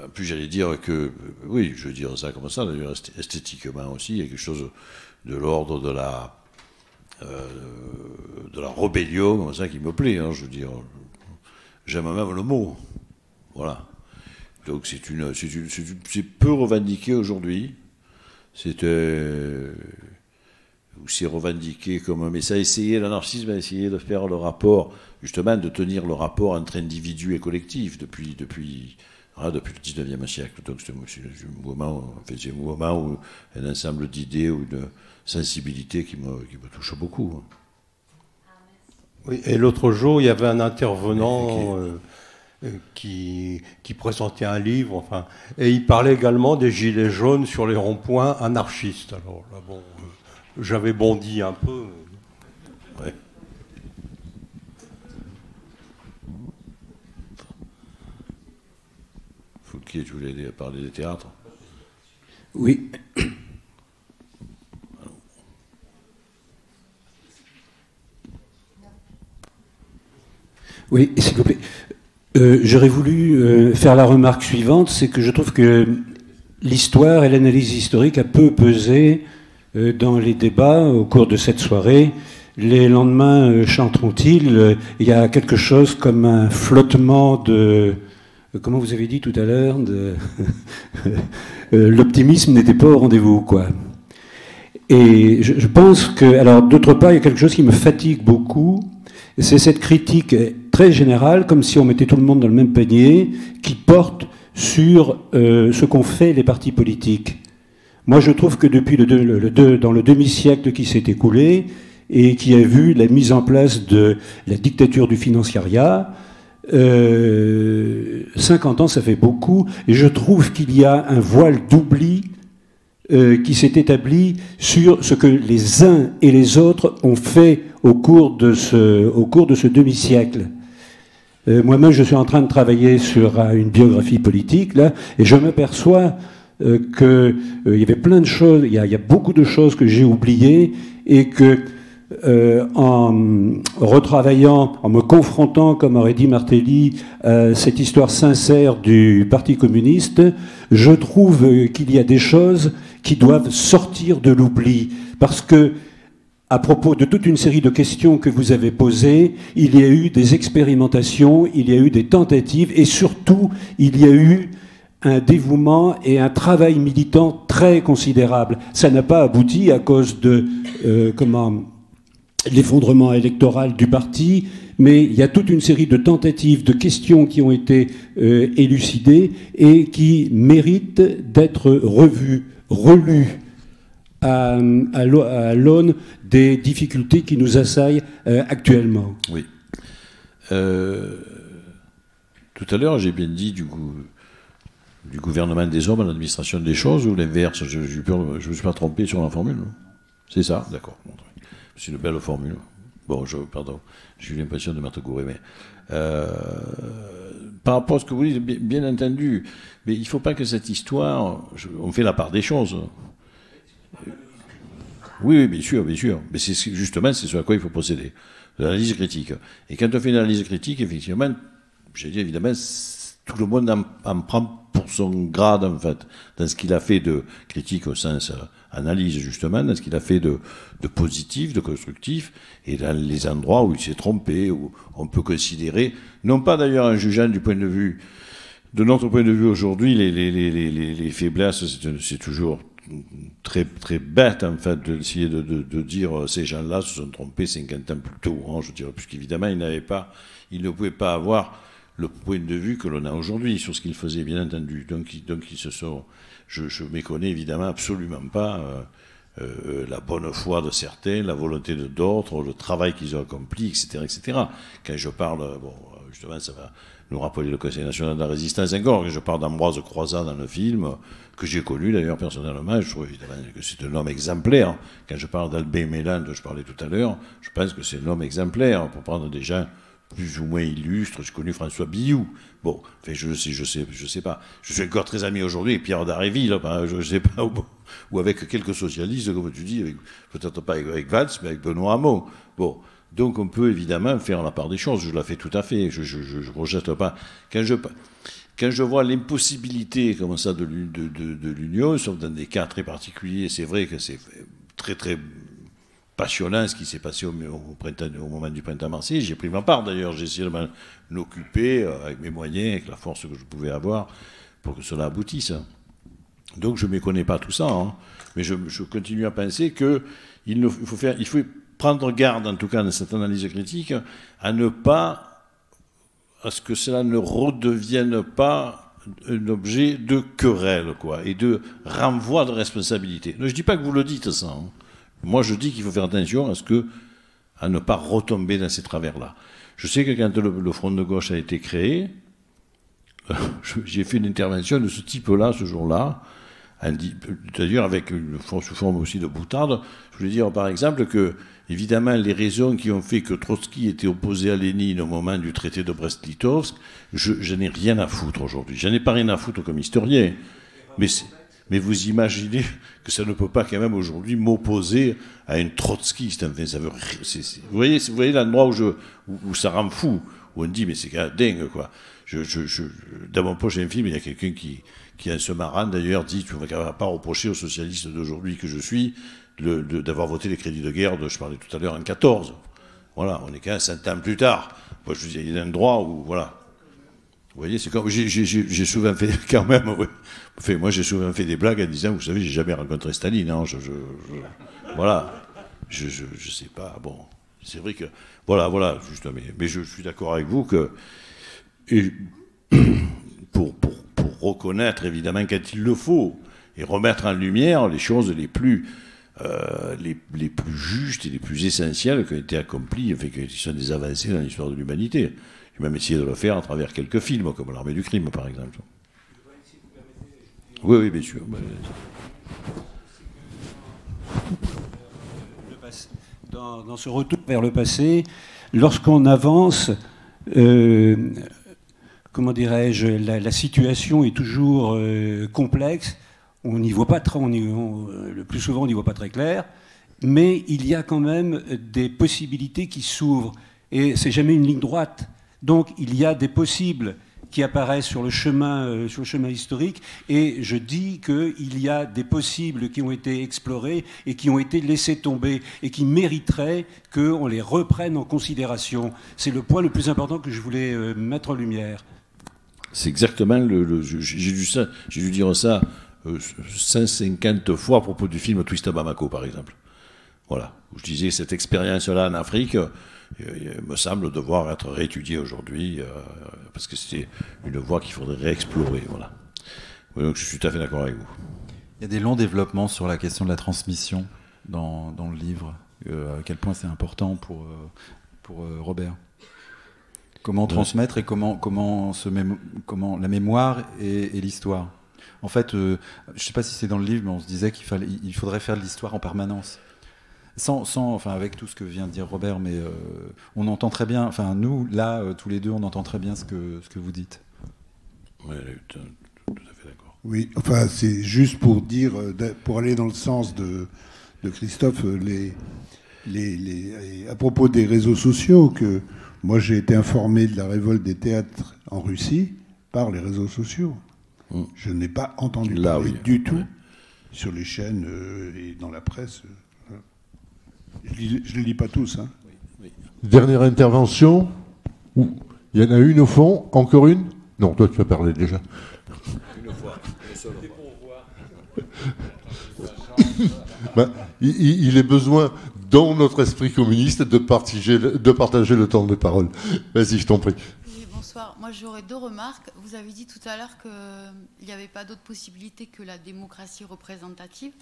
En plus, j'allais dire que, oui, je veux dire ça comme ça, d'ailleurs, esthétiquement aussi, il y a quelque chose de l'ordre de la rébellion, comme ça, qui me plaît, hein, je veux dire. J'aime même le mot. Voilà. Donc c'est peu revendiqué aujourd'hui. C'est revendiqué comme... Mais ça a essayé, l'anarchisme a essayé de faire le rapport, justement, de tenir le rapport entre individu et collectif depuis le 19e siècle. Donc c'est un mouvement où un ensemble d'idées ou de sensibilités qui me touche beaucoup. Oui, et l'autre jour, il y avait un intervenant qui présentait un livre, enfin, et il parlait également des gilets jaunes sur les ronds-points anarchistes. Alors là, bon, j'avais bondi un peu. Ouais. Fouquier, tu voulais parler des théâtres? Oui. Oui, s'il vous plaît. J'aurais voulu faire la remarque suivante, c'est que je trouve que l'histoire et l'analyse historique a peu pesé dans les débats au cours de cette soirée. Les lendemains chanteront-ils? Il y a quelque chose comme un flottement de... Comment vous avez dit tout à l'heure l'optimisme n'était pas au rendez-vous, quoi. Et je pense que... Alors, d'autre part, il y a quelque chose qui me fatigue beaucoup, c'est cette critique très générale, comme si on mettait tout le monde dans le même panier, qui porte sur ce qu'ont fait les partis politiques. Moi, je trouve que depuis dans le demi-siècle qui s'est écoulé, et qui a vu la mise en place de la dictature du financiariat, 50 ans, ça fait beaucoup, et je trouve qu'il y a un voile d'oubli qui s'est établi sur ce que les uns et les autres ont fait au cours de ce demi-siècle. Moi-même, je suis en train de travailler sur une biographie politique, là, et je m'aperçois qu'il y avait plein de choses, il y a beaucoup de choses que j'ai oubliées, et que en retravaillant, en me confrontant, comme aurait dit Martelly, à cette histoire sincère du Parti communiste, je trouve qu'il y a des choses qui doivent sortir de l'oubli. Parce que, à propos de toute une série de questions que vous avez posées, il y a eu des expérimentations, il y a eu des tentatives, et surtout, il y a eu un dévouement et un travail militant très considérable. Ça n'a pas abouti à cause de l'effondrement électoral du parti, mais il y a toute une série de tentatives, de questions qui ont été élucidées et qui méritent d'être revues, relues à l'aune des difficultés qui nous assaillent actuellement. Oui. Tout à l'heure, j'ai bien dit du gouvernement des hommes à l'administration des choses, ou l'inverse? Je ne me suis pas trompé sur la formule. C'est ça, d'accord. C'est une belle formule. Bon, pardon, j'ai eu l'impression de m'être gouré, mais par rapport à ce que vous dites, bien entendu, mais il ne faut pas que cette histoire, on fait la part des choses. Oui, bien sûr, bien sûr. Mais justement, c'est ce à quoi il faut procéder. De l'analyse critique. Et quand on fait une analyse critique, effectivement, j'ai dit évidemment, tout le monde en prend pour son grade, en fait, dans ce qu'il a fait de critique au sens analyse, justement, dans ce qu'il a fait de positif, de constructif, et dans les endroits où il s'est trompé, où on peut considérer, non pas d'ailleurs en jugeant du point de vue, de notre point de vue aujourd'hui, les faiblesses, c'est toujours très, très bête, en fait, d'essayer de dire ces gens-là se sont trompés 50 ans plus tôt, hein, je dirais, puisqu'évidemment, ils ne pouvaient pas avoir le point de vue que l'on a aujourd'hui sur ce qu'ils faisaient, bien entendu. Donc ils se sont... Je méconnais évidemment absolument pas la bonne foi de certains, la volonté de d'autres, le travail qu'ils ont accompli, etc., etc. Quand je parle... Bon, justement, ça va nous rappeler le Conseil national de la résistance encore. Quand je parle d'Ambroise Croizat dans le film, que j'ai connu d'ailleurs personnellement, je trouve évidemment que c'est un homme exemplaire. Quand je parle d'Albin Mélan, dont je parlais tout à l'heure, je pense que c'est un homme exemplaire. Pour prendre des gens plus ou moins illustres, j'ai connu François Billoux. Bon, enfin, je sais pas. Je suis encore très ami aujourd'hui avec Pierre d'Aréville, je sais pas, ou avec quelques socialistes, comme tu dis, peut-être pas avec Valls, mais avec Benoît Hamon. Bon. Donc on peut évidemment faire la part des choses, je la fais tout à fait, je ne rejette pas. Quand je vois l'impossibilité comme ça de l'union, sauf dans des cas très particuliers, c'est vrai que c'est très très passionnant ce qui s'est passé au moment du printemps marseillais. J'ai pris ma part d'ailleurs, j'ai essayé de m'en occuper avec mes moyens, avec la force que je pouvais avoir pour que cela aboutisse. Donc je ne méconnais pas tout ça, hein, mais je continue à penser qu'il faut prendre garde, en tout cas dans cette analyse critique, à ce que cela ne redevienne pas un objet de querelle, quoi, et de renvoi de responsabilité. Je ne dis pas que vous le dites, ça. Hein. Moi, je dis qu'il faut faire attention à ne pas retomber dans ces travers-là. Je sais que quand le Front de gauche a été créé, j'ai fait une intervention de ce type-là, ce jour-là, d'ailleurs avec sous forme aussi de boutade. Je voulais dire, par exemple, que évidemment, les raisons qui ont fait que Trotsky était opposé à Lénine au moment du traité de Brest-Litovsk, je n'ai rien à foutre aujourd'hui. Je n'en ai pas rien à foutre comme historien. Mais vous imaginez que ça ne peut pas quand même aujourd'hui m'opposer à un trotskiste. Enfin, vous voyez l'endroit où ça rend fou, où on dit, mais c'est quand même dingue, quoi. Dans mon prochain film, il y a quelqu'un qui en se marrant, d'ailleurs, dit, tu ne vas pas reprocher aux socialistes d'aujourd'hui que je suis d'avoir voté les crédits de guerre, je parlais tout à l'heure, en 14. Voilà, on est quand même 100 ans plus tard. Moi, je vous dis, il y a un droit où, voilà. Vous voyez, c'est comme, j'ai souvent fait, quand même, ouais. Enfin, moi, j'ai souvent fait des blagues en disant, vous savez, j'ai jamais rencontré Staline, hein, voilà. Je sais pas, bon. C'est vrai que, voilà, juste, mais je suis d'accord avec vous que, pour reconnaître, évidemment, quand il le faut, et remettre en lumière les choses les plus justes et les plus essentielles qui ont été accomplies, enfin, qui sont des avancées dans l'histoire de l'humanité. J'ai même essayé de le faire à travers quelques films, comme L'Armée du crime, par exemple. Oui, bien sûr. Dans ce retour vers le passé, lorsqu'on avance, comment dirais-je, la situation est toujours complexe. On n'y voit pas le plus souvent, on n'y voit pas très clair, mais il y a quand même des possibilités qui s'ouvrent, et c'est jamais une ligne droite. Donc il y a des possibles qui apparaissent sur le chemin historique, et je dis qu'il y a des possibles qui ont été explorés et qui ont été laissés tomber et qui mériteraient qu'on les reprenne en considération. C'est le point le plus important que je voulais mettre en lumière. C'est exactement j'ai dû dire ça 150 fois à propos du film Twist à Bamako, par exemple. Voilà. Je disais, cette expérience-là en Afrique me semble devoir être réétudiée aujourd'hui, parce que c'est une voie qu'il faudrait réexplorer. Voilà. Donc je suis tout à fait d'accord avec vous. Il y a des longs développements sur la question de la transmission dans le livre. À quel point c'est important pour Robert. Comment transmettre et comment la mémoire et l'histoire. En fait, je ne sais pas si c'est dans le livre, mais on se disait qu'il faudrait faire de l'histoire en permanence. Enfin, avec tout ce que vient de dire Robert, mais on entend très bien, enfin nous, là, tous les deux, on entend très bien ce que vous dites. Oui, tout à fait d'accord. Oui, enfin, c'est juste pour dire, pour aller dans le sens de Christophe, à propos des réseaux sociaux, que moi j'ai été informé de la révolte des théâtres en Russie par les réseaux sociaux. Je n'ai pas entendu parler du tout sur les chaînes et dans la presse. Je ne les lis pas tous. Hein. Oui. Dernière intervention. Il y en a une au fond. Encore une? Non, toi tu as parlé déjà. Une fois. Une seule fois. Il est besoin, dans notre esprit communiste, de partager le temps de parole. Vas-y, je t'en prie. Oui, Bonsoir. Moi, j'aurais 2 remarques. Vous avez dit tout à l'heure qu'il n'y avait pas d'autre possibilité que la démocratie représentative.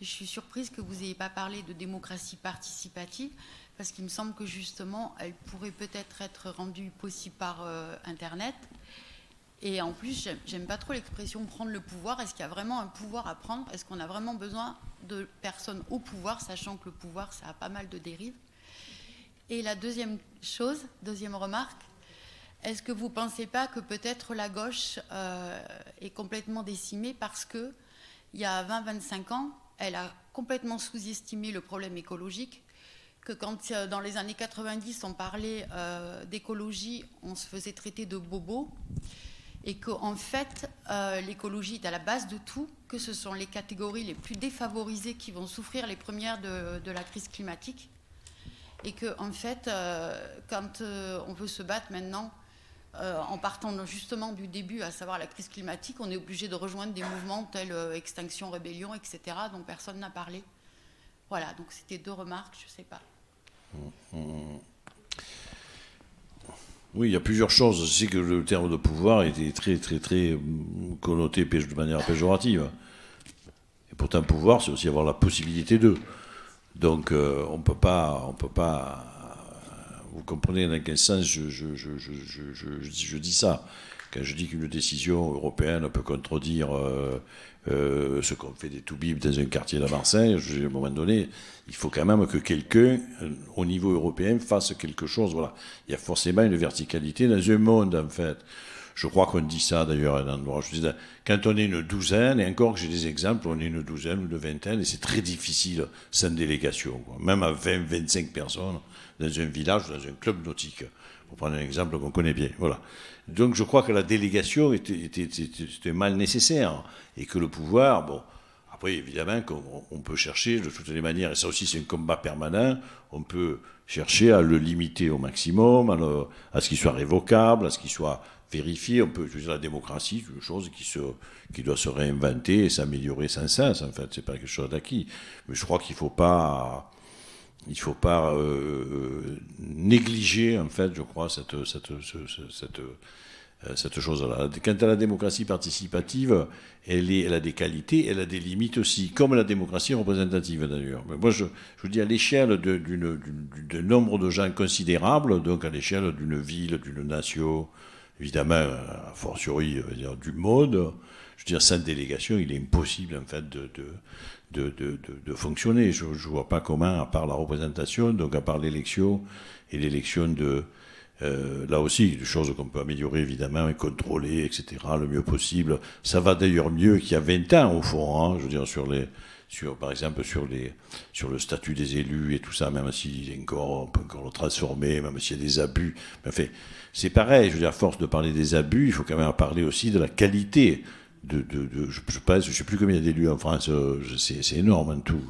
Et je suis surprise que vous n'ayez pas parlé de démocratie participative, parce qu'il me semble que justement, elle pourrait peut-être être rendue possible par Internet. Et en plus, j'aime pas trop l'expression prendre le pouvoir. Est-ce qu'il y a vraiment un pouvoir à prendre? Est-ce qu'on a vraiment besoin de personnes au pouvoir, sachant que le pouvoir, ça a pas mal de dérives? Et la deuxième remarque, est-ce que vous ne pensez pas que peut-être la gauche est complètement décimée parce qu'il y a 20-25 ans, elle a complètement sous-estimé le problème écologique, que quand dans les années 90 on parlait d'écologie, on se faisait traiter de bobos, et qu'en fait l'écologie est à la base de tout, que ce sont les catégories les plus défavorisées qui vont souffrir les premières de la crise climatique, et que en fait quand on veut se battre maintenant en partant justement du début, à savoir la crise climatique, on est obligé de rejoindre des mouvements tels Extinction Rébellion, etc., dont personne n'a parlé. Voilà, donc c'était 2 remarques, je ne sais pas. Oui, il y a plusieurs choses. Je sais que le terme de pouvoir était très, très, très connoté de manière péjorative. Et pourtant, pouvoir, c'est aussi avoir la possibilité de. Donc, on ne peut pas. Vous comprenez dans quel sens je dis ça. Quand je dis qu'une décision européenne peut contredire ce qu'on fait des toubibs dans un quartier de Marseille, à un moment donné, il faut quand même que quelqu'un, au niveau européen, fasse quelque chose. Voilà. Il y a forcément une verticalité dans un monde, en fait. Je crois qu'on dit ça, d'ailleurs, à un endroit. Je dis, quand on est une douzaine, et encore que j'ai des exemples, on est une douzaine ou une vingtaine, et c'est très difficile sans délégation, quoi. Même à 20, 25 personnes, dans un village ou dans un club nautique, pour prendre un exemple qu'on connaît bien. Voilà. Donc je crois que la délégation était mal nécessaire, et que le pouvoir, bon, après évidemment qu'on peut chercher de toutes les manières, et ça aussi c'est un combat permanent, on peut chercher à le limiter au maximum, à ce qu'il soit révocable, à ce qu'il soit vérifié. On peut utiliser la démocratie, une chose qui doit se réinventer et s'améliorer sans cesse, en fait, c'est pas quelque chose d'acquis. Mais je crois qu'il ne faut pas négliger, en fait, je crois, cette chose-là. Quant à la démocratie participative, elle a des qualités, elle a des limites aussi, comme la démocratie représentative d'ailleurs. Mais moi, je vous dis, à l'échelle d'un nombre de gens considérable, donc à l'échelle d'une ville, d'une nation, évidemment, a fortiori du monde, je veux dire, sans délégation, il est impossible, en fait, de fonctionner. Je ne vois pas comment, à part la représentation, donc à part l'élection, et l'élection de... là aussi, des choses qu'on peut améliorer, évidemment, et contrôler, etc., le mieux possible. Ça va d'ailleurs mieux qu'il y a 20 ans, au fond, hein, je veux dire, par exemple, sur le statut des élus et tout ça, même si on peut encore le transformer, même s'il y a des abus. Enfin, c'est pareil, je veux dire, à force de parler des abus, il faut quand même parler aussi de la qualité je pense, je ne sais plus combien d'élus en France, c'est énorme en tout.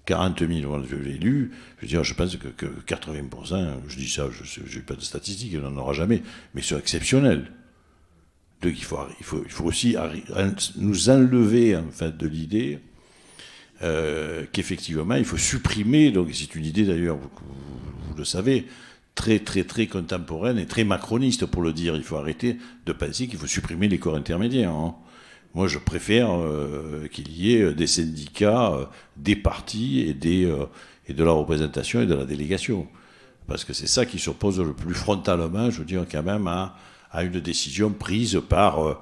40 000 élus, je veux dire, je pense que 80%, je dis ça, je n'ai pas de statistiques, il n'en aura jamais, mais c'est exceptionnel. Donc il faut aussi nous enlever, en fait, de l'idée qu'effectivement, il faut supprimer, donc c'est une idée d'ailleurs, vous le savez, très, très, très contemporaine et très macroniste, pour le dire. Il faut arrêter de penser qu'il faut supprimer les corps intermédiaires, hein. Moi, je préfère qu'il y ait des syndicats, des partis et de la représentation et de la délégation. Parce que c'est ça qui s'oppose le plus frontalement, je veux dire, quand même, à une décision prise par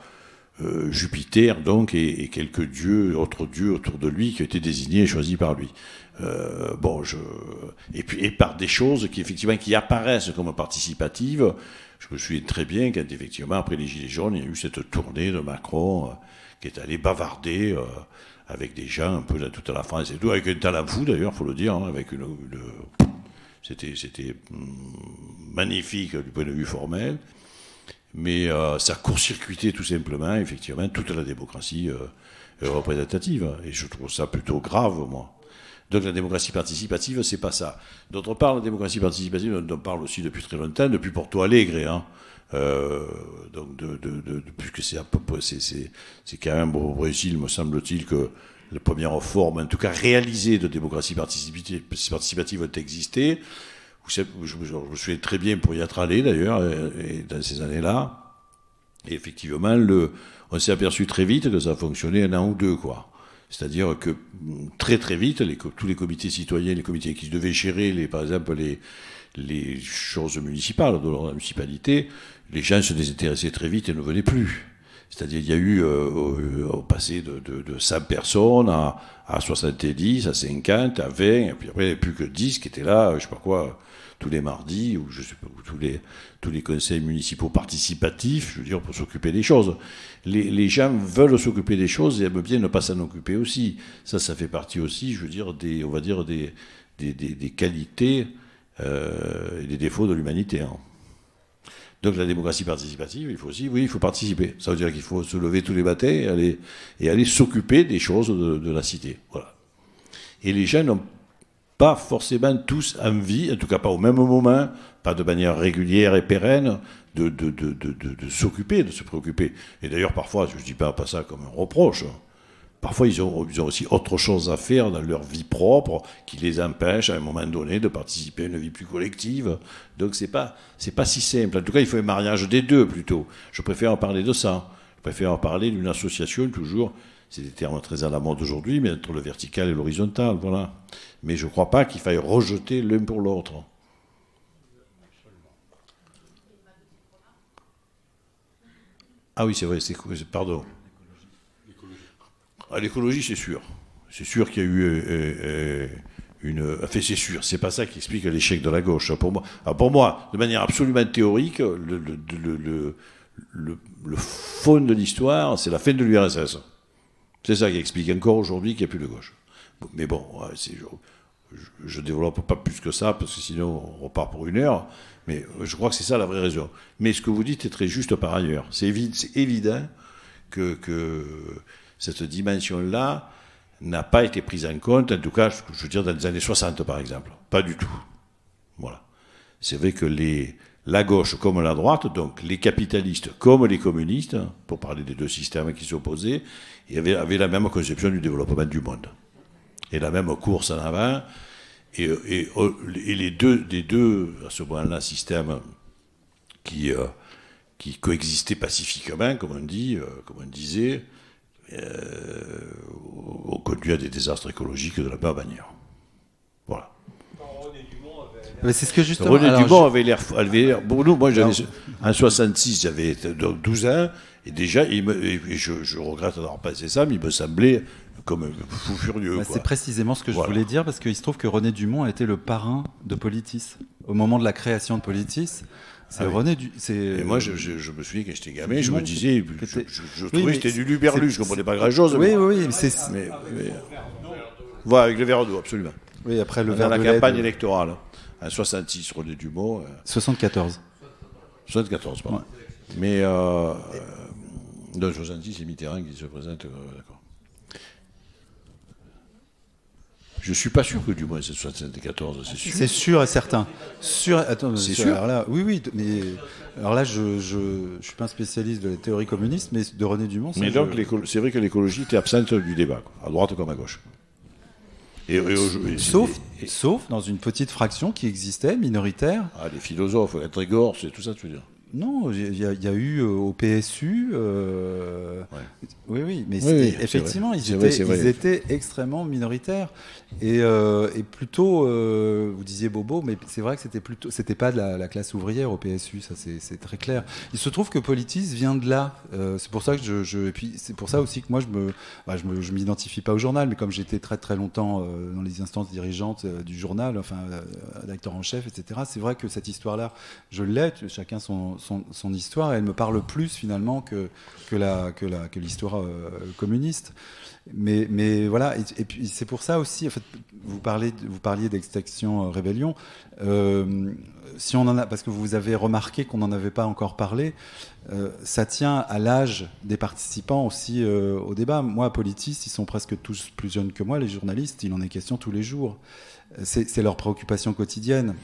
Jupiter, donc, et quelques dieux, autres dieux autour de lui, qui ont été désignés et choisis par lui. Et par des choses qui apparaissent comme participatives. Je me souviens très bien quand, effectivement, après les Gilets jaunes, il y a eu cette tournée de Macron qui est allé bavarder avec des gens un peu dans toute la France et tout, avec un talent fou d'ailleurs, il faut le dire, hein, avec c'était magnifique du point de vue formel, mais ça court-circuitait tout simplement, effectivement, toute la démocratie représentative, et je trouve ça plutôt grave, moi. Donc la démocratie participative, c'est pas ça. D'autre part, la démocratie participative, on parle aussi depuis très longtemps, depuis Porto Alegre, hein. Donc puisque c'est quand même au Brésil, me semble-t-il, que les premières formes, en tout cas réalisées, de démocratie participative ont existé. je me souviens très bien pour y être allé d'ailleurs, et dans ces années-là. Et effectivement, on s'est aperçu très vite que ça fonctionnait un an ou deux, quoi. C'est-à-dire que très très vite, tous les comités citoyens, les comités qui devaient gérer, par exemple, les choses municipales, de la municipalité, les gens se désintéressaient très vite et ne venaient plus. C'est-à-dire il y a eu au passé de 100 personnes à 70, à 50, à 20, et puis après il n'y avait plus que 10 qui étaient là, je ne sais pas quoi, tous les mardis, ou je sais pas, tous les conseils municipaux participatifs, je veux dire, pour s'occuper des choses. Les gens veulent s'occuper des choses et aiment bien ne pas s'en occuper aussi. Ça fait partie aussi, je veux dire, des qualités et des défauts de l'humanité. Hein. Donc la démocratie participative, il faut participer. Ça veut dire qu'il faut se lever tous les matins et aller s'occuper des choses de la cité. Voilà. Et les gens n'ont pas forcément tous envie, en tout cas pas au même moment, pas de manière régulière et pérenne, de s'occuper, de se préoccuper. Et d'ailleurs, parfois, je ne dis pas ça comme un reproche, parfois ils ont aussi autre chose à faire dans leur vie propre qui les empêche à un moment donné de participer à une vie plus collective. Donc c'est pas si simple. En tout cas, il faut un mariage des deux plutôt. Je préfère en parler de ça. Je préfère en parler d'une association toujours. C'est des termes très à la mode aujourd'hui, mais entre le vertical et l'horizontal, voilà. Mais je ne crois pas qu'il faille rejeter l'un pour l'autre. Ah oui, c'est vrai, pardon. L'écologie, c'est sûr. C'est sûr qu'il y a eu Enfin, c'est sûr, c'est pas ça qui explique l'échec de la gauche. Pour moi, de manière absolument théorique, le fond de l'histoire, c'est la fin de l'URSS. C'est ça qui explique encore aujourd'hui qu'il n'y a plus de gauche. Mais bon, je ne développe pas plus que ça, parce que sinon on repart pour 1 heure. Mais je crois que c'est ça la vraie raison. Mais ce que vous dites est très juste par ailleurs. C'est évident que cette dimension-là n'a pas été prise en compte, en tout cas, je veux dire, dans les années 60, par exemple. Pas du tout. Voilà. C'est vrai que la gauche comme la droite, donc les capitalistes comme les communistes, pour parler des deux systèmes qui s'opposaient, avaient la même conception du développement du monde. Et la même course en avant. Et les deux, à ce moment-là, systèmes qui coexistaient pacifiquement, comme on disait, ont conduit à des désastres écologiques de la même manière. Voilà. C'est ce que justement. René Dumont avait l'air. Pour nous, moi, en 66, j'avais 12 ans, et déjà, je regrette d'avoir passé ça, mais il me semblait comme un fou furieux. C'est précisément ce que je voulais dire, parce qu'il se trouve que René Dumont a été le parrain de Politis. Au moment de la création de Politis, c'est René Et moi, je me souviens, quand j'étais gamin, je me disais, je trouvais que c'était du Luberlu, je ne comprenais pas grand-chose. Oui, mais voilà, avec le verre d'eau, absolument. Oui, après le verre de la campagne électorale. En 66, René Dumont. 74. 74, pardon. Ouais. Mais dans 66, c'est Mitterrand qui se présente. D'accord. Je ne suis pas sûr que Dumont c'est 74, c'est sûr. C'est sûr et certain. Attends, c'est sûr. Alors là, oui, mais alors là, je ne suis pas un spécialiste de la théorie communiste, mais de René Dumont. Mais donc, c'est vrai que l'écologie était absente du débat, quoi, à droite comme à gauche. Sauf dans une petite fraction qui existait, minoritaire. Ah, les philosophes, Trégor, c'est tout ça, tu veux dire. Non, il y a eu au PSU. Oui, mais effectivement, ils étaient extrêmement minoritaires et plutôt. Vous disiez Bobo, mais c'est vrai que c'était pas de la classe ouvrière au PSU, ça c'est très clair. Il se trouve que Politis vient de là. C'est pour ça que et puis c'est pour ça aussi que moi je m'identifie pas au journal, mais comme j'étais très très longtemps dans les instances dirigeantes du journal, enfin rédacteur en chef, etc. C'est vrai que cette histoire-là, je l'ai. Chacun son histoire, et elle me parle plus finalement que l'histoire communiste. Mais voilà, et puis c'est pour ça aussi, en fait, vous parliez d'Extinction Rébellion. Si on en a, parce que vous avez remarqué qu'on n'en avait pas encore parlé, ça tient à l'âge des participants aussi au débat. Moi, à Politis, ils sont presque tous plus jeunes que moi, les journalistes, il en est question tous les jours. C'est leur préoccupation quotidienne.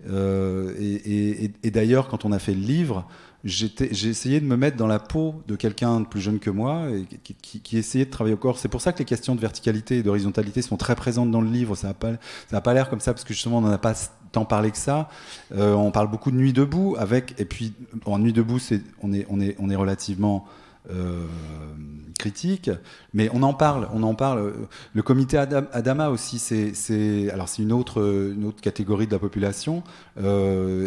Et d'ailleurs, quand on a fait le livre, j'ai essayé de me mettre dans la peau de quelqu'un de plus jeune que moi et qui essayait de travailler au corps. C'est pour ça que les questions de verticalité et d'horizontalité sont très présentes dans le livre. Ça n'a pas l'air comme ça, parce que justement, on n'en a pas tant parlé que ça. On parle beaucoup de Nuit debout, et puis en Nuit debout, on est relativement critique, mais on en parle. Le comité Adama aussi, c'est une autre catégorie de la population, on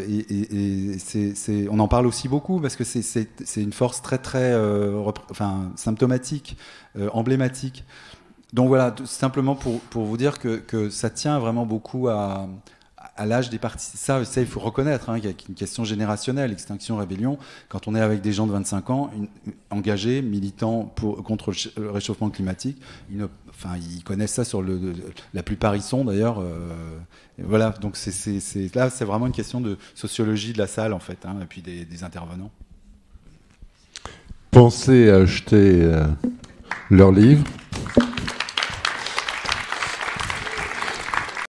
en parle aussi beaucoup parce que c'est une force très symptomatique, emblématique. Donc voilà, simplement pour vous dire que ça tient vraiment beaucoup à l'âge des partis. Ça, il faut reconnaître qu'il y a une question générationnelle, Extinction Rébellion. Quand on est avec des gens de 25 ans, engagés, militants contre le réchauffement climatique, ils connaissent ça la plupart y sont d'ailleurs. Voilà, donc là, c'est vraiment une question de sociologie de la salle, en fait, et puis des intervenants. Pensez à acheter leur livre.